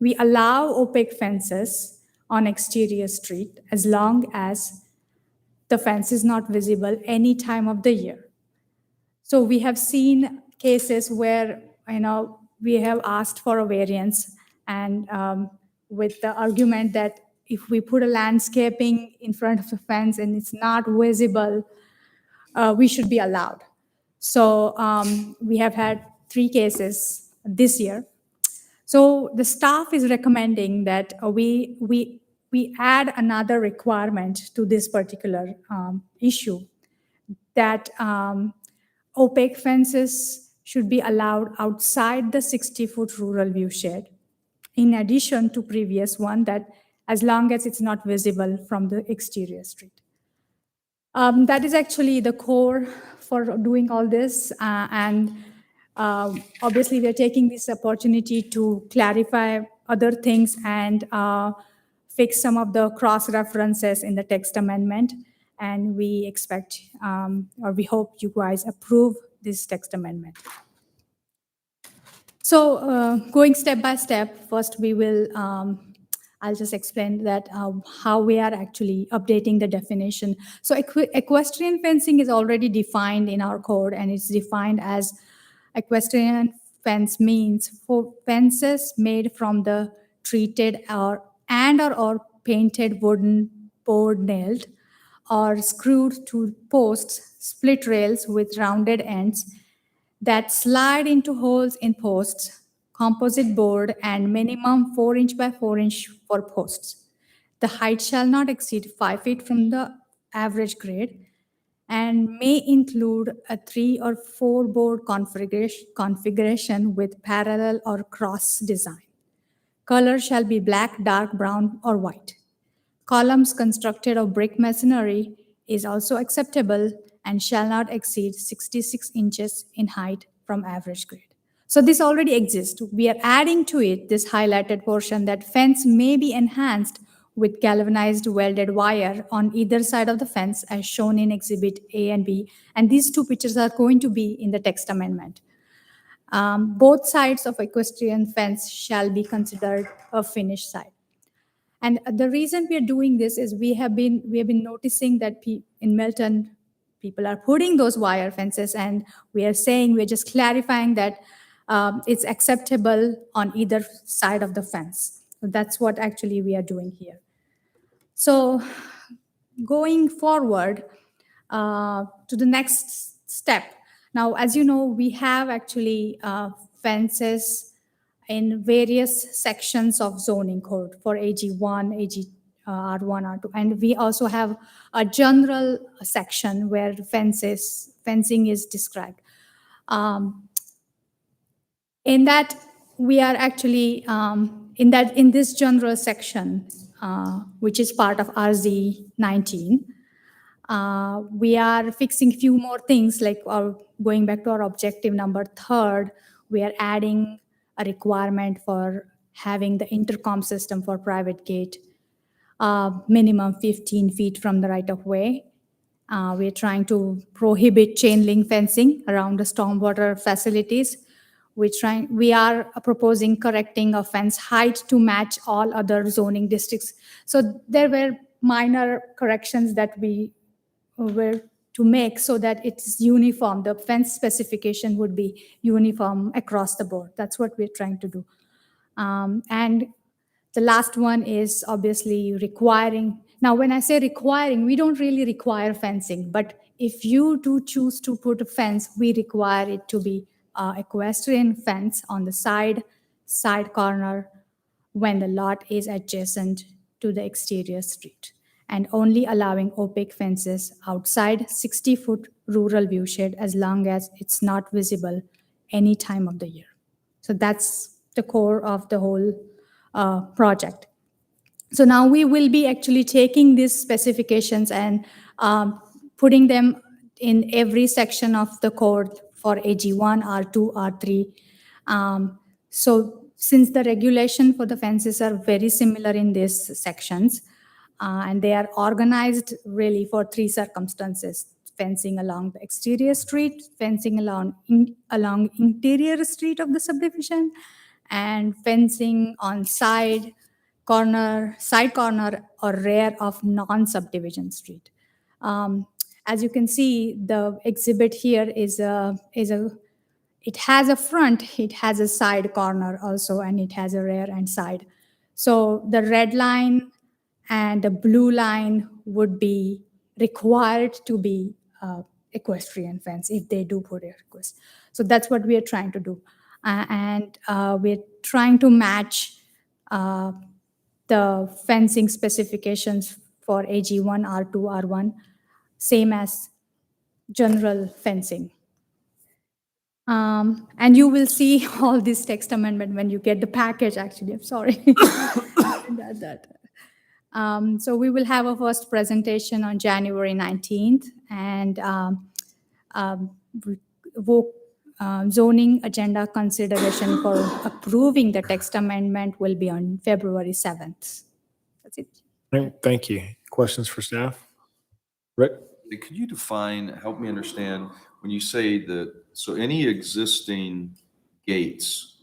we allow opaque fences on exterior street as long as the fence is not visible any time of the year. So we have seen cases where, we have asked for a variance and with the argument that if we put a landscaping in front of the fence and it's not visible, we should be allowed. So we have had 3 cases this year. So the staff is recommending that we add another requirement to this particular issue, that opaque fences should be allowed outside the 60-foot rural view shed, in addition to previous one, that as long as it's not visible from the exterior street. That is actually the core for doing all this. Obviously, we are taking this opportunity to clarify other things and fix some of the cross-references in the text amendment. And we expect, or we hope you guys approve this text amendment. So going step by step, first we will, I'll just explain that how we are actually updating the definition. So equestrian fencing is already defined in our code, and it's defined as equestrian fence means for fences made from the treated or painted wooden board nailed or screwed to posts, split rails with rounded ends that slide into holes in posts, composite board, and minimum 4 inch by 4 inch for posts. The height shall not exceed 5 feet from the average grade and may include a 3 or 4 board configuration with parallel or cross design. Color shall be black, dark brown, or white. Columns constructed of brick masonry is also acceptable and shall not exceed 66 inches in height from average grade. So this already exists. We are adding to it this highlighted portion that fence may be enhanced with galvanized welded wire on either side of the fence as shown in Exhibit A and B. And these 2 pictures are going to be in the text amendment. Both sides of equestrian fence shall be considered a finished side. And the reason we are doing this is we have been noticing that in Milton, people are putting those wire fences, and we are saying, we're just clarifying that it's acceptable on either side of the fence. So that's what actually we are doing here. So going forward to the next step. Now, as you know, we have actually fences in various sections of zoning code for AG1, AG R1, R2, and we also have a general section where fencing is described. In that, we are actually in this general section, which is part of RZ 19. We are fixing few more things, like going back to our objective number 3rd, we are adding a requirement for having the intercom system for private gate, minimum 15 feet from the right of way. We are trying to prohibit chain link fencing around the stormwater facilities. We are proposing correcting a fence height to match all other zoning districts. So there were minor corrections that we were to make so that it's uniform. The fence specification would be uniform across the board. That's what we're trying to do. And the last one is obviously requiring. Now, when I say requiring, we don't really require fencing, but if you do choose to put a fence, we require it to be equestrian fence on the side corner when the lot is adjacent to the exterior street, and only allowing opaque fences outside 60-foot rural view shed as long as it's not visible any time of the year. So that's the core of the whole project. So now we will be actually taking these specifications and putting them in every section of the code for AG1, R2, R3. So since the regulation for the fences are very similar in these sections, and they are organized really for 3 circumstances: fencing along the exterior street, fencing along interior street of the subdivision, and fencing on side corner or rear of non-subdivision street. As you can see, the exhibit here it has a front, it has a side corner also, and it has a rear and side. So the red line and the blue line would be required to be equestrian fence if they do put a request. So that's what we are trying to do. And we're trying to match the fencing specifications for AG1, R2, R1, same as general fencing. And you will see all this text amendment when you get the package, actually. I'm sorry. So we will have a first presentation on January 19th, and zoning agenda consideration for approving the text amendment will be on February 7th. That's it. Thank you. Questions for staff? Rick? Could you help me understand, when you say that, so any existing gates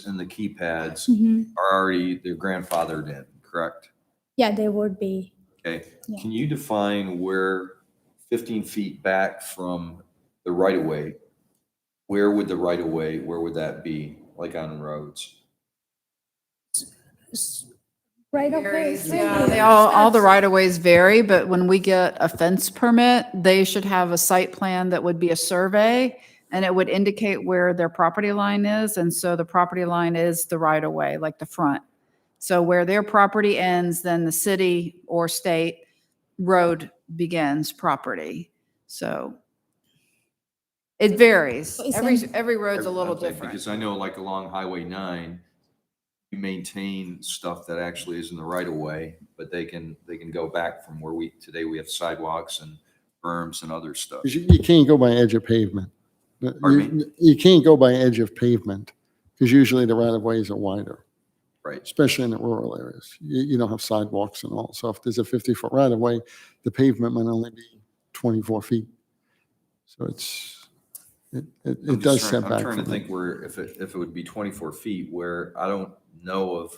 and the keypads are already, they're grandfathered in, correct? Yeah, they would be. Okay. Yeah. Can you define where 15 feet back from the right of way, where would that be, like on roads? Right away. Yeah, all the right-of-ways vary, but when we get a fence permit, they should have a site plan that would be a survey, and it would indicate where their property line is, and so the property line is the right-of-way, like the front. So where their property ends, then the city or state road begins property. So it varies. Every road's a little Okay, different. Because I know, like along Highway 9, you maintain stuff that actually is in the right of way, but they can go back from where today we have sidewalks and berms and other stuff. You can't go by edge of pavement. Pardon me? You can't go by edge of pavement, because usually the right-of-ways are wider. Right. Especially in the rural areas. You don't have sidewalks and all. So if there's a 50-foot right-of-way, the pavement might only be 24 feet. So it does set back. I'm trying to from think that. where, if it would be 24 feet, where I don't know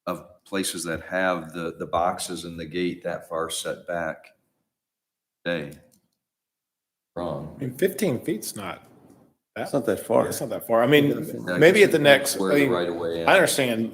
of places that have the boxes and the gate that far set back. Hey, wrong. I mean, 15 feet's not. It's not that far. It's not that far. I mean, maybe at the next, Where the right of way. I understand,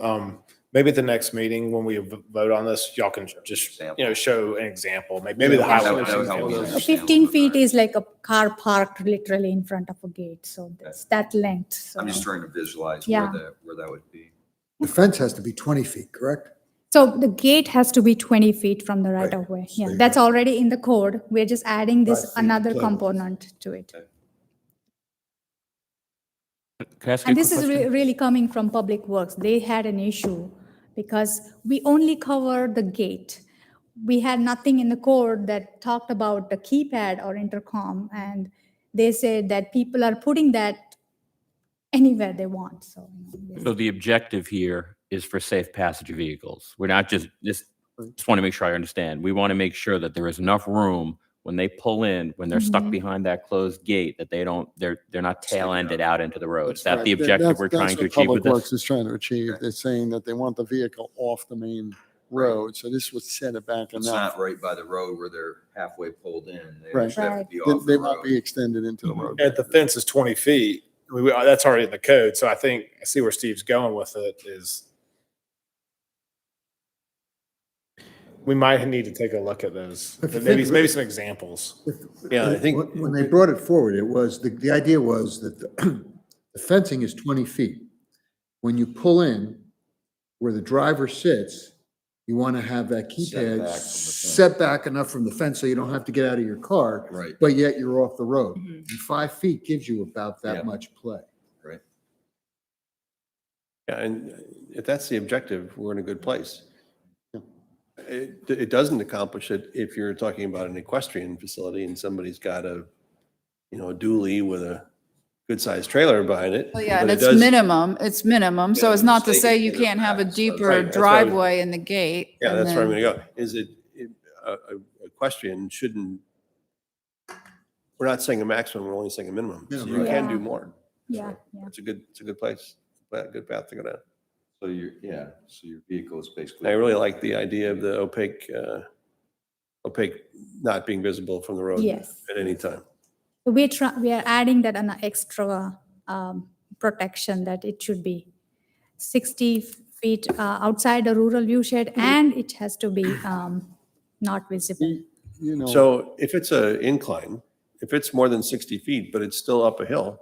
maybe at the next meeting, when we vote on this, y'all can just, show an example. Maybe the highway. That would help me understand 15 a little feet bit is like a car parked literally in front of a gate, so that's that length. So. I'm just trying to visualize Yeah. where that would be. The fence has to be 20 feet, correct? So the gate has to be 20 feet from the right of way. So Yeah, you that's got- already in the code. We're just adding this 5 feet another plus. component to it. Can I ask you a And this quick is question? really coming from Public Works. They had an issue because we only cover the gate. We had nothing in the code that talked about the keypad or intercom. And they said that people are putting that anywhere they want, so. So the objective here is for safe passage of vehicles. We're not just want to make sure I understand. We want to make sure that there is enough room when they pull in, when they're stuck behind that closed gate, that they're not tail-ended out into the road. Is that the Right. objective we're That's trying to what achieve with Public Works this? is trying to achieve. They're saying that they want the vehicle off the main road, so this would set it back It's enough. not right by the road where they're halfway pulled in. They Right. actually have to be They off the they won't road. be extended into the road. If the fence is 20 feet, that's already in the code. So I see where Steve's going with it is we might need to take a look at those. If you Maybe think- some examples. Yeah, I think, When they brought it forward, it was, the idea was that the fencing is 20 feet. When you pull in, where the driver sits, you want to have that Set keypad back from the fence. set back enough from the fence so you don't have to get out of your car, Right, but yet you're off the road. And 5 feet gives you about Yeah. that much play. right. yeah, and if that's the objective, we're in a good place. It doesn't accomplish it if you're talking about an equestrian facility and somebody's got a dually with a good-sized trailer behind it. Well, yeah, but and it it's does- minimum, so Yeah, it's not to mistake say it you in the can't have a past. deeper Right, that's what I was- driveway in the gate. Yeah, and that's where I'm then- gonna go. Is it, a equestrian shouldn't, we're not saying a maximum, we're only saying a minimum. So you can do Yeah. more. Yeah, It's a good place, a good path to go down. So your vehicle is basically. I really like the idea of the opaque not being visible from the road Yes. at any time. So we are adding that an extra protection that it should be 60 feet outside a rural view shed, and it has to be not visible. You know, So if it's an incline, if it's more than 60 feet, but it's still up a hill,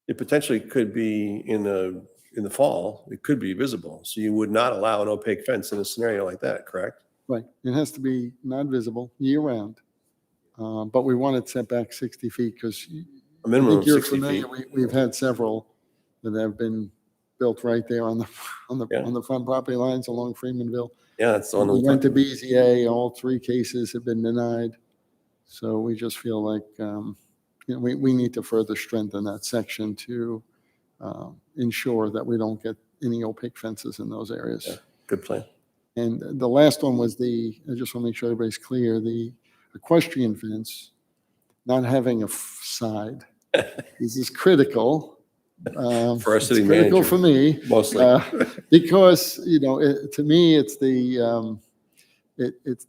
it potentially could be in the fall, it could be visible. So you would not allow an opaque fence in a scenario like that, correct? Right. It has to be not visible year round. But we want it set back 60 feet because A minimum of you're 60 familiar. feet. We've had several that have been built right there on the front property lines along Freemanville. Yeah, that's the one. We went to BZA, all 3 cases have been denied. So we just feel like, we need to further strengthen that section to ensure that we don't get any opaque fences in those areas. Yeah, good plan. And the last one was I just want to make sure everybody's clear, the equestrian fence, not having a side. This is critical. For our city It's critical manager, for me. mostly. Because, to me, it's the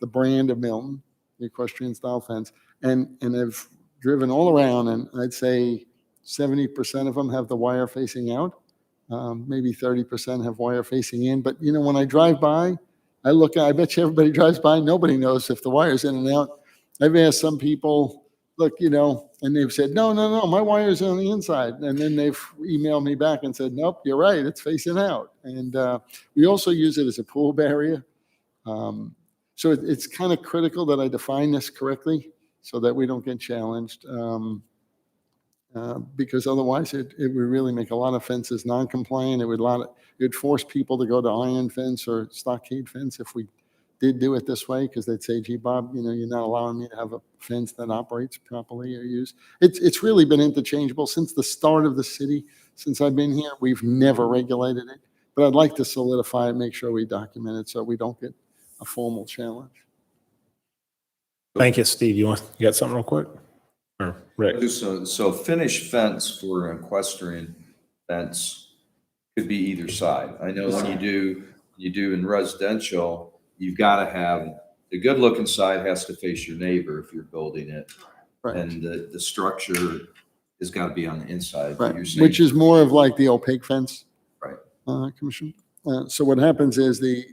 brand of Milton, the equestrian style fence. And I've driven all around and I'd say 70% of them have the wire facing out. Maybe 30% have wire facing in. But, when I drive by, I bet you everybody drives by, nobody knows if the wire's in and out. I've asked some people, look, and they've said, no, my wire's on the inside. And then they've emailed me back and said, nope, you're right, it's facing out. And we also use it as a pool barrier. So it's kind of critical that I define this correctly so that we don't get challenged. Because otherwise it would really make a lot of fences non-compliant. It would force people to go to iron fence or stockade fence if we did do it this way, because they'd say, gee, Bob, you're not allowing me to have a fence that operates properly or used. It's really been interchangeable since the start of the city. Since I've been here, we've never regulated it. But I'd like to solidify it, make sure we document it so we don't get a formal challenge. Thank you, Steve. You got something real quick? Or Rick? So finished fence for an equestrian fence could be either side. I know when you do in residential, you've got to have, the good looking side has to face your neighbor if you're building it. Right. And the structure has got to be on the inside. Right, You're saying- which is more of like the opaque fence. Right. Commission. So what happens is the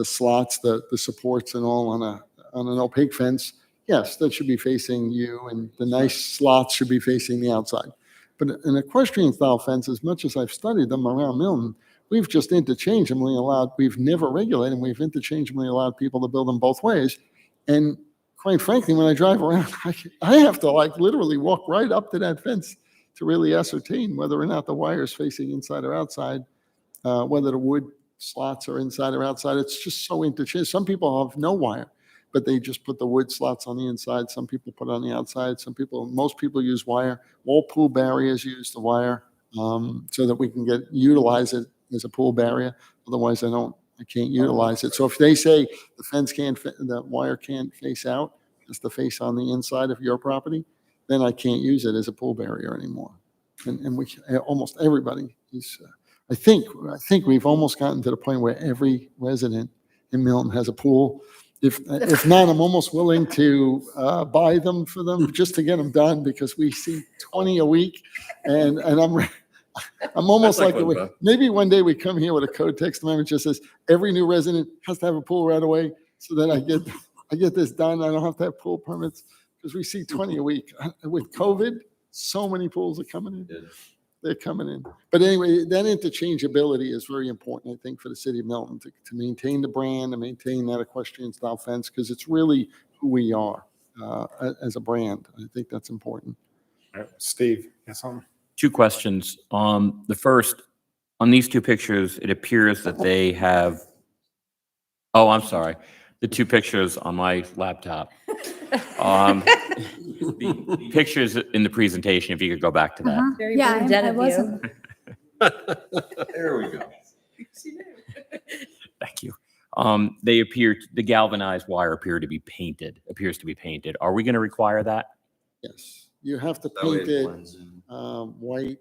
slots, the supports and all on an opaque fence, yes, that should be facing you, and the nice slots should be facing the outside. But an equestrian style fence, as much as I've studied them around Milton, we've just interchangeably allowed, we've never regulated, and we've interchangeably allowed people to build them both ways. And quite frankly, when I drive around, I have to literally walk right up to that fence to really ascertain whether or not the wire is facing inside or outside, whether the wood slots are inside or outside. It's just so interchangeable. Some people have no wire, but they just put the wood slots on the inside. Some people put it on the outside. Most people use wire. All pool barriers use the wire so that we can utilize it as a pool barrier. Otherwise, I can't utilize it. So if they say the wire can't face out, it's the face on the inside of your property, then I can't use it as a pool barrier anymore. And almost everybody is. I think we've almost gotten to the point where every resident in Milton has a pool. If not, I'm almost willing to buy them for them just to get them done, because we see 20 a week, and I'm almost like maybe one day we come here with a code text amendment that just says every new resident has to have a pool right away, so that I get this done. I don't have to have pool permits, because we see 20 a week. With COVID, so many pools are coming in. Yeah. They're coming in. But anyway, that interchangeability is very important, I think, for the city of Milton to maintain the brand, to maintain that equestrian style fence, because it's really who we are as a brand. I think that's important. All right, Steve, got something? 2 questions. The first, on these 2 pictures, it appears that they have, I'm sorry. The 2 pictures on my laptop. The pictures in the presentation, if you could go back to that. Very I wasn't. There we go. Thank you. The galvanized wire appears to be painted. Are we going to require that? Yes, you have to That way paint it it blends in. white,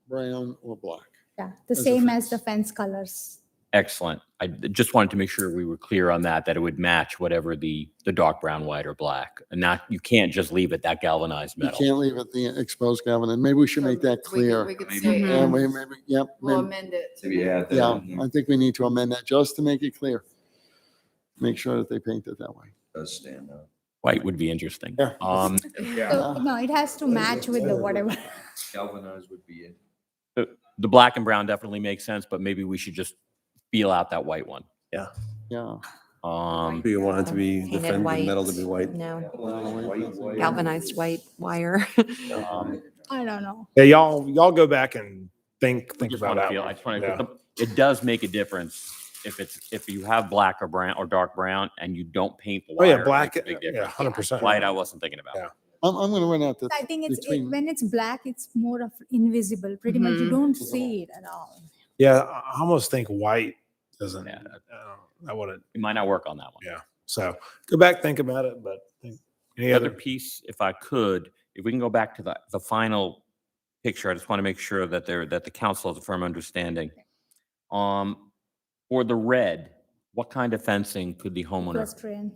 brown, or black. Yeah, the As a same fence. as the fence colors. Excellent. I just wanted to make sure we were clear on that it would match whatever the dark brown, white, or black. And you can't just leave it that galvanized You metal. can't leave it the exposed galvanized. Maybe we should make that clear. We could Maybe- say, Yeah, maybe, yep. we'll maybe- amend it. Maybe add that Yeah, in there. I think we need to amend that just to make it clear. Make sure that they paint it that way. Does stand out. White would be interesting. Yeah. So, no, it has to match with the whatever. Galvanized would be it. The black and brown definitely makes sense, but maybe we should just feel out that white one. Yeah. Do you want it to be Painted defended, white. metal to be white? No, galvanized white wire. I don't know. Yeah, y'all go back and think I just about want to that. feel, one. I just want Yeah. to, it does make a difference if you have black or brown or dark brown and you don't paint the Oh, yeah, wire. it black, makes a big yeah, difference. 100%. White, I wasn't thinking about. Yeah. I'm going to run out the, I think between- when it's black, it's more of invisible. Pretty much, you don't see it at all. Yeah, I almost think white doesn't, Yeah. I wouldn't, It might not work on that one. yeah. So go back, think about it, but any The other other, piece, if I could, if we can go back to the final picture, I just want to make sure that the council has a firm understanding. For the red, what kind of fencing could the homeowner, Equestrian.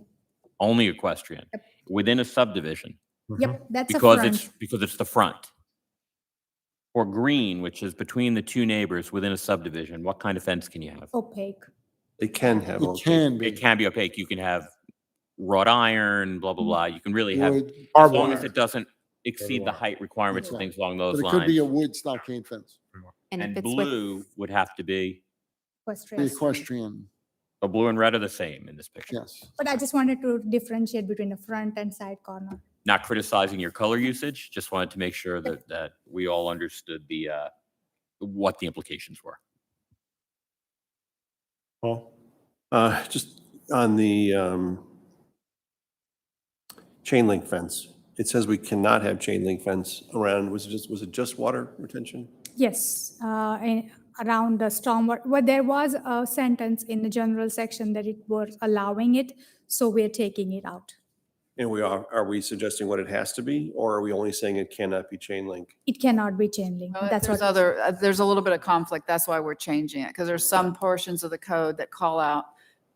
only equestrian, within a subdivision? Yep, that's a Because front. it's the front. For green, which is between the two neighbors within a subdivision, what kind of fence can you have? Opaque. They can have. it can be. It can be opaque. You can have wrought iron, blah, blah, blah. You can really have, Wood, as barbed long as wire. it doesn't exceed the height requirements and Right. things along But those it could be a lines. wood stockade fence. And if And it's with, blue would have to be, The Equestrian. equestrian, the blue and red are the same in this picture. yes. But I just wanted to differentiate between the front and side corner. Not criticizing your color usage, just wanted to make sure that we all understood what the implications were. well, Just on the chain link fence, it says we cannot have chain link fence around, was it just water retention? Yes, around the stormwater, well, there was a sentence in the general section that it was allowing it, so we're taking it out. And are we suggesting what it has to be, or are we only saying it cannot be chain link? It cannot be chain link. That's There's what. there's a little bit of conflict. That's why we're changing it, because there's some portions of the code that call out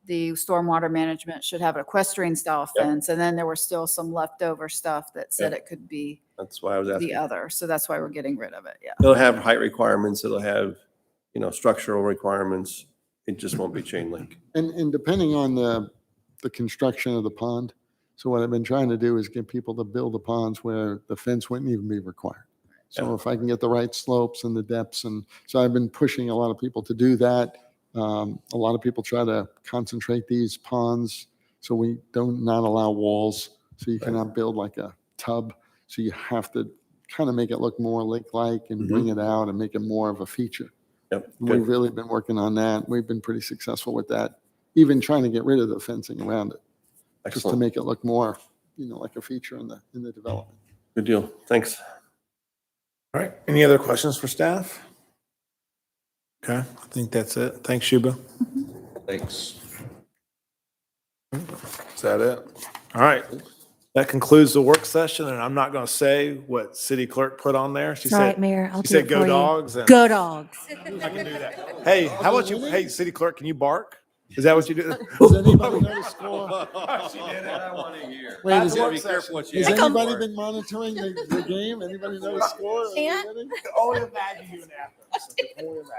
the stormwater management should have an equestrian style Yep. fence, and then there was still some leftover stuff that said Yep. it could be That's why I was asking. the other. So that's why we're getting rid of it, yeah. It'll have height requirements, it'll have, structural requirements. It just won't be chain link. And depending on the construction of the pond, so what I've been trying to do is get people to build the ponds where the fence wouldn't even be required. So Yeah. if I can get the right slopes and the depths, and so I've been pushing a lot of people to do that. A lot of people try to concentrate these ponds, so we don't not allow walls, so you cannot build like a tub. So you have to kind of make it look more lake-like and bring it out and make it more of a feature. Yep. And good. we've really been working on that. We've been pretty successful with that, even trying to get rid of the fencing around it, just to Excellent. make it look more, like a feature in the development. Good deal. Thanks. all right. Any other questions for staff? Okay, I think that's it. Thanks, Shuba. Thanks. Is that it? All right. That concludes the work session, and I'm not going to say what city clerk put on there. She It's all right, said, Mayor. I'll she do said it go for you. dogs. And Go dogs. I can do that. Hey, how about you? Hey, city clerk, can you bark? Is that what you do? Does anybody know the score? She did it. I want to hear. Wait, That's is a it- work session. Has anybody been monitoring the game? Anybody know the score? Can't. Only imagine you and after. Only imagine.